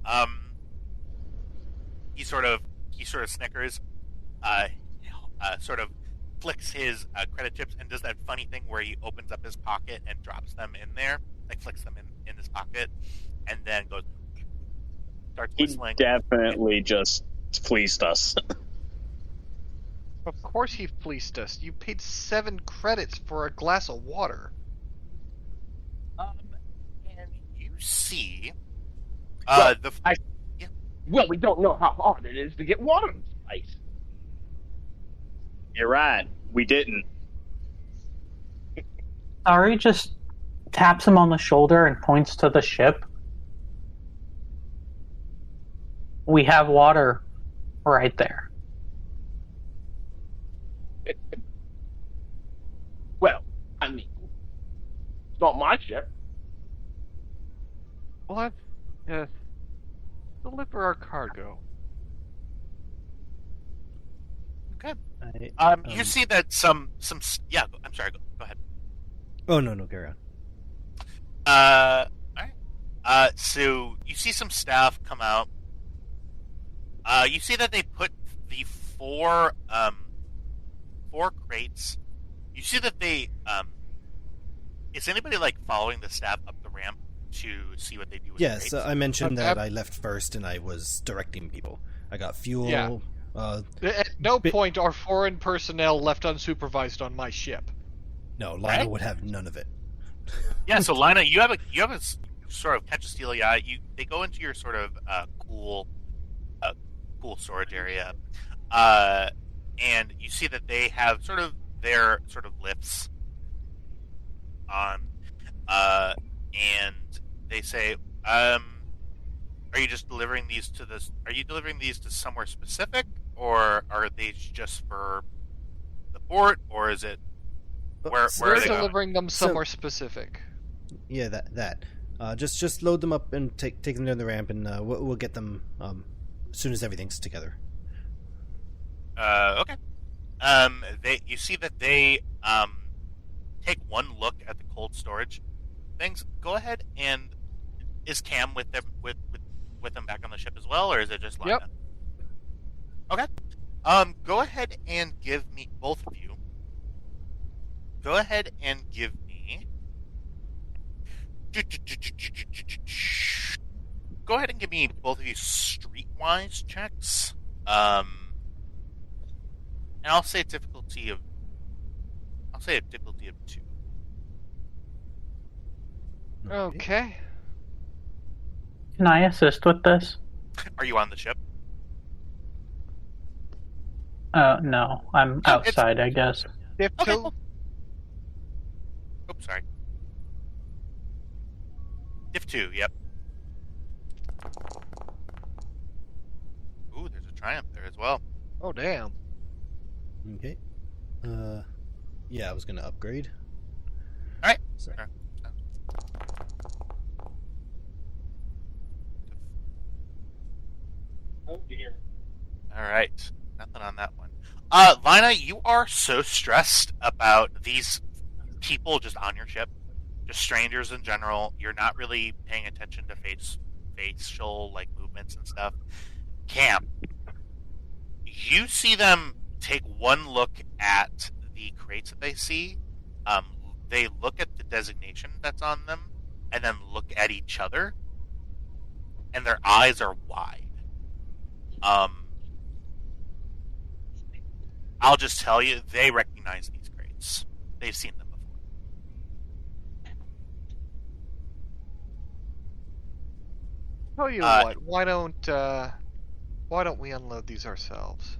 Speaker 3: He sort of snickers, sort of flicks his credit chips and does that funny thing where he opens up his pocket and drops them in there, like flicks them in his pocket, and then starts whistling.
Speaker 1: He definitely just fleeced us.
Speaker 4: Of course he fleeced us. You paid 7 credits for a glass of water.
Speaker 3: And you see,
Speaker 5: Well, we don't know how hard it is to get water in this place.
Speaker 1: You're right. We didn't.
Speaker 6: Ari just taps him on the shoulder and points to the ship. We have water right there.
Speaker 5: Well, I mean, it's not my ship.
Speaker 4: Let's just deliver our cargo.
Speaker 3: Okay.
Speaker 2: I,
Speaker 3: You see that some yeah. I'm sorry. Go ahead.
Speaker 2: Oh no, carry on.
Speaker 3: All right. So you see some staff come out. You see that they put the four crates. You see that they is anybody like following the staff up the ramp to see what they do with the
Speaker 2: Yes,
Speaker 3: crates?
Speaker 2: I mentioned that I left first and I was directing people. I got fuel.
Speaker 4: Yeah. At no point are foreign personnel left unsupervised on my ship.
Speaker 2: No, Lina
Speaker 3: Right?
Speaker 2: would have none of it.
Speaker 3: Yeah. So Lina, you have a sort of catch a steely eye. They go into your sort of cool storage area, and you see that they have sort of their sort of lifts on, and they say, "Are you just delivering these to this? Are you delivering these to somewhere specific, or are they just for the port, or is it where
Speaker 4: We're
Speaker 3: are they going?"
Speaker 4: delivering them somewhere specific.
Speaker 2: Yeah, that. Just load them up and take them down the ramp, and we'll get them as soon as everything's together.
Speaker 3: Okay. You see that they take one look at the cold storage things. Go ahead and is Cam with them with them back on the ship as well, or is it just Lina?
Speaker 4: Yep.
Speaker 3: Okay. Go ahead and give me, both of you. Go ahead and give me. Go ahead and give me both of you streetwise checks. And I'll say a difficulty of 2.
Speaker 4: Okay.
Speaker 6: Can I assist with this?
Speaker 3: Are you on the ship?
Speaker 6: No, I'm
Speaker 3: Oh,
Speaker 6: outside, I guess.
Speaker 4: Diff
Speaker 3: Okay.
Speaker 4: 2?
Speaker 3: Oops, sorry. Diff 2, yep. Ooh, there's a triumph there as well.
Speaker 4: Oh, damn.
Speaker 2: Okay. Yeah, I was gonna upgrade.
Speaker 3: All right.
Speaker 2: Sorry.
Speaker 1: Oh dear.
Speaker 3: All right. Nothing on that one. Lina, you are so stressed about these people just on your ship, just strangers in general. You're not really paying attention to facial like movements and stuff. Cam, you see them take one look at the crates that they see. They look at the designation that's on them, and then look at each other, and their eyes are wide. I'll just tell you, they recognize these crates. They've seen them before.
Speaker 4: Tell you what, why don't we unload these ourselves?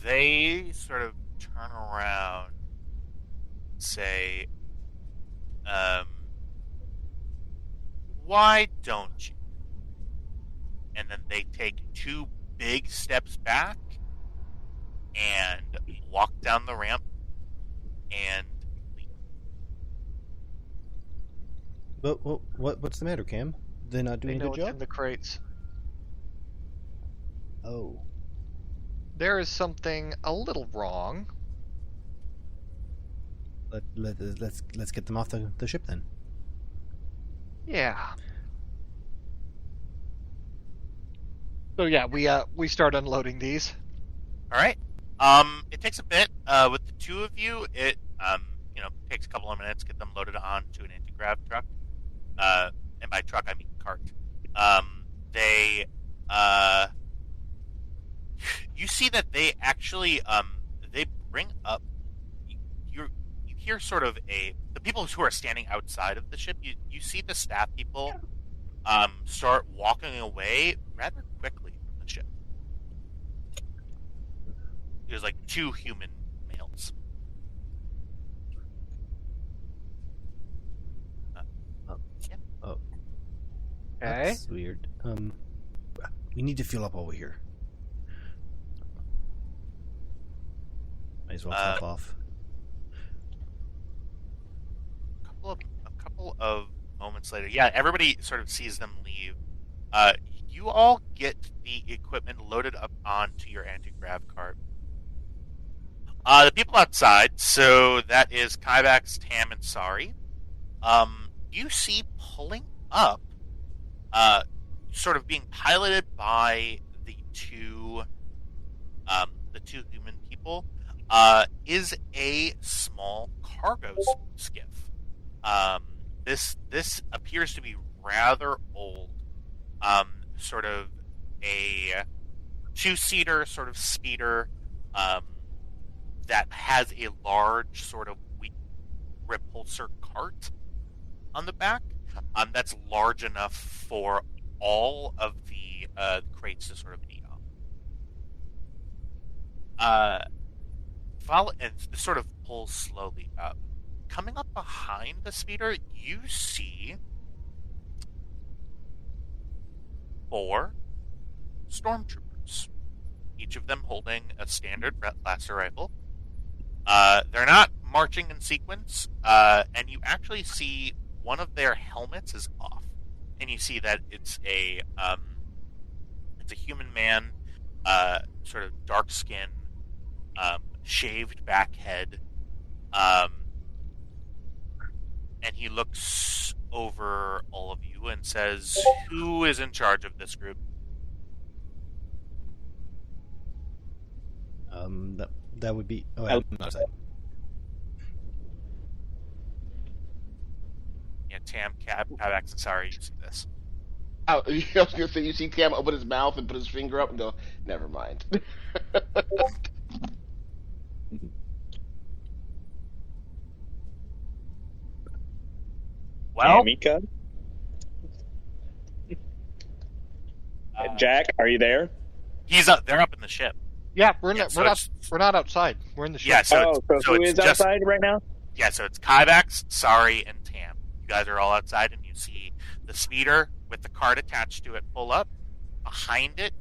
Speaker 3: They sort of turn around and say, why don't you? And then they take 2 big steps back and walk down the ramp and leave.
Speaker 2: But what's the matter, Cam? They're not
Speaker 4: They
Speaker 2: doing a
Speaker 4: know
Speaker 2: good
Speaker 4: what's in
Speaker 2: job?
Speaker 4: the crates.
Speaker 2: Oh.
Speaker 4: There is something a little wrong.
Speaker 2: Let's get them off the ship then.
Speaker 4: Yeah. So yeah, we start unloading these.
Speaker 3: All right. It takes a bit. With the 2 of you, it takes a couple of minutes to get them loaded onto an anti-grav truck. And by truck I mean cart. You see that they actually they bring up. You hear sort of the people who are standing outside of the ship. You see the staff people start walking away rather quickly from the ship. There's like 2 human males. Yeah.
Speaker 2: Oh.
Speaker 4: Okay.
Speaker 2: That's weird. We need to fuel up while we're here. Might as well tough off.
Speaker 3: A couple of moments later, yeah, everybody sort of sees them leave. You all get the equipment loaded up onto your anti-grav cart. The people outside, so that is Kyvax, Tam, and Sari. You see pulling up, sort of being piloted by the two human people, is a small cargo skiff. This appears to be rather old. Sort of a two-seater sort of speeder that has a large sort of weak repulsor cart on the back that's large enough for all of the crates to sort of be on. And sort of pulls slowly up. Coming up behind the speeder, you see 4 stormtroopers, each of them holding a standard blaster rifle. They're not marching in sequence, and you actually see one of their helmets is off, and you see that it's a human man, sort of dark skin, shaved back head, and he looks over all of you and says, "Who is in charge of this group?"
Speaker 2: That would be. Oh, I'm outside.
Speaker 3: Yeah, Tam, Kyvax, and Sari, you see this.
Speaker 5: Oh, I was going to say, you see Tam open his mouth and put his finger up and go, never mind.
Speaker 3: Well,
Speaker 1: Mika? Jack, are you there?
Speaker 3: he's up. They're up in the ship.
Speaker 4: Yeah,
Speaker 3: so
Speaker 4: we're not outside. We're in the ship.
Speaker 3: Yeah, so
Speaker 1: who
Speaker 3: it's
Speaker 1: is
Speaker 3: just,
Speaker 1: outside right now?
Speaker 3: Yeah, so it's Kyvax, Sari, and Tam. You guys are all outside, and you see the speeder with the cart attached to it pull up. Behind it,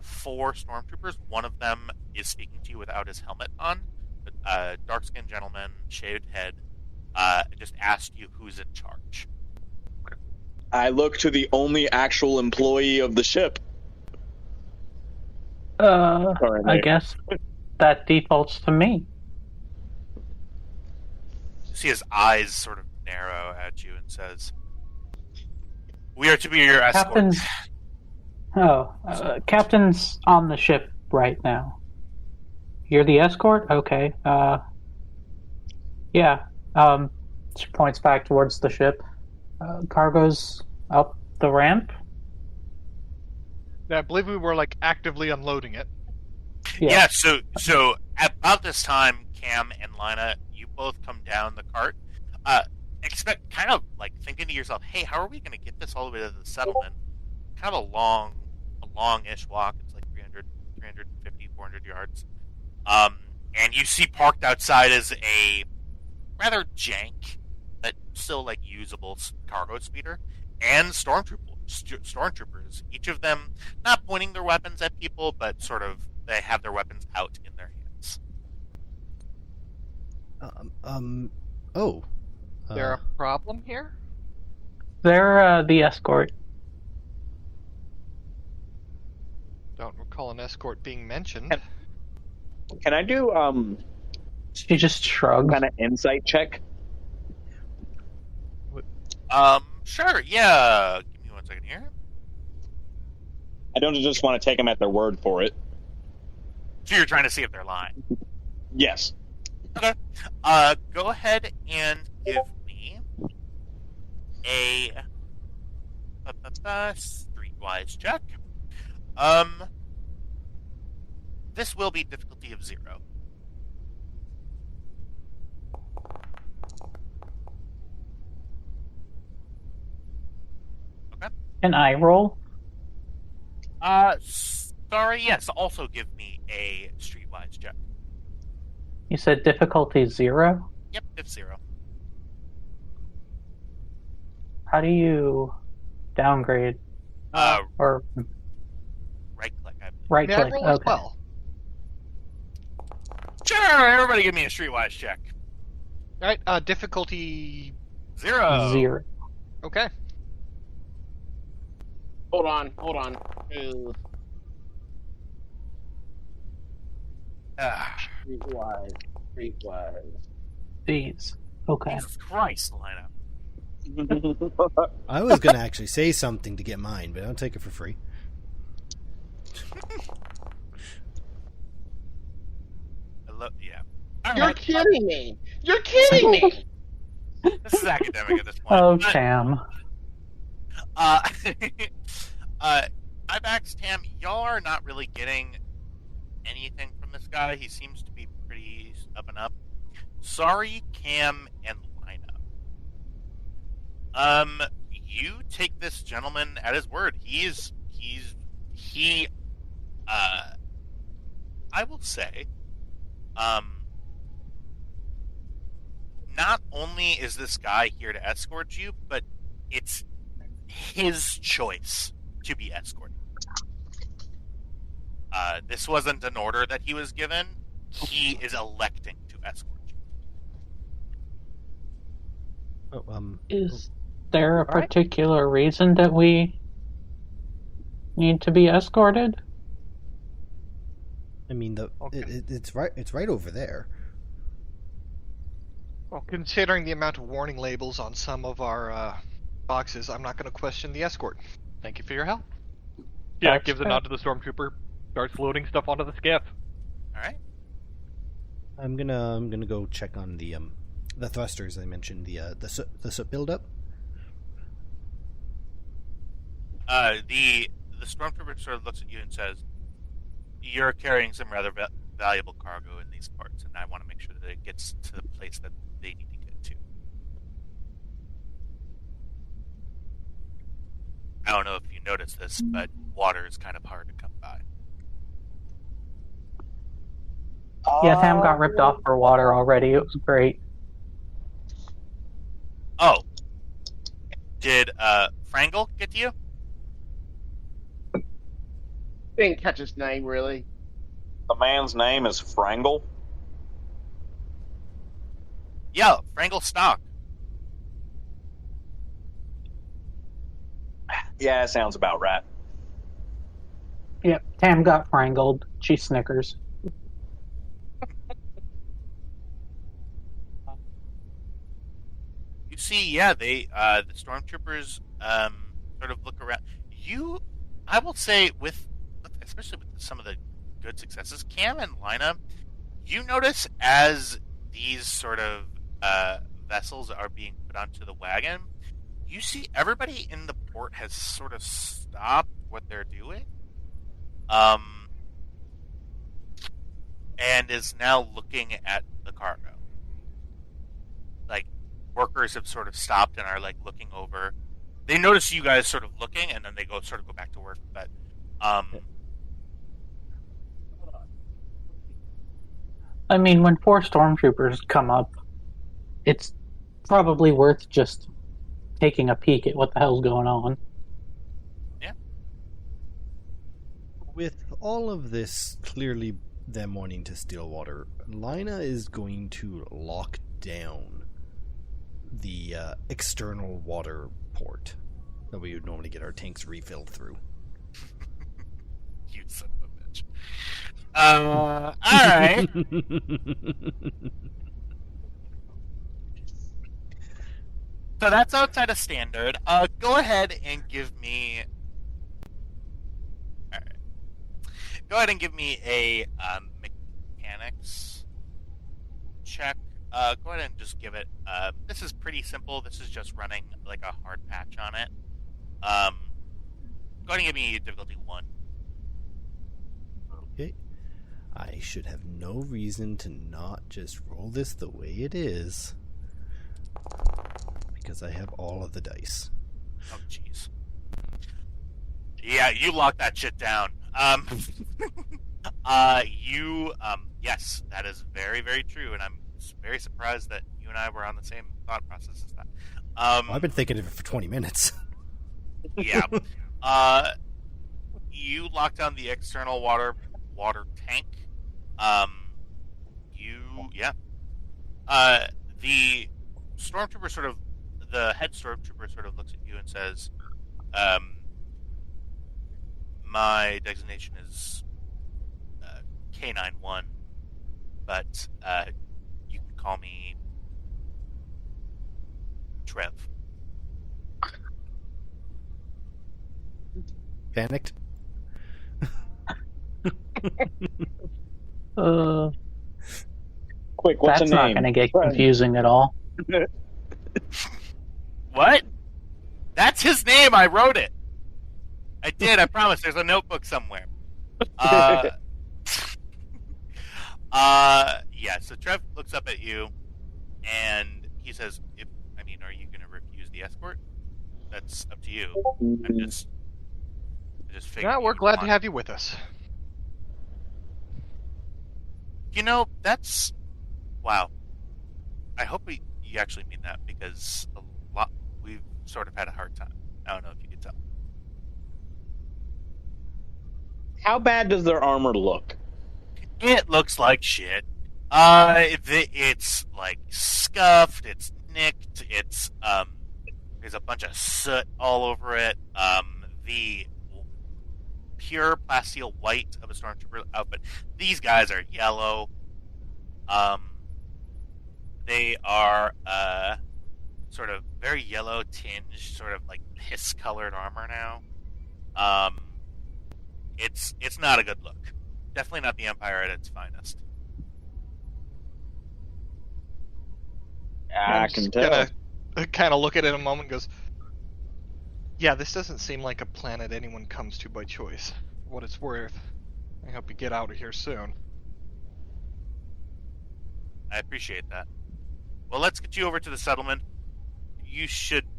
Speaker 3: 4 stormtroopers. One of them is speaking to you without his helmet on. Dark-skinned gentleman, shaved head, just asked you who's in charge.
Speaker 1: I look to the only actual employee of the ship.
Speaker 6: I guess that defaults to me.
Speaker 3: You see his eyes sort of narrow at you and says, "We are to be your escort."
Speaker 6: Captain's on the ship right now. You're the escort? Okay. Yeah. She points back towards the ship. Cargo's up the ramp.
Speaker 4: Yeah, I believe we were like actively unloading it.
Speaker 3: Yeah, so at about this time, Cam and Lina, you both come down the cart. Expect kind of like thinking to yourself, hey, how are we going to get this all the way to the settlement? Kind of a long-ish walk. It's like 350, 400 yards. And you see parked outside is a rather jank, but still like usable cargo speeder, and stormtroopers. Each of them not pointing their weapons at people, but sort of they have their weapons out in their hands.
Speaker 4: Is there a problem here?
Speaker 6: They're the escort.
Speaker 4: Don't recall an escort being mentioned.
Speaker 1: Can I do
Speaker 6: She just shrugs.
Speaker 1: kind of insight check?
Speaker 3: Sure, yeah. Give me 1 second here.
Speaker 1: I don't just want to take them at their word for it.
Speaker 3: So you're trying to see if they're lying.
Speaker 1: Yes.
Speaker 3: Okay. Go ahead and give me a streetwise check. This will be difficulty of 0. Okay.
Speaker 6: Can I roll?
Speaker 3: Sorry, yes. Also give me a streetwise check.
Speaker 6: You said difficulty 0?
Speaker 3: Yep, it's 0.
Speaker 6: How do you downgrade? Or
Speaker 3: Right click, I believe.
Speaker 6: right
Speaker 4: May I
Speaker 6: click?
Speaker 4: roll as
Speaker 6: Okay.
Speaker 4: well?
Speaker 3: Sure, everybody give me a streetwise check.
Speaker 4: All right. Difficulty
Speaker 3: 0.
Speaker 6: 0.
Speaker 4: Okay.
Speaker 5: Hold on. Streetwise.
Speaker 6: Jeez. Okay.
Speaker 3: Jesus Christ, Elena.
Speaker 2: I was going to actually say something to get mine, but I'll take it for free.
Speaker 3: Yeah.
Speaker 5: You're kidding me. You're kidding me.
Speaker 3: This is academic at this point.
Speaker 6: Oh, Tam.
Speaker 3: Ibax, Tam, y'all are not really getting anything from this guy. He seems to be pretty up and up. Sorry, Cam and Lina. You take this gentleman at his word. I will say, not only is this guy here to escort you, but it's his choice to be escorted. This wasn't an order that he was given. He is electing to escort you.
Speaker 6: Is there a particular reason that we need to be escorted?
Speaker 2: I mean, it's right over there.
Speaker 4: Well, considering the amount of warning labels on some of our boxes, I'm not going to question the escort. Thank you for your help.
Speaker 8: Yeah, gives a nod to the stormtrooper. Starts loading stuff onto the skiff.
Speaker 3: All right.
Speaker 2: I'm gonna go check on the thrusters I mentioned, the soot buildup.
Speaker 3: The stormtrooper sort of looks at you and says, "You're carrying some rather valuable cargo in these parts, and I want to make sure that it gets to the place that they need to get to." I don't know if you noticed this, but water is kind of hard to come by.
Speaker 6: Yeah, Tam got ripped off for water already. It was great.
Speaker 3: Oh. Did Frangle get to you?
Speaker 5: Didn't catch his name, really.
Speaker 7: The man's name is Frangle.
Speaker 3: Yeah, Frangle Stock.
Speaker 7: Yeah, that sounds about right.
Speaker 6: Yep, Tam got frangled. She snickers.
Speaker 3: You see, yeah, the stormtroopers sort of look around. I will say, especially with some of the good successes, Cam and Lina, you notice as these sort of vessels are being put onto the wagon, you see everybody in the port has sort of stopped what they're doing, and is now looking at the cargo. Like, workers have sort of stopped and are like looking over. They notice you guys sort of looking, and then they go back to work. But
Speaker 6: I mean, when 4 stormtroopers come up, it's probably worth just taking a peek at what the hell's going on.
Speaker 3: Yeah.
Speaker 2: With all of this clearly them wanting to steal water, Lina is going to lock down the external water port that we would normally get our tanks refilled through.
Speaker 3: You son of a bitch. Alright. So that's outside of standard. Go ahead and give me... Alright. Go ahead and give me a mechanics check. Go ahead and just give it... this is pretty simple. This is just running like a hard patch on it. Go ahead and give me difficulty 1.
Speaker 2: Okay. I should have no reason to not just roll this the way it is, because I have all of the dice.
Speaker 3: Oh, jeez. Yeah, you lock that shit down. Yes, that is very, very true, and I'm very surprised that you and I were on the same thought process as that.
Speaker 2: I've been thinking of it for 20 minutes.
Speaker 3: Yeah. You lock down the external water tank. Yeah. The stormtrooper the head stormtrooper sort of looks at you and says, my designation is K91, but you can call me Trev.
Speaker 2: Panicked?
Speaker 1: Quick, what's
Speaker 6: That's
Speaker 1: a
Speaker 6: not
Speaker 1: name?
Speaker 6: going to get confusing at all.
Speaker 3: What? That's his name. I wrote it. I did. I promise. There's a notebook somewhere. Yeah. So Trev looks up at you, and he says, are you going to refuse the escort? That's up to you. I just figured.
Speaker 4: Yeah, we're glad to have you with us.
Speaker 3: That's wow. I hope you actually mean that, because we've sort of had a hard time. I don't know if you could tell.
Speaker 1: How bad does their armor look?
Speaker 3: It looks like shit. It's like scuffed. It's nicked. It's there's a bunch of soot all over it. The pure plasteel white of a stormtrooper outfit. These guys are yellow. They are sort of very yellow tinged, sort of like piss colored armor now. It's not a good look. Definitely not the Empire at its finest.
Speaker 1: I can tell.
Speaker 4: Gonna kind of look at it a moment and goes, yeah, this doesn't seem like a planet anyone comes to by choice. For what it's worth, I hope you get out of here soon.
Speaker 3: I appreciate that. Well, let's get you over to the settlement. We shouldn't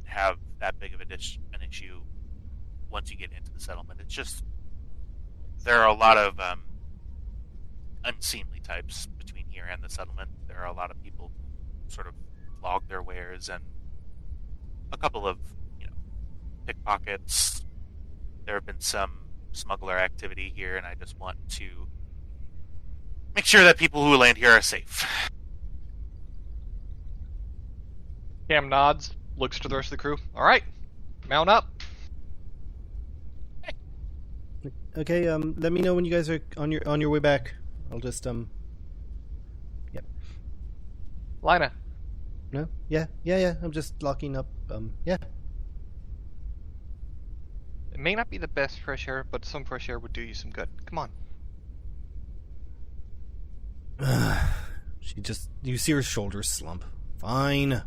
Speaker 3: have that big of an issue once you get into the settlement. It's just there are a lot of unseemly types between here and the settlement. There are a lot of people who sort of flog their wares, and a couple of pickpockets. There have been some smuggler activity here, and I just want to make sure that people who land here are safe.
Speaker 4: Cam nods, looks to the rest of the crew. All right, mount up.
Speaker 2: Okay, let me know when you guys are on your way back. I'll just yep.
Speaker 4: Lina.
Speaker 2: No? Yeah. I'm just locking up. Yeah.
Speaker 4: It may not be the best fresh air, but some fresh air would do you some good. Come on.
Speaker 2: You see her shoulders slump. Fine.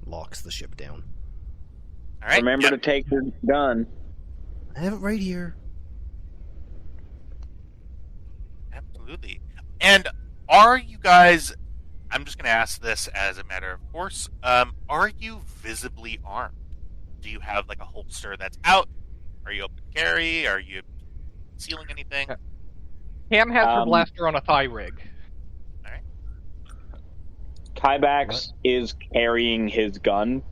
Speaker 2: Locks the ship down.
Speaker 3: All right.
Speaker 1: Remember to take your gun.
Speaker 2: I have it right here.
Speaker 3: Absolutely. And are you guys, I'm just going to ask this as a matter of course, are you visibly armed? Do you have like a holster that's out? Are you open to carry? Are you concealing anything?
Speaker 4: Cam has her blaster on a thigh rig.
Speaker 3: All right.
Speaker 1: Kybax is carrying his gun.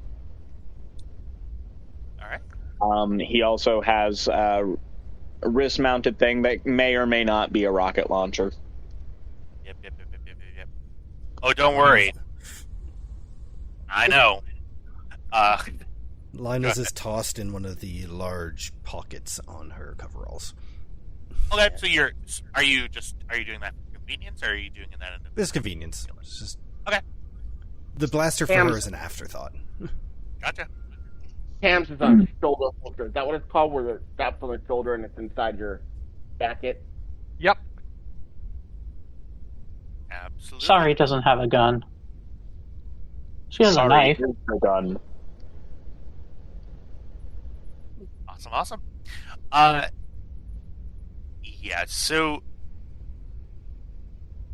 Speaker 3: All right.
Speaker 1: He also has a wrist-mounted thing that may or may not be a rocket launcher.
Speaker 3: Yep. Oh, don't worry. I know.
Speaker 2: Linus is tossed in one of the large pockets on her coveralls.
Speaker 3: Okay, so are you doing that for convenience, or are you doing that in the...
Speaker 2: It's convenience. It's just...
Speaker 3: Okay.
Speaker 2: The blaster for her is an afterthought.
Speaker 3: Gotcha.
Speaker 5: Cam's is on shoulder holster. Is that what it's called, where it straps on the shoulder and it's inside your jacket?
Speaker 4: Yep.
Speaker 3: Absolutely.
Speaker 6: Sorry, doesn't have a gun. She has a knife.
Speaker 1: A gun.
Speaker 3: Awesome. Yeah, so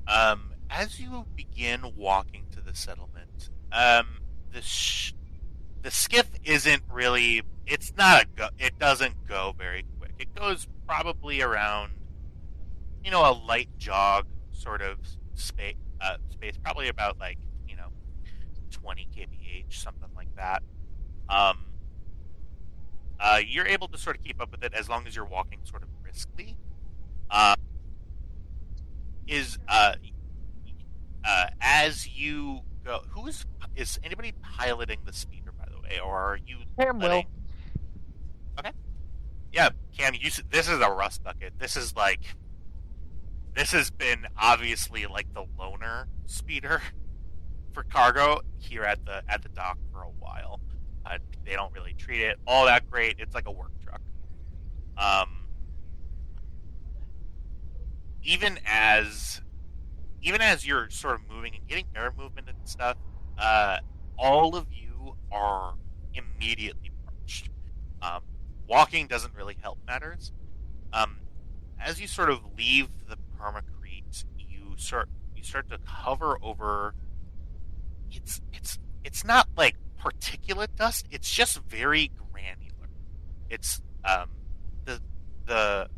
Speaker 3: as you begin walking to the settlement, the skiff isn't really, it doesn't go very quick. It goes probably around, a light jog sort of space, probably about 20 kph, something like that. You're able to sort of keep up with it as long as you're walking sort of briskly. is as you go. Is anybody piloting the speeder, by the way, or are you?
Speaker 4: Cam will.
Speaker 3: Okay. Yeah, Cam. This is a rust bucket. This has been obviously like the loner speeder for cargo here at the dock for a while. They don't really treat it all that great. It's like a work truck. Even as you're sort of moving and getting air movement and stuff, all of you are immediately parched. Walking doesn't really help matters. As you sort of leave the permacrete, you start to hover over. It's not like particulate dust. It's just very granular. It's the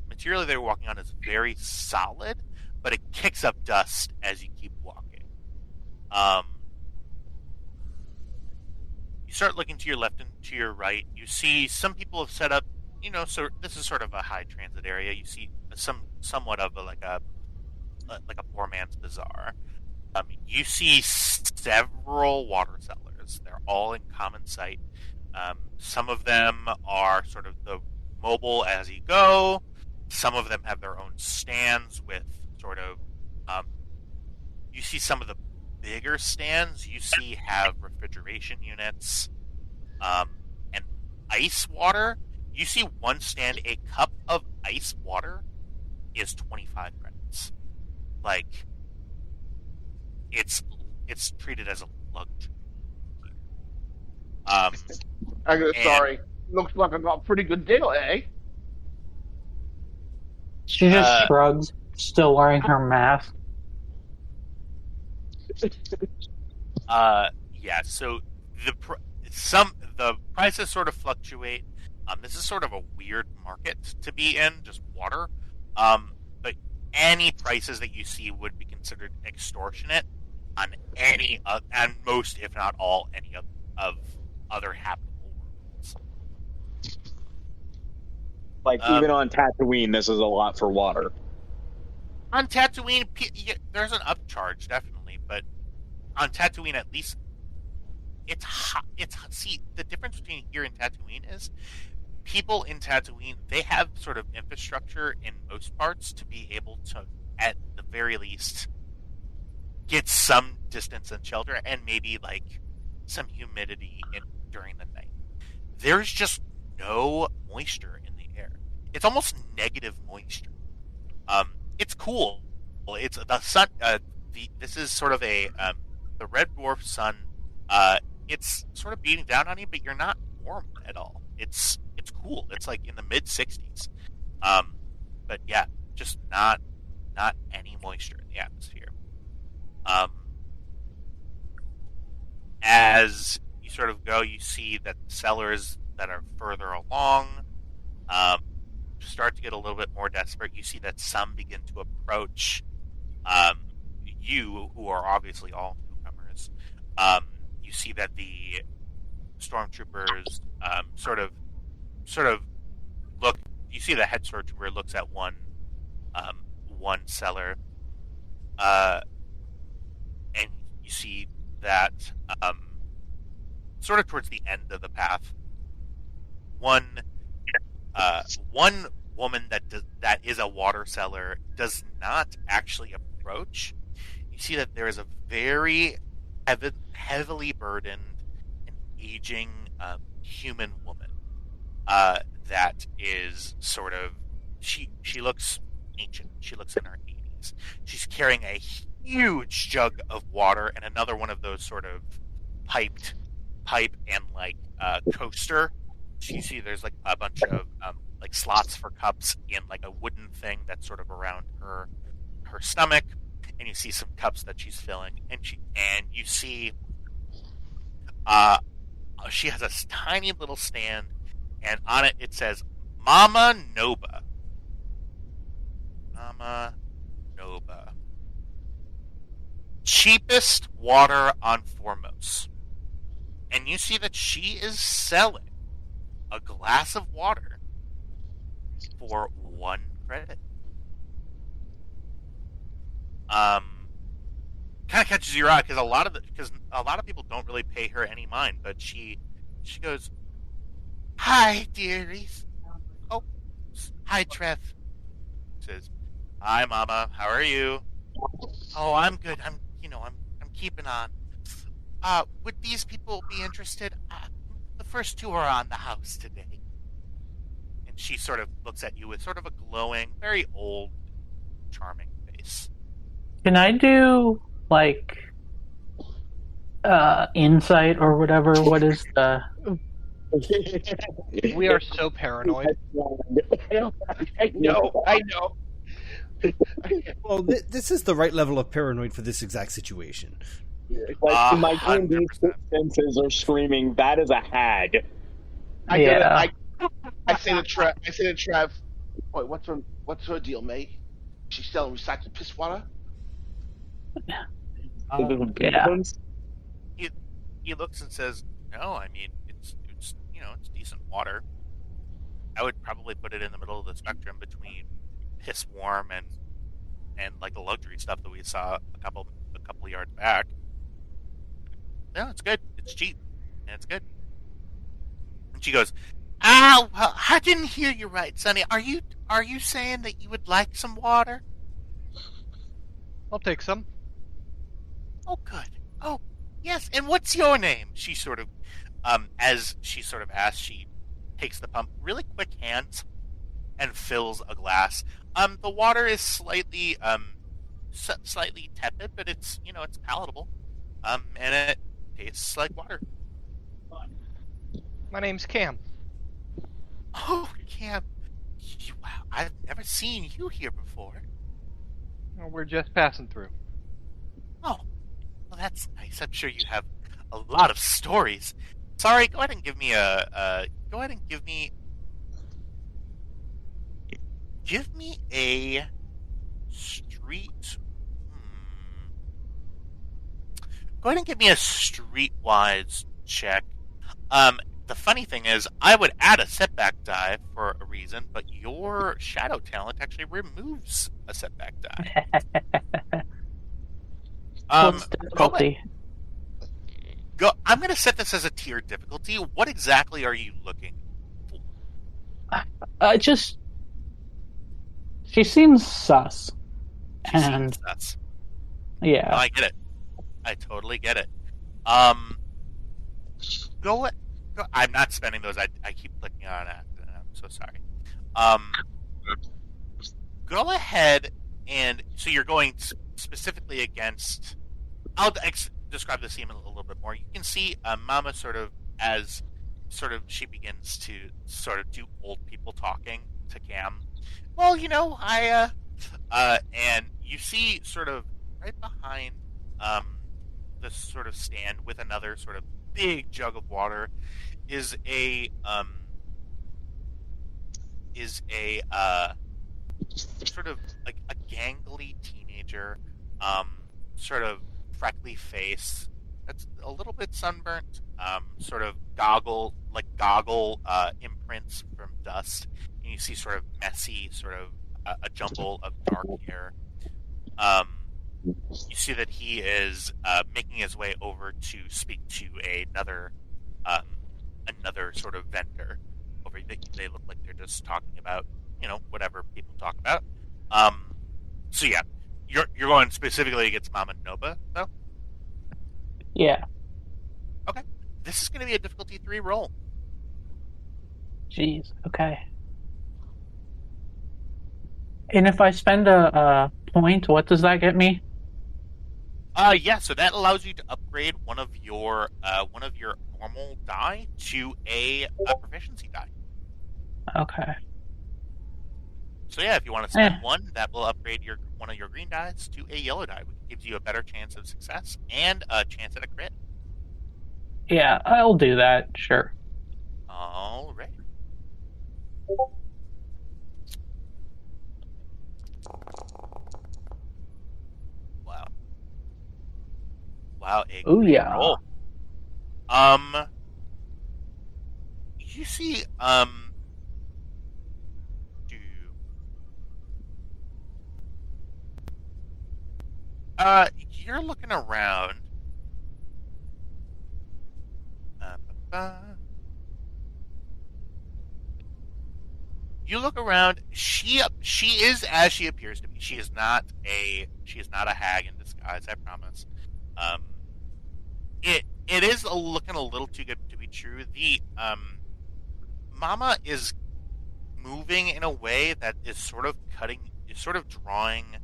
Speaker 3: material they're walking on is very solid, but it kicks up dust as you keep walking. You start looking to your left and to your right. You see some people have set up, so this is sort of a high transit area. You see somewhat of like a poor man's bazaar. You see several water cellars. They're all in common sight. Some of them are sort of the mobile as you go. Some of them have their own stands with sort of. You see some of the bigger stands. You see have refrigeration units, and ice water. You see one stand. A cup of ice water is 25 credits. Like. It's treated as a luxury.
Speaker 5: Sorry. Looks like I got a pretty good deal, eh?
Speaker 6: She just shrugs, still wearing her mask.
Speaker 3: Yeah. So the prices sort of fluctuate. This is sort of a weird market to be in, just water. But any prices that you see would be considered extortionate on any and most, if not all, any of other habitable worlds.
Speaker 1: Like even on Tatooine, this is a lot for water.
Speaker 3: On Tatooine, there's an upcharge definitely, but on Tatooine at least it's hot. See, the difference between here and Tatooine is people in Tatooine, they have sort of infrastructure in most parts to be able to, at the very least, get some distance and shelter and maybe like some humidity during the night. There's just no moisture in the air. It's almost negative moisture. It's cool. It's the sun. This is sort of the red dwarf sun. It's sort of beating down on you, but you're not warm at all. It's cool. It's like in the mid 60s. But yeah, just not any moisture in the atmosphere. As you sort of go, you see that cellars that are further along start to get a little bit more desperate. You see that some begin to approach you, who are obviously all newcomers. You see that the stormtroopers sort of look. You see the head stormtrooper looks at one cellar, and you see that sort of towards the end of the path, one woman that is a water cellar does not actually approach. You see that there is a very heavily burdened and aging human woman that is sort of she looks ancient. She looks in her 80s. She's carrying a huge jug of water and another one of those sort of pipe and like coaster. You see there's like a bunch of like slots for cups in like a wooden thing that's sort of around her stomach, and you see some cups that she's filling, and you see she has a tiny little stand, and on it it says Mama Noba. Mama Noba. Cheapest water on Formos. And you see that she is selling a glass of water for 1 credit. kind of catches your eye because a lot of people don't really pay her any mind, but she goes, "Hi, dearies. Oh, hi, Trev." Says, "Hi, Mama. How are you?" "Oh, I'm good. I'm keeping on. Would these people be interested? The first two are on the house today." And she sort of looks at you with sort of a glowing, very old, charming face.
Speaker 6: Can I do like insight or whatever? What is the?
Speaker 4: We are so paranoid.
Speaker 5: I know.
Speaker 2: Well, this is the right level of paranoid for this exact situation.
Speaker 1: Like, my
Speaker 3: 100%.
Speaker 1: senses are screaming, that is a hag.
Speaker 6: Yeah.
Speaker 5: I say to Trev, "Wait, what's her deal, mate? She's selling recycled piss water?"
Speaker 6: Yeah.
Speaker 3: He looks and says, "No, I mean it's decent water. I would probably put it in the middle of the spectrum between piss warm and like the luxury stuff that we saw a couple yards back. No, it's good. It's cheap, and it's good." And she goes, "Ah, well, I didn't hear you right, Sonny. Are you saying that you would like some water?"
Speaker 4: I'll take some.
Speaker 3: "Oh, good. Oh, yes. And what's your name?" She sort of, as she sort of asks, she takes the pump, really quick hands, and fills a glass. The water is slightly tepid, but it's palatable. And it tastes like water.
Speaker 4: My name's Cam.
Speaker 3: "Oh, Cam, wow, I've never seen you here before."
Speaker 8: Well, we're just passing through.
Speaker 3: "Oh, well, that's nice. I'm sure you have a lot of stories. Sorry, go ahead and give me a street. Go ahead and give me a streetwise check. The funny thing is, I would add a setback die for a reason, but your shadow talent actually removes a setback die.
Speaker 6: What's difficulty?
Speaker 3: I'm going to set this as a tiered difficulty. What exactly are you looking for?
Speaker 6: Just she seems sus, and
Speaker 3: That's
Speaker 6: yeah.
Speaker 3: No, I get it. I totally get it. I'm not spending those. I keep clicking on it. I'm so sorry. Go ahead and so you're going specifically against. I'll describe the scene a little bit more. You can see Mama as she begins to sort of do old people talking to Cam. "Well, and you see sort of right behind this sort of stand with another sort of big jug of water is a sort of like a gangly teenager, sort of freckly face that's a little bit sunburnt, sort of goggle imprints from dust, and you see sort of messy, sort of a jumble of dark hair. You see that he is making his way over to speak to another sort of vendor. They look like they're just talking about whatever people talk about. So yeah, you're going specifically against Mama Noba though.
Speaker 6: Yeah.
Speaker 3: Okay, this is going to be a difficulty 3 roll.
Speaker 6: Jeez. Okay. And if I spend a point, what does that get me?
Speaker 3: Yeah, so that allows you to upgrade one of your normal die to a proficiency die.
Speaker 6: Okay.
Speaker 3: So yeah, if you want to spend one, that will upgrade one of your green dice to a yellow die, which gives you a better chance of success and a chance at a crit.
Speaker 6: Yeah, I'll do that. Sure.
Speaker 3: All right. Wow, a
Speaker 6: Ooh,
Speaker 3: great
Speaker 6: yeah.
Speaker 3: roll. You see, you're looking around. You look around. She is as she appears to be. She is not a hag in disguise. I promise. It is looking a little too good to be true. The Mama is moving in a way that is sort of drawing.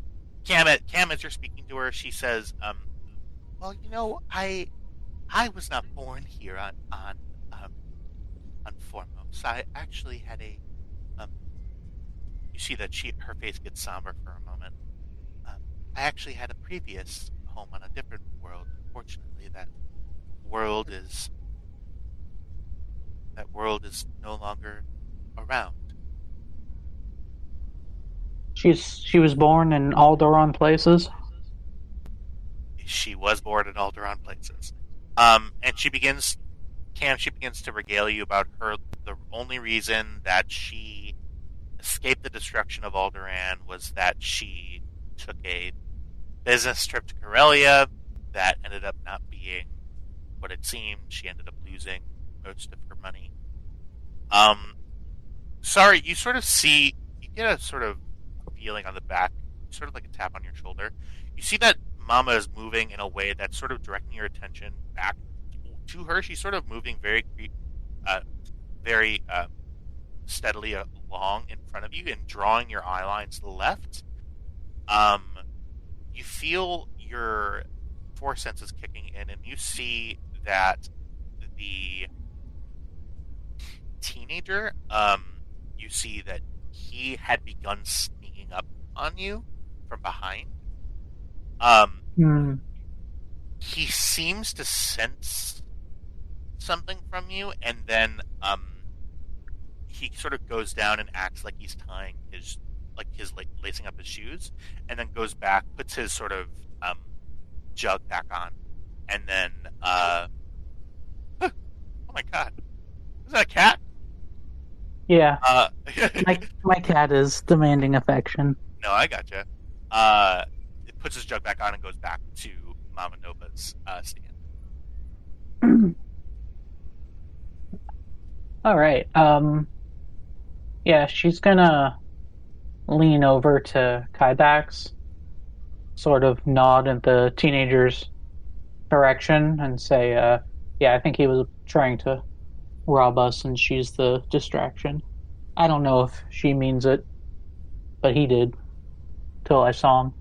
Speaker 3: Cam, as you're speaking to her, she says, "Well, I was not born here on Formos. I actually had a." You see that her face gets somber for a moment. I actually had a previous home on a different world. Unfortunately, that world is no longer around.
Speaker 6: She was born in Alderaan places.
Speaker 3: She was born in Alderaan places. And she begins to regale you about the only reason that she escaped the destruction of Alderaan was that she took a business trip to Corellia that ended up not being what it seemed. She ended up losing most of her money. Sorry, you get a sort of feeling on the back, sort of like a tap on your shoulder. You see that Mama is moving in a way that's sort of directing your attention back to her. She's sort of moving very steadily along in front of you and drawing your eye lines to the left. You feel your force senses kicking in, and you see that the teenager, you see that he had begun sneaking up on you from behind. He seems to sense something from you, and then he sort of goes down and acts like he's tying lacing up his shoes, and then goes back, puts his sort of jug back on, and then oh my god, is that a cat?
Speaker 6: Yeah. My cat is demanding affection.
Speaker 3: No, I gotcha. It puts his jug back on and goes back to Mama Nova's stand.
Speaker 6: All right. Yeah, she's gonna lean over to Kybax, sort of nod at the teenager's direction, and say, "Yeah, I think he was trying to rob us, and she's the distraction. I don't know if she means it, but he did, till I saw him."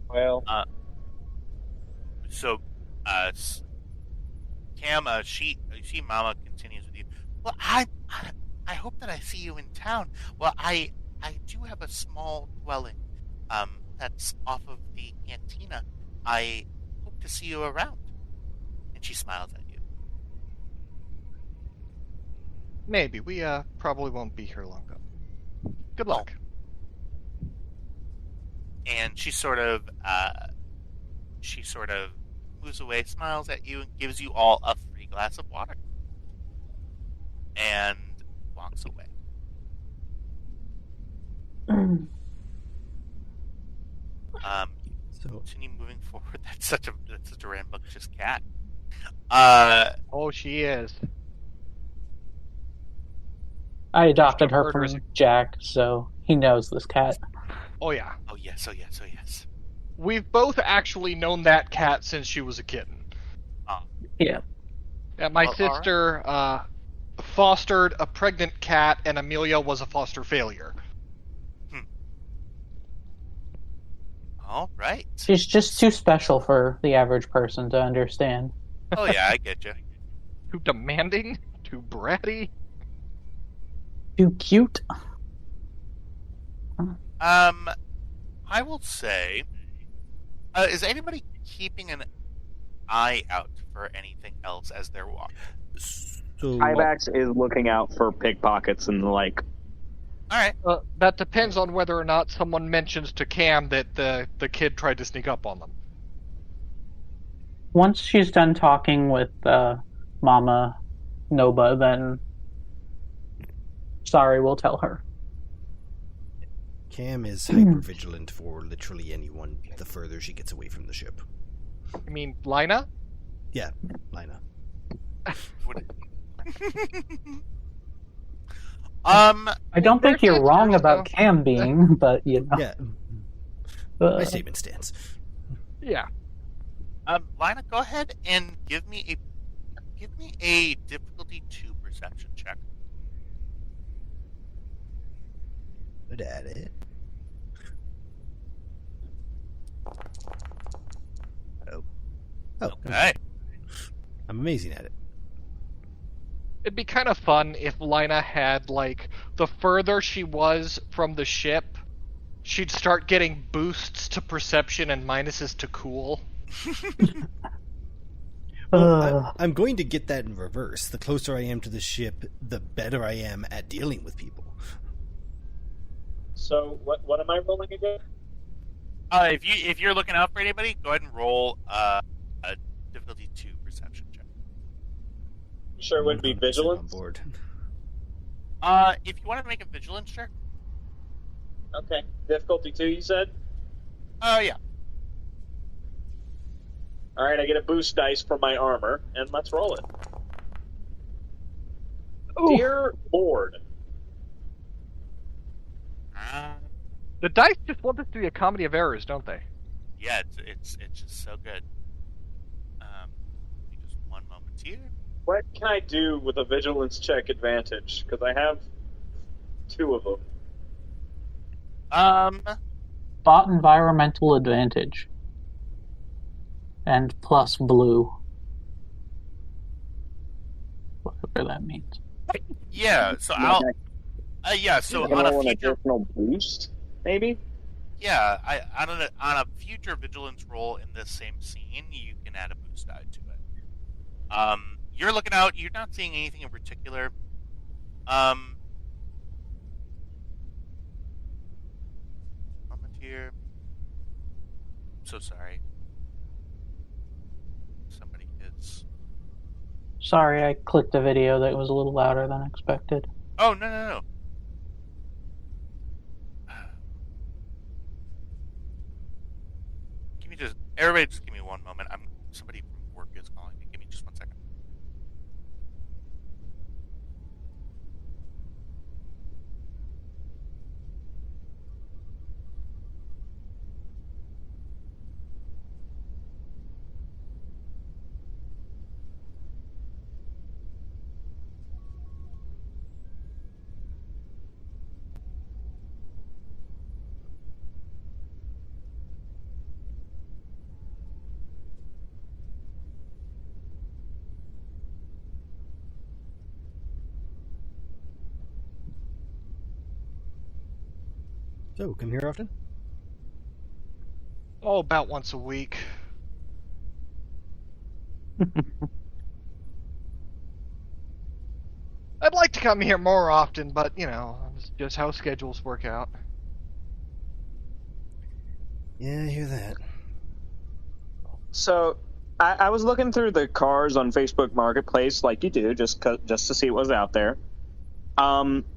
Speaker 1: Well,
Speaker 3: Cam, you see Mama continues with you. Well, I hope that I see you in town. Well, I do have a small dwelling, that's off of the cantina. I hope to see you around. And she smiles at you.
Speaker 4: Maybe. We probably won't be here long though. Good luck.
Speaker 3: And she sort of moves away, smiles at you, and gives you all a free glass of water. And walks away. Continue moving forward. That's such a rambunctious cat.
Speaker 4: Oh, she is.
Speaker 6: I adopted her from Jack, so he knows this cat.
Speaker 4: Oh yeah.
Speaker 3: Oh yes.
Speaker 4: We've both actually known that cat since she was a kitten.
Speaker 6: Yeah.
Speaker 4: Yeah, my sister fostered a pregnant cat, and Amelia was a foster failure.
Speaker 3: All right.
Speaker 6: She's just too special for the average person to understand.
Speaker 3: Oh yeah, I get you.
Speaker 4: Too demanding, too bratty,
Speaker 6: too cute.
Speaker 3: I will say, is anybody keeping an eye out for anything else as they're walking?
Speaker 7: So
Speaker 1: Kybax is looking out for pickpockets and the like.
Speaker 3: All right.
Speaker 4: That depends on whether or not someone mentions to Cam that the kid tried to sneak up on them.
Speaker 6: Once she's done talking with Mama Nova, then sorry, we'll tell her.
Speaker 2: Cam is hyper-vigilant for literally anyone the further she gets away from the ship.
Speaker 4: I mean, Lina?
Speaker 2: Yeah, Lina.
Speaker 6: I don't think you're wrong about Cam being, but you know.
Speaker 2: Yeah. My statement stands.
Speaker 4: Yeah.
Speaker 3: Lina, go ahead and give me a difficulty 2 perception check.
Speaker 2: Good at it. Oh.
Speaker 3: Okay.
Speaker 2: I'm amazing at it.
Speaker 4: It'd be kind of fun if Lina had, like, the further she was from the ship, she'd start getting boosts to perception and minuses to cool.
Speaker 2: Well, I'm going to get that in reverse. The closer I am to the ship, the better I am at dealing with people.
Speaker 7: So what am I rolling again?
Speaker 3: If you're looking out for anybody, go ahead and roll a difficulty 2 perception check.
Speaker 7: You sure it wouldn't be vigilance?
Speaker 2: On board.
Speaker 3: If you want to make a vigilance check.
Speaker 7: Okay. Difficulty 2, you said?
Speaker 3: Yeah.
Speaker 7: Alright, I get a boost dice for my armor, and let's roll it.
Speaker 6: Ooh.
Speaker 7: Dear Lord.
Speaker 4: The dice just want this to be a comedy of errors, don't they?
Speaker 3: Yeah, it's just so good. Give me just one moment here.
Speaker 7: What can I do with a vigilance check advantage? Because I have 2 of them.
Speaker 6: Spot environmental advantage. And plus blue. Whatever that means.
Speaker 3: Yeah, so so
Speaker 7: You
Speaker 3: on
Speaker 7: know,
Speaker 3: a
Speaker 7: an
Speaker 3: future,
Speaker 7: additional boost, maybe?
Speaker 3: yeah, on a future vigilance roll in this same scene, you can add a boost die to it. You're looking out. You're not seeing anything in particular. Moment here. I'm so sorry. Somebody is.
Speaker 6: Sorry, I clicked a video that was a little louder than expected.
Speaker 3: Oh no. Everybody, just give me one moment. Somebody from work is calling me. Give me just 1 second.
Speaker 2: So, come here often?
Speaker 4: Oh, about once a week. I'd like to come here more often, but, you know, it's just how schedules work out.
Speaker 2: Yeah, I hear that.
Speaker 1: So, I was looking through the cars on Facebook Marketplace, like you do, just to see what was out there.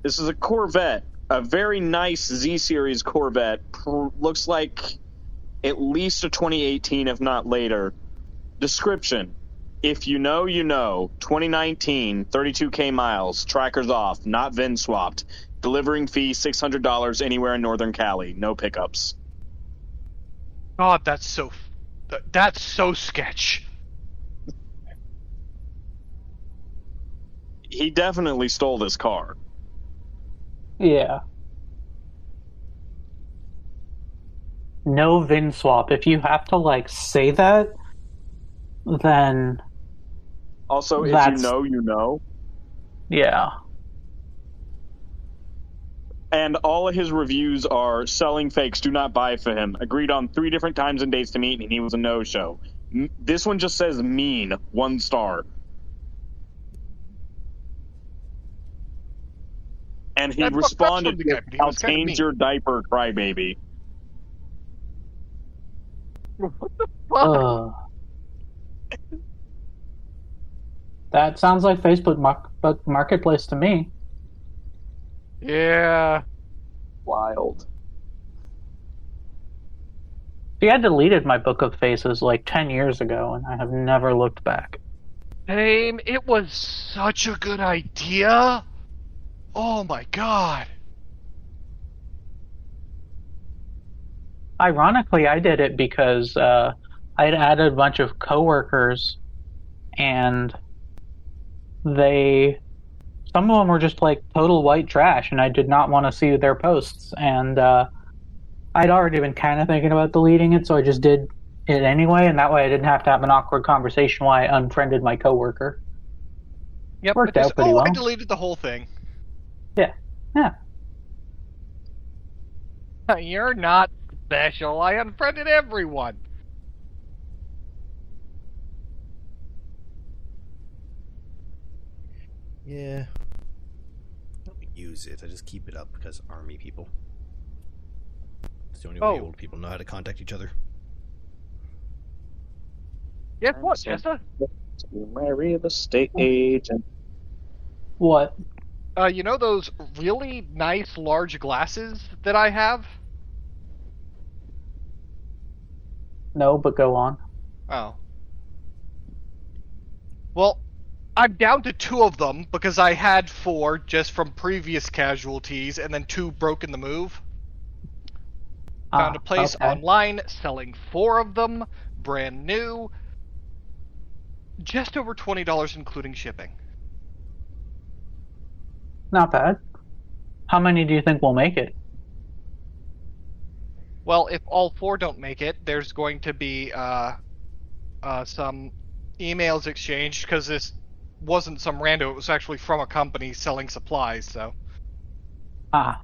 Speaker 1: This is a Corvette, a very nice Z-Series Corvette. Looks like at least a 2018, if not later. Description: if you know, you know. 2019, 32K miles, trackers off, not VIN swapped. Delivering fee $600 anywhere in Northern Cali. No pickups.
Speaker 4: God, that's so sketch.
Speaker 1: He definitely stole this car.
Speaker 6: Yeah. No VIN swap. If you have to, like, say that, then...
Speaker 1: Also, if
Speaker 6: That's-
Speaker 1: you know, you know.
Speaker 6: Yeah.
Speaker 1: And all of his reviews are selling fakes, do not buy for him. Agreed on 3 different times and dates to meet, and he was a no-show. This one just says mean, 1 star. And he responded with, I'll change your diaper, crybaby.
Speaker 4: What the fuck?
Speaker 6: That sounds like Facebook Marketplace to me.
Speaker 4: Yeah.
Speaker 1: Wild.
Speaker 6: See, I deleted my Book of Faces like 10 years ago, and I have never looked back.
Speaker 4: Same. It was such a good idea. Oh my god.
Speaker 6: Ironically, I did it because I'd added a bunch of coworkers, and some of them were just like total white trash, and I did not want to see their posts. And I'd already been kind of thinking about deleting it, so I just did it anyway, and that way I didn't have to have an awkward conversation while I unfriended my coworker.
Speaker 4: Yep.
Speaker 6: Worked out pretty well.
Speaker 4: I deleted the whole thing.
Speaker 6: Yeah.
Speaker 4: You're not special. I unfriended everyone.
Speaker 2: Yeah. I don't use it. I just keep it up because army people. It's the only way old people know how to contact each other.
Speaker 4: Guess what, Jessa?
Speaker 7: Marry the state agent.
Speaker 6: What?
Speaker 4: You know those really nice large glasses that I have?
Speaker 6: No, but go on.
Speaker 4: Oh. Well, I'm down to 2 of them because I had 4 just from previous casualties and then 2 broke in the move. Found a place online selling 4 of them, brand new. Just over $20 including shipping.
Speaker 6: Not bad. How many do you think will make it?
Speaker 4: Well, if all 4 don't make it, there's going to be some emails exchanged because this wasn't some rando. It was actually from a company selling supplies, so.
Speaker 6: Ah.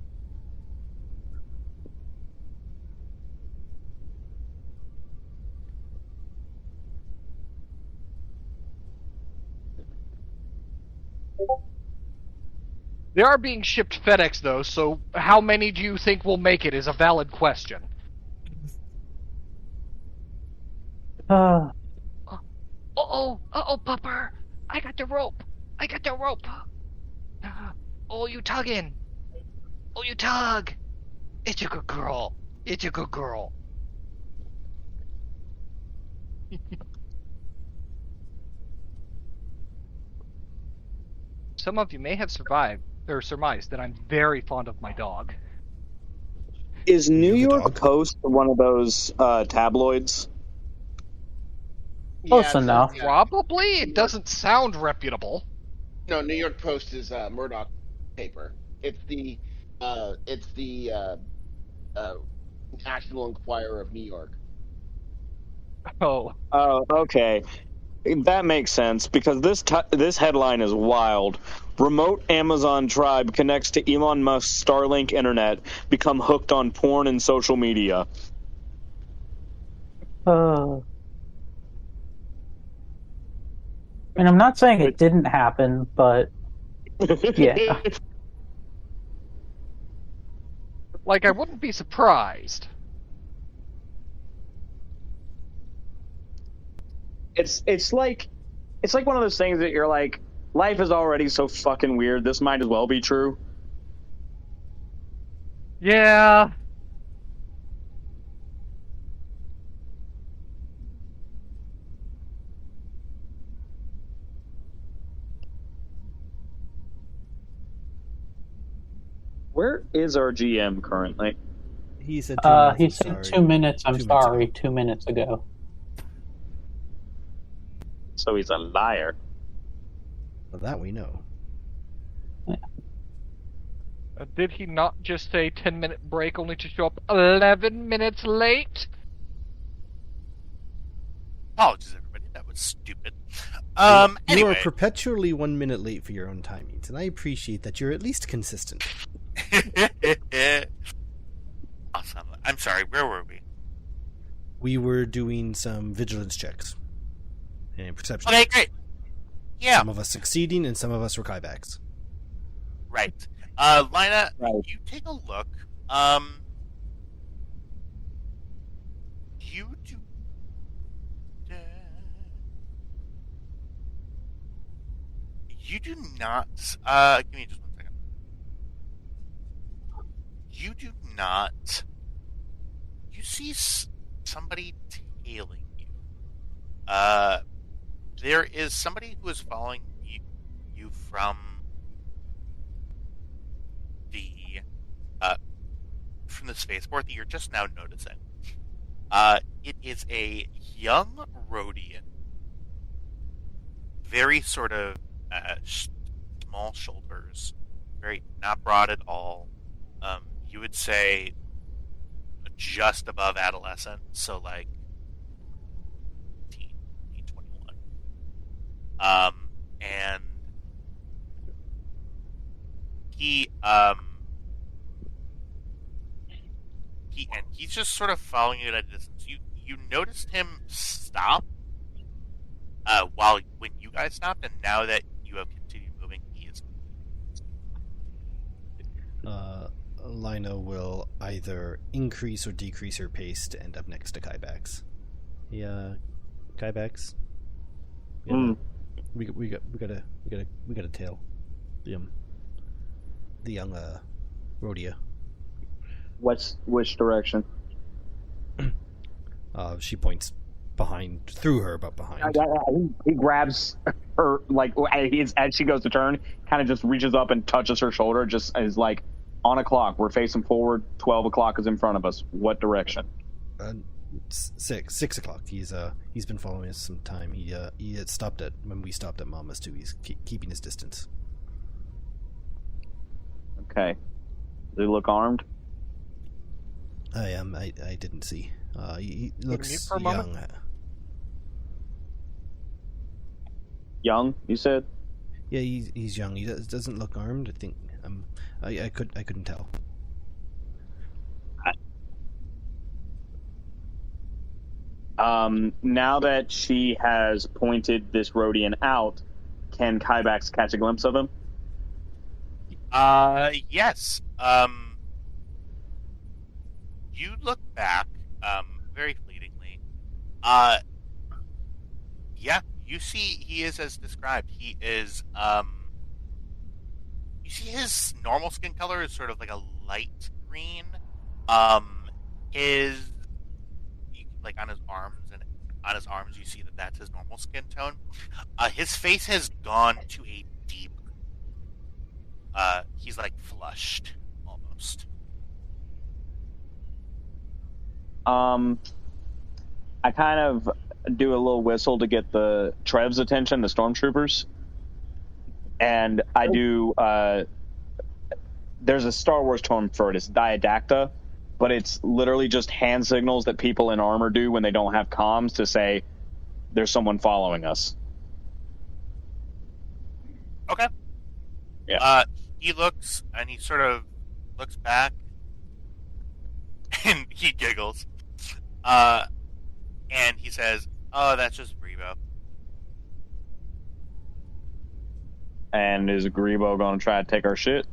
Speaker 4: They are being shipped FedEx, though, so how many do you think will make it is a valid question.
Speaker 6: Uh,
Speaker 4: Pupper! I got the rope! Oh, you tugging! Oh, you tug! It's a good girl! Some of you may have surmised that I'm very fond of my dog.
Speaker 1: Is New York Post one of those tabloids?
Speaker 6: Close enough.
Speaker 4: Probably. It doesn't sound reputable.
Speaker 5: No, New York Post is Murdoch paper. It's the National Enquirer of New York.
Speaker 4: Oh.
Speaker 1: Oh, okay. That makes sense because this headline is wild. Remote Amazon tribe connects to Elon Musk's Starlink internet, become hooked on porn and social media.
Speaker 6: And I'm not saying it didn't happen, but yeah.
Speaker 4: Like, I wouldn't be surprised.
Speaker 1: It's like one of those things that you're like, life is already so fucking weird. This might as well be true.
Speaker 4: Yeah.
Speaker 1: Where is our GM currently?
Speaker 2: He said
Speaker 6: 2 minutes. I'm sorry, 2 minutes ago.
Speaker 1: So he's a liar.
Speaker 2: Well, that we know.
Speaker 6: Yeah.
Speaker 4: Did he not just say 10-minute break only to show up 11 minutes late?
Speaker 3: Apologies, everybody. That was stupid.
Speaker 2: You
Speaker 3: Anyway.
Speaker 2: are perpetually 1 minute late for your own timings, and I appreciate that you're at least consistent.
Speaker 3: Awesome. I'm sorry, where were we?
Speaker 2: We were doing some vigilance checks and perception.
Speaker 3: Okay, great. Yeah.
Speaker 2: Some of us succeeding, and some of us were kiebacks.
Speaker 3: Right. Lina, you take a look. You do. You do not. Give me just 1 second. You do not. You see somebody tailing you. There is somebody who is following you from the spaceport that you're just now noticing. It is a young Rhodian, very sort of small shoulders, very not broad at all. You would say just above adolescent, so like 21. And he's just sort of following you at a distance. You noticed him stop when you guys stopped, and now that you have continued moving, he is.
Speaker 2: Lino will either increase or decrease her pace to end up next to Kybax. Yeah, Kybax. Yeah, we got a tail. The young Rhodia.
Speaker 1: Which direction?
Speaker 2: She points through her, but behind.
Speaker 1: He grabs her, like, as she goes to turn, kind of just reaches up and touches her shoulder, just as like, on a clock, we're facing forward, 12 o'clock is in front of us. What direction?
Speaker 2: 6 o'clock. He's been following us some time. He had stopped when we stopped at Mama's too. He's keeping his distance.
Speaker 1: Okay. Does he look armed?
Speaker 2: I didn't see. He looks
Speaker 4: for a
Speaker 2: young.
Speaker 4: moment?
Speaker 1: Young, you said?
Speaker 2: Yeah, he's young. He doesn't look armed. I think I couldn't tell.
Speaker 1: Now that she has pointed this Rhodian out, can Kybax catch a glimpse of him?
Speaker 3: Yes. You look back, very fleetingly. Yeah, you see he is as described. He is, you see his normal skin color is sort of like a light green. Like on his arms you see that that's his normal skin tone. His face has gone to a deep, he's like flushed, almost.
Speaker 1: I kind of do a little whistle to get the Trev's attention, the stormtroopers. And I do, there's a Star Wars term for it, it's diadacta, but it's literally just hand signals that people in armor do when they don't have comms to say, there's someone following us.
Speaker 3: Okay.
Speaker 1: Yeah.
Speaker 3: He looks, and he sort of looks back, and he giggles. And he says, "Oh, that's just Grebo."
Speaker 1: And is Grebo going to try to take our shit?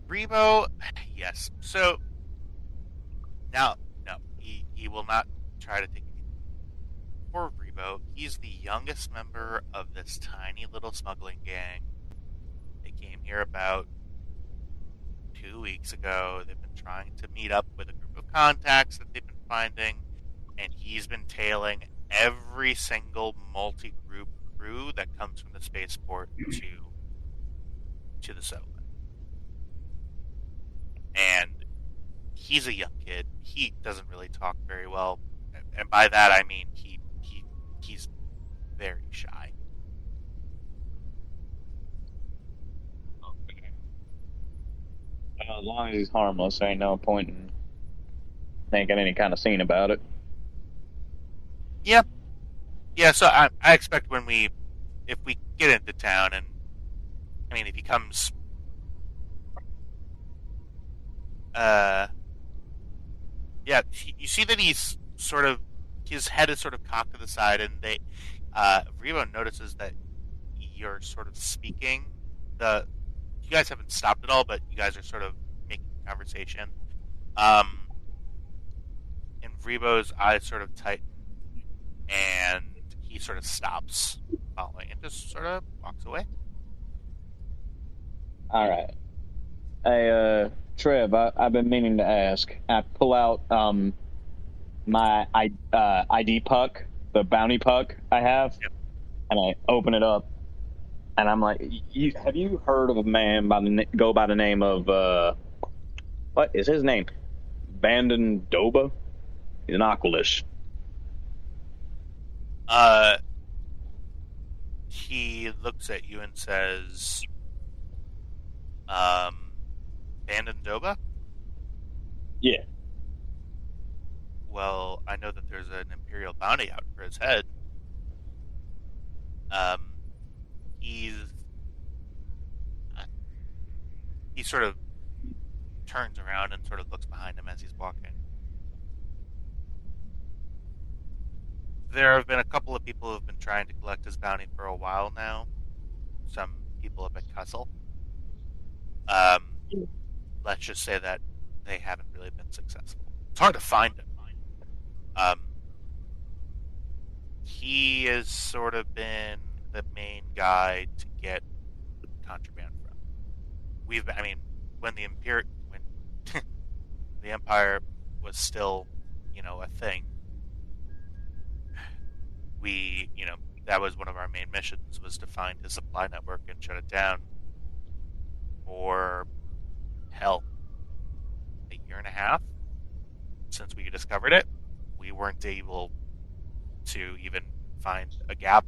Speaker 3: Grebo, yes. So, no, he will not try to take it. Poor Grebo, he's the youngest member of this tiny little smuggling gang. They came here about 2 weeks ago. They've been trying to meet up with a group of contacts that they've been finding, and he's been tailing every single multi-group crew that comes from the spaceport to the settlement. And he's a young kid. He doesn't really talk very well, and by that I mean he's very shy.
Speaker 1: Okay. As long as he's harmless, ain't no point in making any kind of scene about it.
Speaker 3: Yeah. So I expect if we get into town, and I mean, if he comes, you see that he's sort of, his head is sort of cocked to the side, and Revo notices that you're sort of speaking. You guys haven't stopped at all, but you guys are sort of making conversation. And Revo's eyes sort of tighten, and he sort of stops following and just sort of walks away.
Speaker 1: All right.
Speaker 7: Trev, I've been meaning to ask. I pull out my ID puck, the bounty puck I have,
Speaker 3: Yep.
Speaker 7: and I open it up, and I'm like, have you heard of a man go by the name of what is his name? Bandon Doba? He's an Aqualish.
Speaker 3: He looks at you and says, Bandandoba?
Speaker 7: Yeah.
Speaker 3: Well, I know that there's an Imperial bounty out for his head. He sort of turns around and sort of looks behind him as he's walking. There have been a couple of people who have been trying to collect his bounty for a while now. Some people have been Cussle. Let's just say that they haven't really been successful. It's hard to find him. He has sort of been the main guy to get contraband from. When the the Empire was still, a thing, that was one of our main missions, was to find his supply network and shut it down. For hell, a year and a half since we discovered it, we weren't able to even find a gap.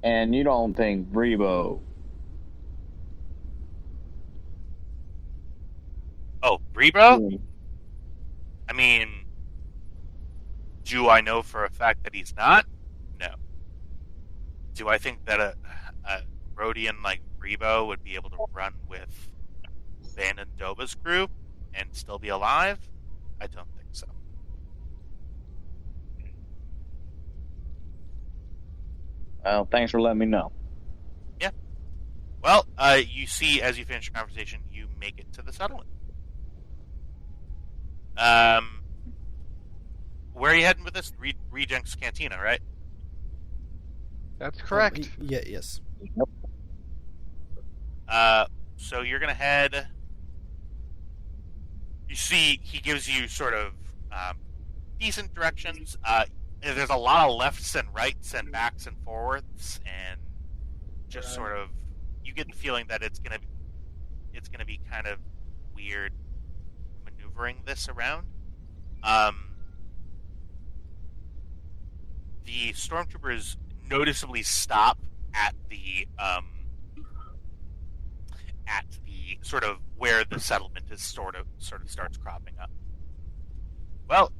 Speaker 7: And you don't think Rebo?
Speaker 3: Oh, Rebo? Do I know for a fact that he's not? No. Do I think that a Rhodian like Rebo would be able to run with Bandandoba's crew and still be alive? I don't think so.
Speaker 7: Well, thanks for letting me know.
Speaker 3: Yeah. Well, you see, as you finish your conversation, you make it to the settlement. Where are you heading with this? Regenk's Cantina, right?
Speaker 4: That's correct.
Speaker 2: Yes.
Speaker 3: So you're gonna head. You see, he gives you sort of decent directions. There's a lot of lefts and rights and backs and forwards, and just sort of, you get the feeling that it's gonna be kind of weird maneuvering this around. The stormtroopers noticeably stop at the sort of where the settlement is sort of starts cropping up. Well,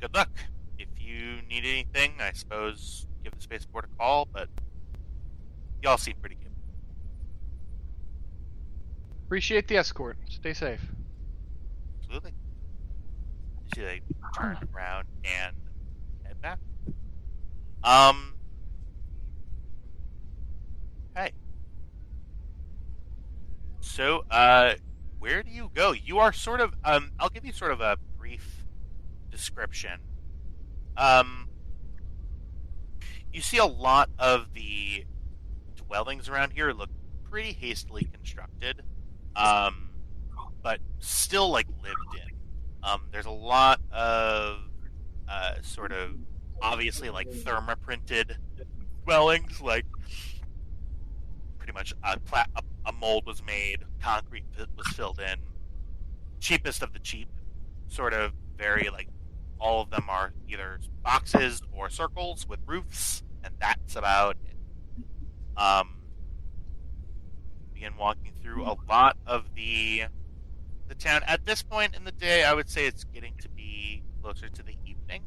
Speaker 3: good luck. If you need anything, I suppose give the spaceport a call, but y'all seem pretty good.
Speaker 4: Appreciate the escort. Stay safe.
Speaker 3: Absolutely. You see they turn around and head back. Hey. So, where do you go? You are sort of, I'll give you sort of a brief description. You see a lot of the dwellings around here look pretty hastily constructed, but still, lived in. There's a lot of, sort of, obviously, thermoprinted dwellings, pretty much a mold was made, concrete was filled in, cheapest of the cheap, sort of very, all of them are either boxes or circles with roofs, and that's about it. Begin walking through a lot of the town. At this point in the day, I would say it's getting to be closer to the evening.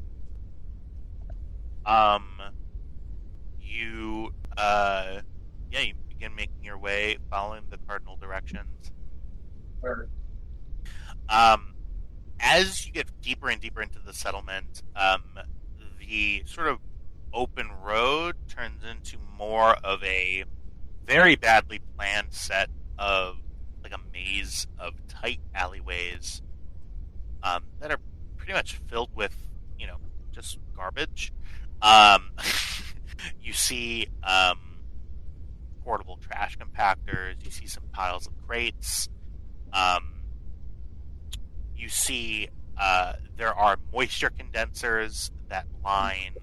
Speaker 3: You begin making your way, following the cardinal directions. As you get deeper and deeper into the settlement, the sort of open road turns into more of a very badly planned set of a maze of tight alleyways that are pretty much filled with just garbage. You see portable trash compactors. You see some piles of crates. You see there are moisture condensers that line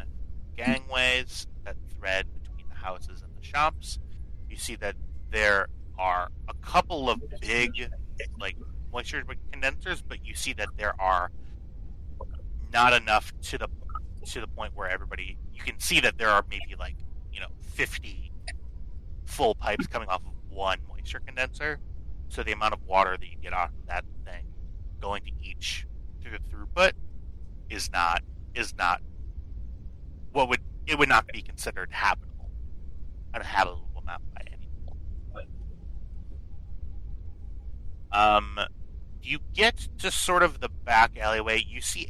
Speaker 3: gangways that thread between the houses and the shops. You see that there are a couple of big, like, moisture condensers, but you see that there are not enough to the point where everybody. You can see that there are maybe 50 full pipes coming off of one moisture condenser. So the amount of water that you get off of that thing going to each through the throughput is not what would not be considered habitable. A habitable map by any means. You get to sort of the back alleyway. You see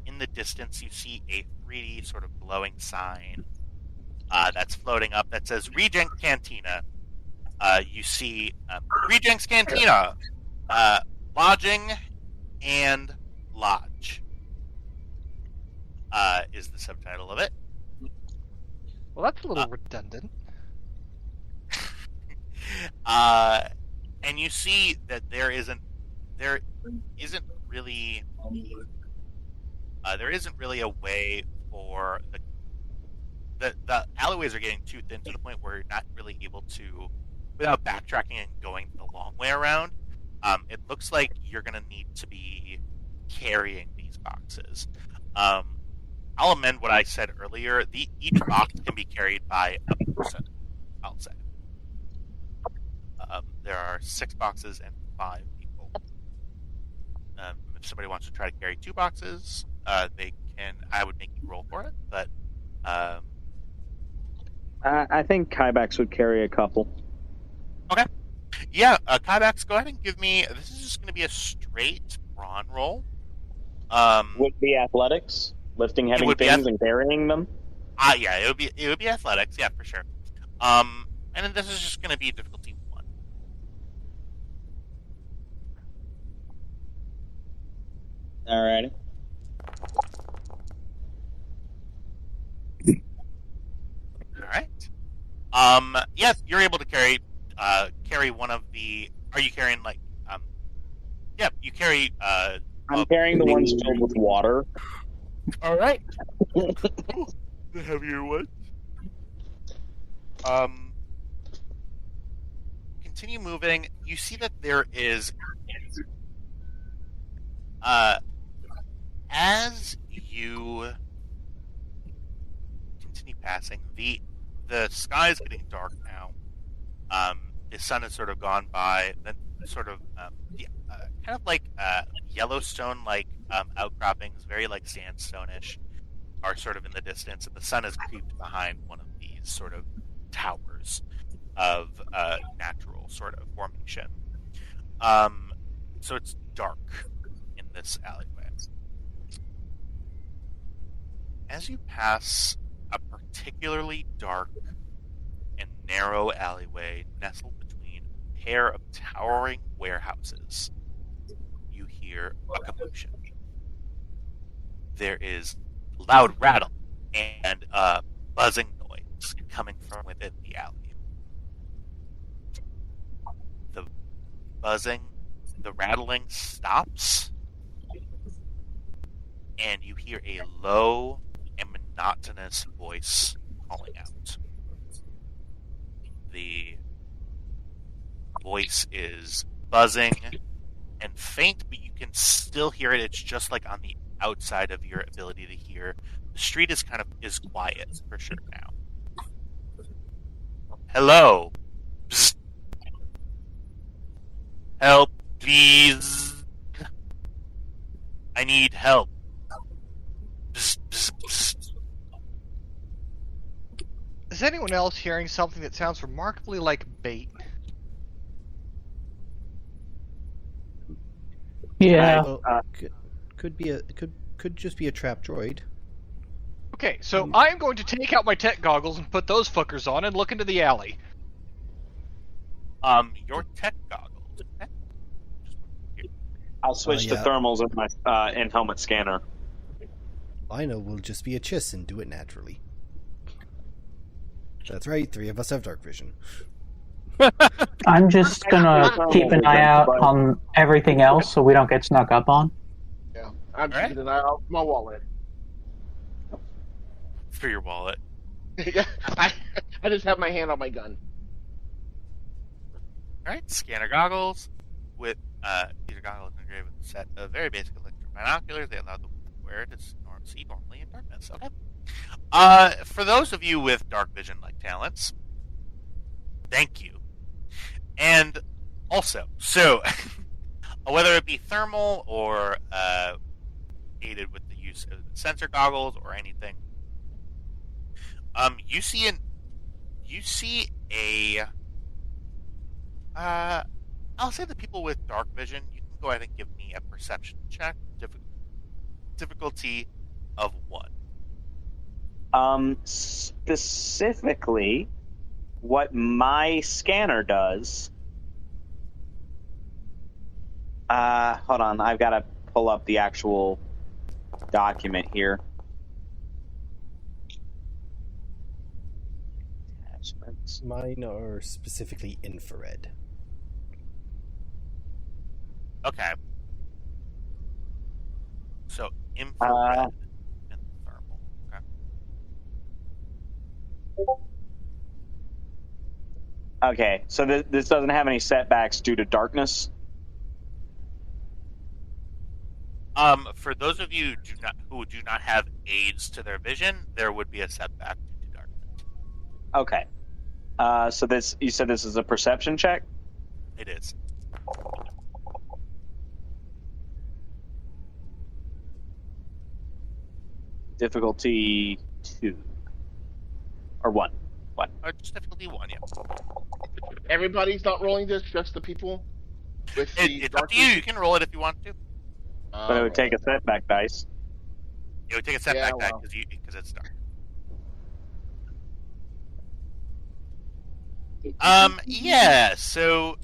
Speaker 3: in the distance, you see a 3D sort of glowing sign that's floating up that says Regenx Cantina. You see Regenx Cantina, lodging and lodge is the subtitle of it.
Speaker 4: Well, that's a little redundant.
Speaker 3: And you see that there isn't really a way for the alleyways are getting too thin to the point where you're not really able to, without backtracking and going the long way around. It looks like you're going to need to be carrying these boxes. I'll amend what I said earlier. Each box can be carried by a person, I'll say. There are 6 boxes and 5 people. If somebody wants to try to carry 2 boxes, they can. I would make you roll for it, but
Speaker 7: I think Kybax would carry a couple.
Speaker 3: Okay. Yeah, Kybax, go ahead and give me. This is just going to be a straight brawn roll.
Speaker 7: Would be athletics, lifting heavy things and carrying them.
Speaker 3: Yeah, it would be athletics. Yeah, for sure. And then this is just going to be difficulty 1.
Speaker 7: Alrighty.
Speaker 3: All right. Yes, you're able to carry one of the. Are you carrying Yeah, you carry.
Speaker 7: I'm carrying the ones filled with water.
Speaker 3: All right. The heavier one. Continue moving. You see that there is. As you continue passing, the sky is getting dark now. The sun has sort of gone by. Then sort of kind of like Yellowstone-like outcroppings, very like sandstone-ish, are sort of in the distance, and the sun has creeped behind one of these sort of towers of natural sort of formation. So it's dark in this alleyway. As you pass a particularly dark and narrow alleyway nestled between a pair of towering warehouses, you hear a commotion. There is loud rattle and a buzzing noise coming from within the alley. The buzzing, the rattling stops, and you hear a low and monotonous voice calling out. The voice is buzzing and faint, but you can still hear it. It's just like on the outside of your ability to hear. The street is quiet for sure now. Hello. Psst. Help, please. I need help. Psst, psst, psst.
Speaker 4: Is anyone else hearing something that sounds remarkably like bait?
Speaker 6: Yeah.
Speaker 2: Could just be a trap droid.
Speaker 4: Okay, so I'm going to take out my tech goggles and put those fuckers on and look into the alley.
Speaker 3: Your tech goggles. Okay.
Speaker 7: I'll switch to thermals in my in-helmet scanner.
Speaker 2: I know we'll just be a chiss and do it naturally. That's right, 3 of us have dark vision.
Speaker 6: I'm just gonna keep an eye out on everything else so we don't get snuck up on.
Speaker 5: Yeah, I'm
Speaker 3: All right.
Speaker 5: keeping an eye out for my wallet.
Speaker 3: For your wallet.
Speaker 5: Yeah, I just have my hand on my gun.
Speaker 3: Alright, scanner goggles with these are goggles engraved with a set of very basic electric binoculars. They allow the wearer to see normally in darkness. Okay. For those of you with dark vision-like talents, thank you. And also, so whether it be thermal or aided with the use of sensor goggles or anything, you see a I'll say the people with dark vision, you can go ahead and give me a perception check. Difficulty of 1.
Speaker 7: Specifically, what my scanner does. Hold on, I've got to pull up the actual document here. Attachments.
Speaker 2: Mine are specifically infrared.
Speaker 3: Okay. So infrared and thermal. Okay.
Speaker 7: Okay, so this doesn't have any setbacks due to darkness.
Speaker 3: For those of you who do not have aids to their vision, there would be a setback due to darkness.
Speaker 7: Okay. So you said this is a perception check?
Speaker 3: It is.
Speaker 7: Difficulty 2. Or 1.
Speaker 3: Just difficulty 1, yeah.
Speaker 5: Everybody's not rolling this, just the people with the
Speaker 3: It's up to you. You can roll it if you want to.
Speaker 7: But it would take a setback dice.
Speaker 3: It would take a setback
Speaker 5: Yeah,
Speaker 3: die
Speaker 5: well.
Speaker 3: because it's dark. Yeah, so...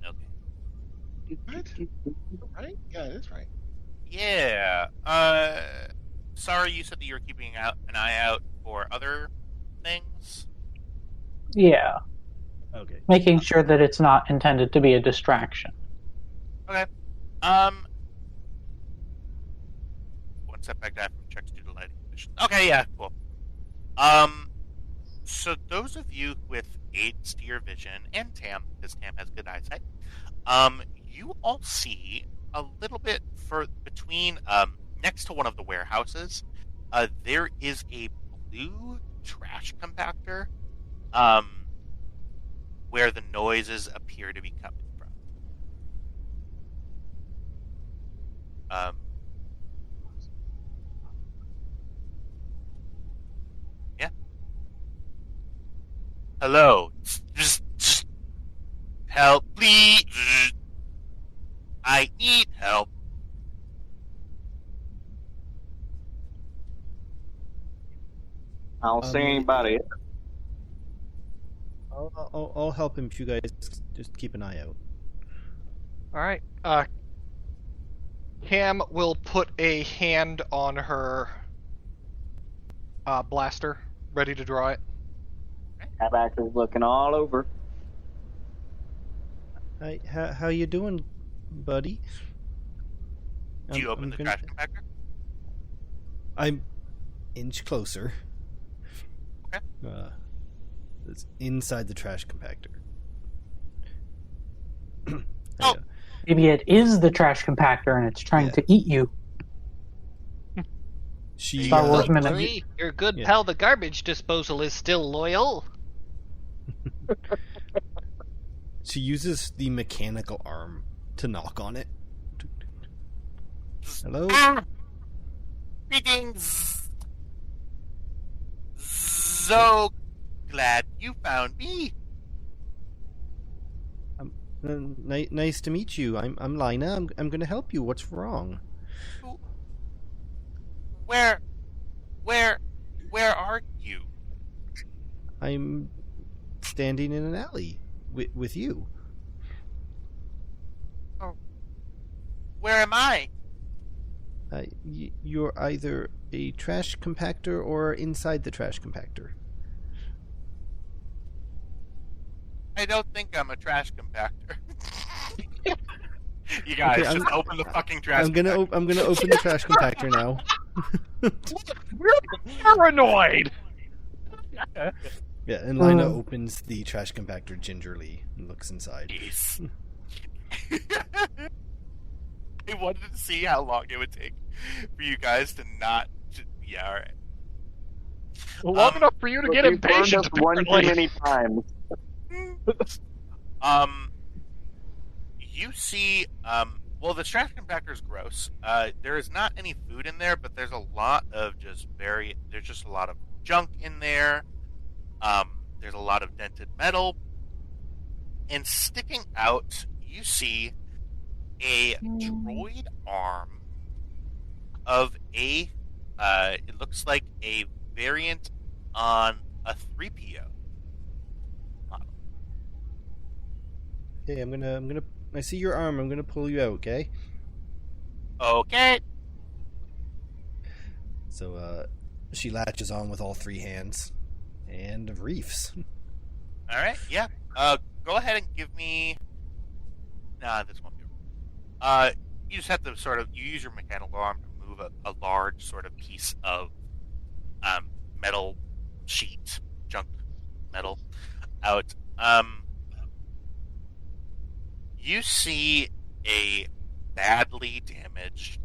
Speaker 3: Okay.
Speaker 5: What? Right? Yeah, that's right.
Speaker 3: Yeah. Sorry, you said that you were keeping an eye out for other things?
Speaker 6: Yeah,
Speaker 2: Okay.
Speaker 6: making sure that it's not intended to be a distraction.
Speaker 3: Okay. One setback die from checks due to lighting conditions. Okay, yeah, cool. So those of you with aids to your vision, and Tam, because Tam has good eyesight, you all see a little bit between, next to one of the warehouses, there is a blue trash compactor, where the noises appear to be coming from. Yeah. Hello. Just help, please. I need help.
Speaker 7: I don't see anybody.
Speaker 2: I'll help him if you guys just keep an eye out.
Speaker 4: All right. Cam will put a hand on her blaster, ready to draw it.
Speaker 7: Tabak is looking all over.
Speaker 2: Hi, how you doing, buddy?
Speaker 3: Do you open the trash compactor?
Speaker 2: I'm inch closer.
Speaker 3: Okay.
Speaker 2: It's inside the trash compactor.
Speaker 3: Oh.
Speaker 6: Maybe it is the trash compactor and it's trying to eat you.
Speaker 2: She
Speaker 6: Star Wars
Speaker 4: Don't
Speaker 6: minute.
Speaker 4: worry, your good
Speaker 2: Yeah.
Speaker 4: pal, the garbage disposal, is still loyal.
Speaker 2: she uses the mechanical arm to knock on it. Hello?
Speaker 3: Greetings. So glad you found me.
Speaker 2: Nice to meet you. I'm Lina. I'm going to help you. What's wrong?
Speaker 3: Where are you?
Speaker 2: I'm standing in an alley with you.
Speaker 3: Where am I?
Speaker 2: You're either a trash compactor or inside the trash compactor.
Speaker 3: I don't think I'm a trash compactor. You guys just open the fucking trash compactor.
Speaker 2: I'm gonna open the trash compactor now.
Speaker 8: We're paranoid!
Speaker 2: Yeah, and Lina opens the trash compactor gingerly and looks inside.
Speaker 3: Yes. I wanted to see how long it would take for you guys to not. Yeah, all right.
Speaker 8: Long enough for you to get impatient.
Speaker 7: One too many times.
Speaker 3: You see, well, the trash compactor is gross. There is not any food in there, but there's a lot of there's just a lot of junk in there. There's a lot of dented metal. And sticking out, you see a droid arm of it looks like a variant on a 3PO model.
Speaker 2: Okay, I see your arm. I'm gonna pull you out. Okay.
Speaker 3: Okay.
Speaker 2: So, she latches on with all three hands, and reefs.
Speaker 3: All right. Yeah. Go ahead and give me. Nah, this won't be. You just have to you use your mechanical arm to move a large sort of piece of metal sheet, junk metal, out. You see a badly damaged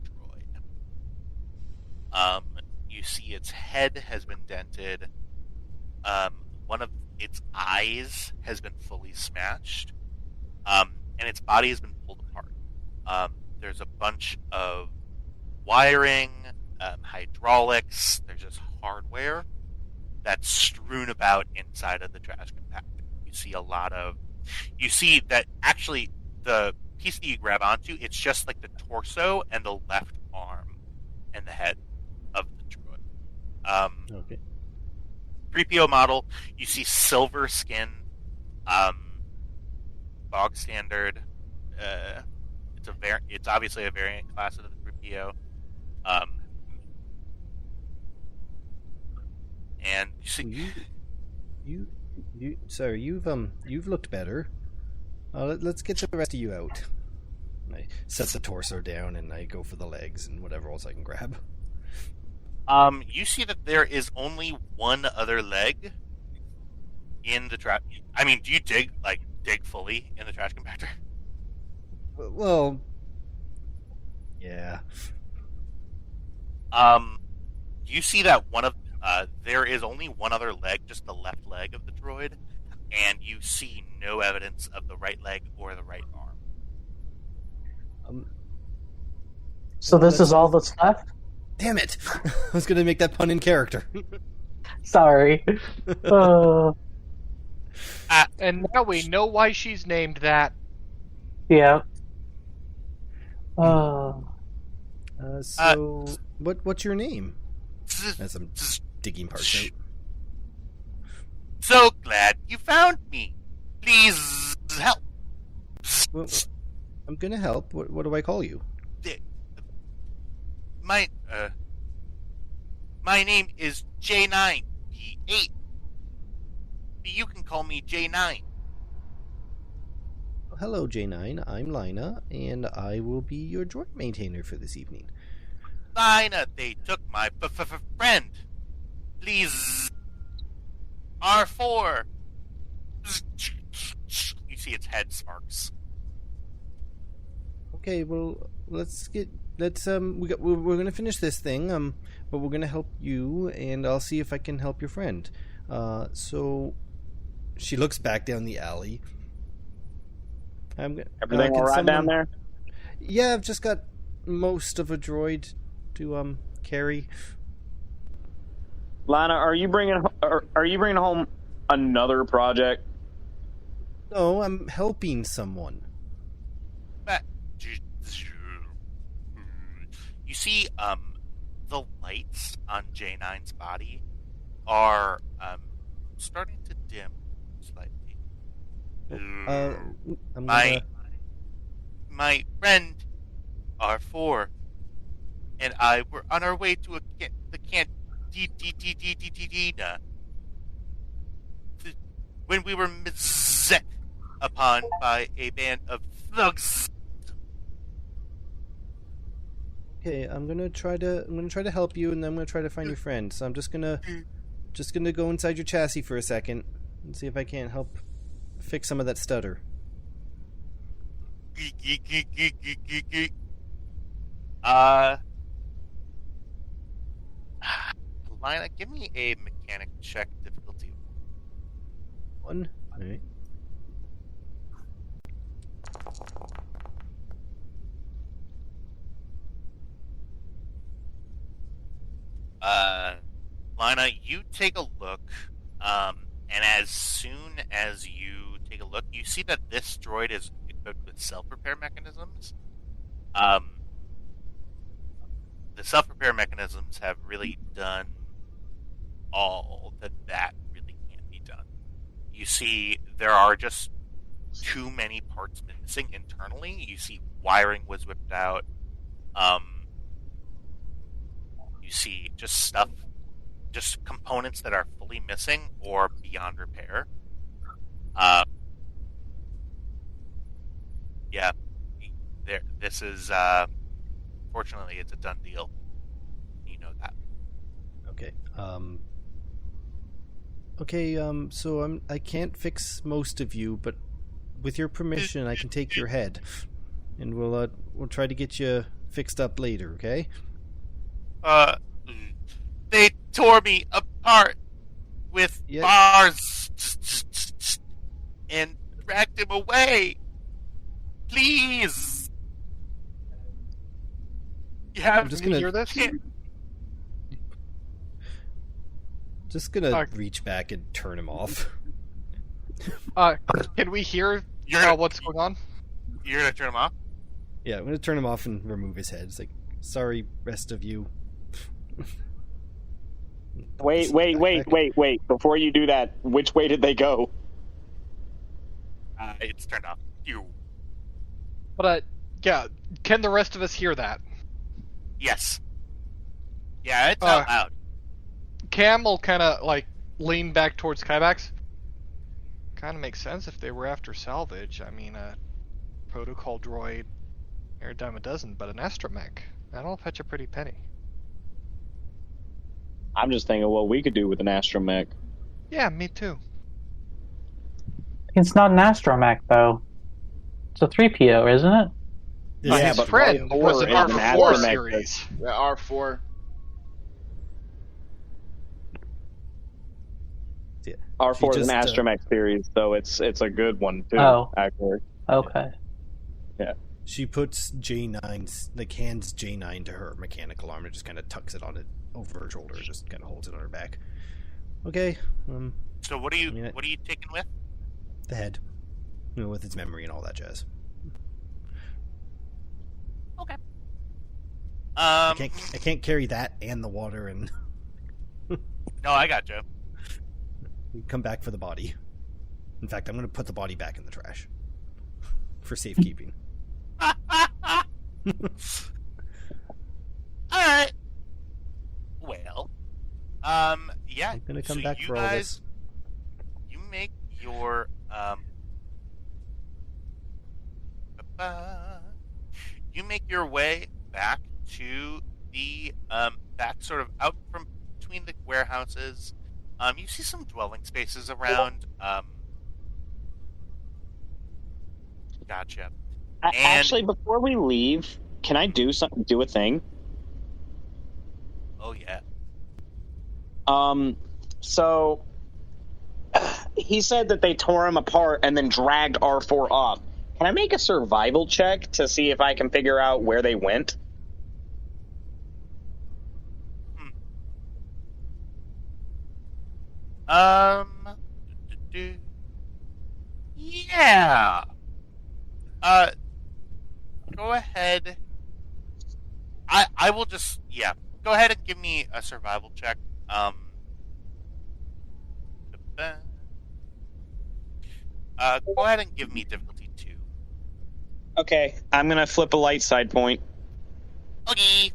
Speaker 3: droid. You see its head has been dented. One of its eyes has been fully smashed. And its body has been pulled apart. There's a bunch of wiring, hydraulics, there's just hardware that's strewn about inside of the trash compactor. You see that actually the piece that you grab onto, it's just like the torso and the left arm and the head of the droid.
Speaker 2: Okay.
Speaker 3: 3PO model, you see silver skin, bog standard. It's obviously a variant class of the 3PO. And you see,
Speaker 2: sir, you've looked better. Let's get the rest of you out. I set the torso down and I go for the legs and whatever else I can grab.
Speaker 3: You see that there is only one other leg in the trash. I mean, do you dig fully in the trash compactor?
Speaker 2: Well, yeah.
Speaker 3: You see that there is only one other leg, just the left leg of the droid, and you see no evidence of the right leg or the right arm.
Speaker 6: So this is all that's left?
Speaker 2: Damn it! I was going to make that pun in character.
Speaker 6: Sorry.
Speaker 4: And now we know why she's named that.
Speaker 6: Yeah.
Speaker 2: What's your name? As I'm digging parts out.
Speaker 3: So glad you found me. Please help.
Speaker 2: Well, I'm gonna help. What do I call you?
Speaker 3: My name is J9P8. You can call me J9.
Speaker 2: Hello, J9. I'm Lina, and I will be your droid maintainer for this evening.
Speaker 3: Lina, they took my friend. Please. R4. You see its head sparks.
Speaker 2: Okay, well, we're gonna finish this thing, but we're gonna help you, and I'll see if I can help your friend. So she looks back down the alley.
Speaker 7: Everything all right down there?
Speaker 2: Yeah, I've just got most of a droid to carry.
Speaker 7: Lana, are you bringing home another project?
Speaker 2: No, I'm helping someone.
Speaker 3: You see, the lights on J9's body are starting to dim slightly.
Speaker 2: My
Speaker 3: friend, R4 and I were on our way to the cantina when we were set upon by a band of thugs.
Speaker 2: Okay, I'm gonna try to help you, and then I'm gonna try to find your friend. So I'm just gonna go inside your chassis for a second and see if I can't help fix some of that stutter.
Speaker 3: Lina, give me a mechanic check difficulty.
Speaker 2: 1. All right.
Speaker 3: Lina, you take a look, and as soon as you take a look, you see that this droid is equipped with self-repair mechanisms. The self-repair mechanisms have really done all that really can't be done. You see, there are just too many parts missing internally. You see, wiring was whipped out. You see just stuff, just components that are fully missing or beyond repair. Yeah, this is, fortunately, it's a done deal. You know that.
Speaker 2: Okay. So I can't fix most of you, but with your permission, I can take your head, and we'll try to get you fixed up later. Okay?
Speaker 3: They tore me apart with bars and dragged him away. Please. You have
Speaker 2: I'm just
Speaker 4: Can you
Speaker 2: gonna
Speaker 4: hear this?
Speaker 2: Just gonna reach back and turn him off.
Speaker 4: Can we hear what's going on?
Speaker 3: You're gonna turn him off?
Speaker 2: Yeah, I'm gonna turn him off and remove his head. It's like, sorry, rest of you.
Speaker 7: Wait. Before you do that, which way did they go?
Speaker 3: It's turned off.
Speaker 4: But, yeah, can the rest of us hear that?
Speaker 3: Yes. Yeah, it's out loud.
Speaker 4: Cam will kind of, lean back towards Kybax. Kind of makes sense if they were after salvage. I mean, a protocol droid, every dime a dozen, but an astromech, that'll fetch a pretty penny.
Speaker 7: I'm just thinking what we could do with an astromech.
Speaker 4: Yeah, me too.
Speaker 6: It's not an astromech, though. It's a 3PO, isn't it?
Speaker 7: Yeah,
Speaker 4: his
Speaker 7: but
Speaker 4: friend was an R4 series.
Speaker 5: The R4.
Speaker 7: R4 is an astromech series, so it's a good one too.
Speaker 6: Oh.
Speaker 7: Actually.
Speaker 6: Okay.
Speaker 7: Yeah.
Speaker 2: She puts J9's, hands J9 to her mechanical arm and just kind of tucks it on it over her shoulder, just kind of holds it on her back. Okay.
Speaker 3: So what are you taking with?
Speaker 2: The head, with its memory and all that jazz.
Speaker 3: Okay.
Speaker 2: I can't carry that and the water and.
Speaker 3: No, I got you.
Speaker 2: We come back for the body. In fact, I'm going to put the body back in the trash for safekeeping.
Speaker 3: Alright. Well, yeah.
Speaker 2: I'm going to come
Speaker 3: so
Speaker 2: back
Speaker 3: you
Speaker 2: for
Speaker 3: guys,
Speaker 2: all this.
Speaker 3: You make your, you make your way back to the, back sort of out from between the warehouses. You see some dwelling spaces around. Gotcha.
Speaker 7: Actually, before we leave, can I do a thing?
Speaker 3: Oh yeah.
Speaker 7: So he said that they tore him apart and then dragged R4 off. Can I make a survival check to see if I can figure out where they went?
Speaker 3: Yeah. Go ahead. I will just, go ahead and give me a survival check. Go ahead and give me difficulty 2.
Speaker 7: Okay, I'm gonna flip a light side point.
Speaker 3: Okay.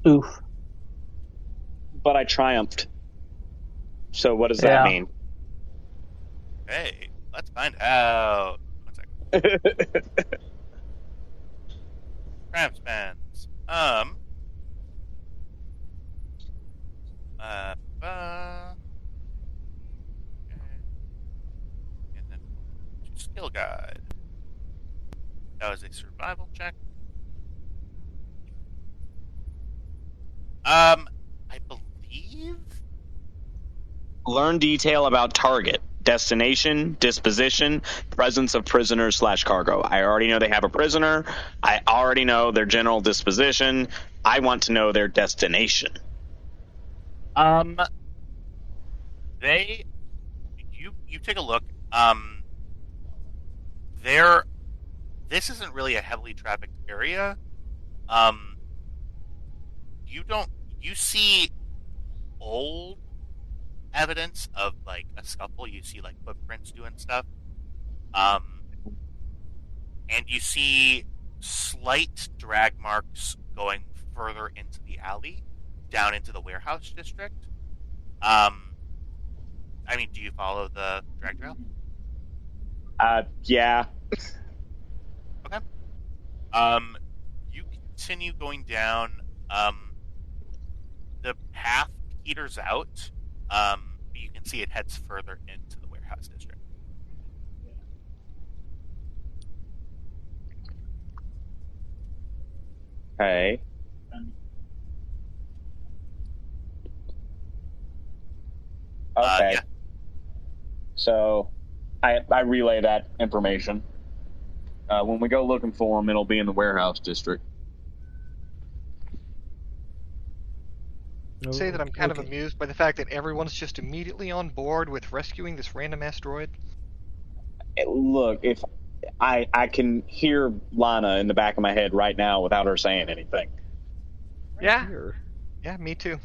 Speaker 6: Oof.
Speaker 7: But I triumphed. So what does that
Speaker 6: Yeah.
Speaker 7: mean?
Speaker 3: Hey, let's find out. 1 second. Triumph spends. And then skill guide. That was a survival check. I believe.
Speaker 7: Learn detail about target, destination, disposition, presence of prisoners / cargo. I already know they have a prisoner. I already know their general disposition. I want to know their destination.
Speaker 3: You take a look. This isn't really a heavily trafficked area. You see old evidence of like a scuffle. You see like footprints doing stuff. And you see slight drag marks going further into the alley, down into the warehouse district. I mean, do you follow the drag trail?
Speaker 7: Yeah.
Speaker 3: Okay. You continue going down. The path peters out. You can see it heads further into the warehouse district.
Speaker 7: Okay. Okay.
Speaker 3: Yeah.
Speaker 7: So, I relay that information. When we go looking for them, it'll be in the warehouse district.
Speaker 4: Say that I'm kind of
Speaker 2: Okay.
Speaker 4: amused by the fact that everyone's just immediately on board with rescuing this random asteroid.
Speaker 7: Look, if I can hear Lana in the back of my head right now without her saying anything.
Speaker 4: Yeah,
Speaker 2: Here.
Speaker 4: yeah, me too.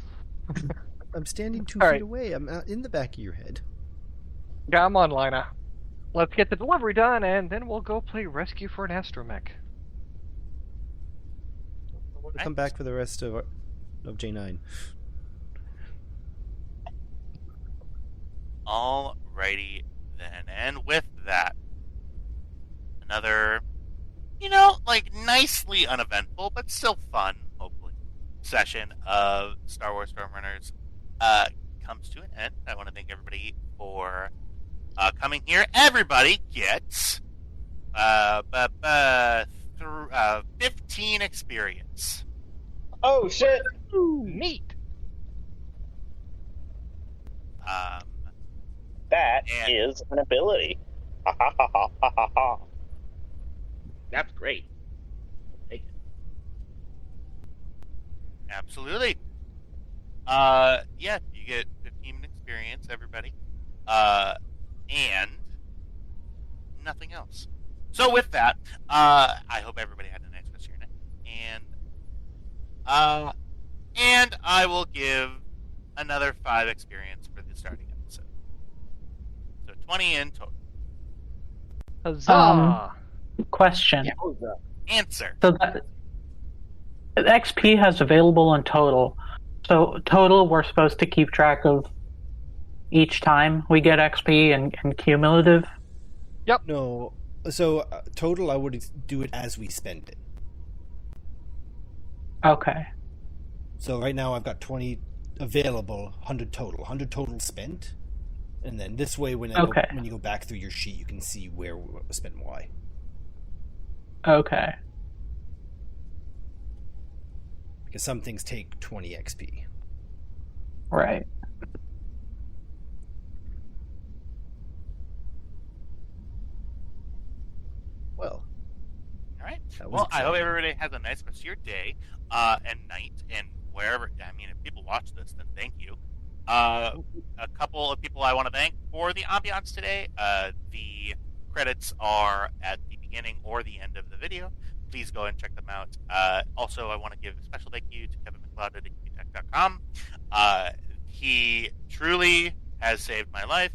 Speaker 2: I'm standing 2
Speaker 4: All
Speaker 2: feet
Speaker 4: right.
Speaker 2: away. I'm in the back of your head.
Speaker 4: Come on, Lina. Let's get the delivery done, and then we'll go play Rescue for an Astromech.
Speaker 2: We'll come back for the rest of J9.
Speaker 3: Alrighty then, and with that, another, like nicely uneventful but still fun, hopefully, session of Star Wars Stormrunners comes to an end. I want to thank everybody for coming here. Everybody gets 15 experience.
Speaker 7: Oh shit!
Speaker 4: Neat.
Speaker 7: That
Speaker 3: And-
Speaker 7: is an ability. Ha ha ha ha ha ha ha. That's great. Take it.
Speaker 3: Absolutely. Yeah, you get 15 experience, everybody. And nothing else. So with that, I hope everybody had a nice rest of your night. And I will give another 5 experience for the starting episode. So 20 in total.
Speaker 4: Huzzah!
Speaker 6: Question.
Speaker 3: Answer.
Speaker 6: So that XP has available in total. So total, we're supposed to keep track of each time we get XP and cumulative.
Speaker 2: No. So total, I would do it as we spend it.
Speaker 6: Okay.
Speaker 2: So right now I've got 20 available, 100 total. 100 total spent. And then this way, when you go back through your sheet, you can see where we spent why.
Speaker 6: Okay.
Speaker 2: Because some things take 20 XP.
Speaker 6: Right.
Speaker 2: Well.
Speaker 3: All right.
Speaker 2: That was
Speaker 3: Well, I hope
Speaker 2: exciting.
Speaker 3: everybody has a nice rest of your day and night and wherever. I mean, if people watch this, then thank you. A couple of people I want to thank for the ambiance today. The credits are at the beginning or the end of the video. Please go and check them out. Also, I want to give a special thank you to Kevin McLeod at IncuTech.com. He truly has saved my life.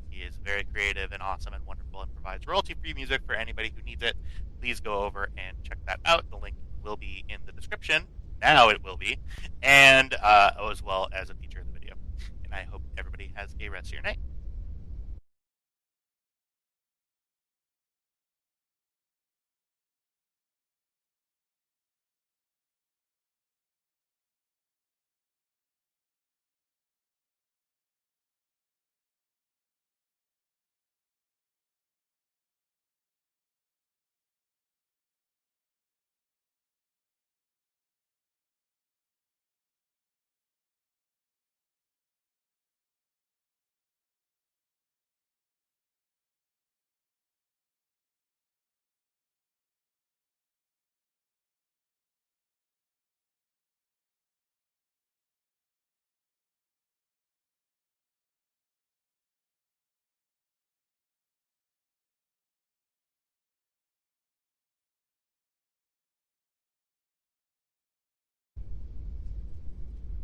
Speaker 3: He is very creative and awesome and wonderful and provides royalty-free music for anybody who needs it. Please go over and check that out. The link will be in the description. Now it will be. And as well as a feature in the video. And I hope everybody has a rest of your night.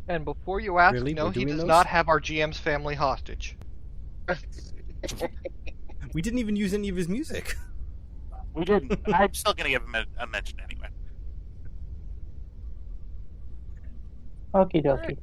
Speaker 4: And before you ask,
Speaker 2: Really?
Speaker 4: no,
Speaker 2: We're
Speaker 4: he
Speaker 2: doing
Speaker 4: does
Speaker 2: those?
Speaker 4: not have our GM's family hostage.
Speaker 2: We didn't even use any of his music.
Speaker 3: We didn't. I'm still going to give him a mention anyway.
Speaker 6: Okie dokie.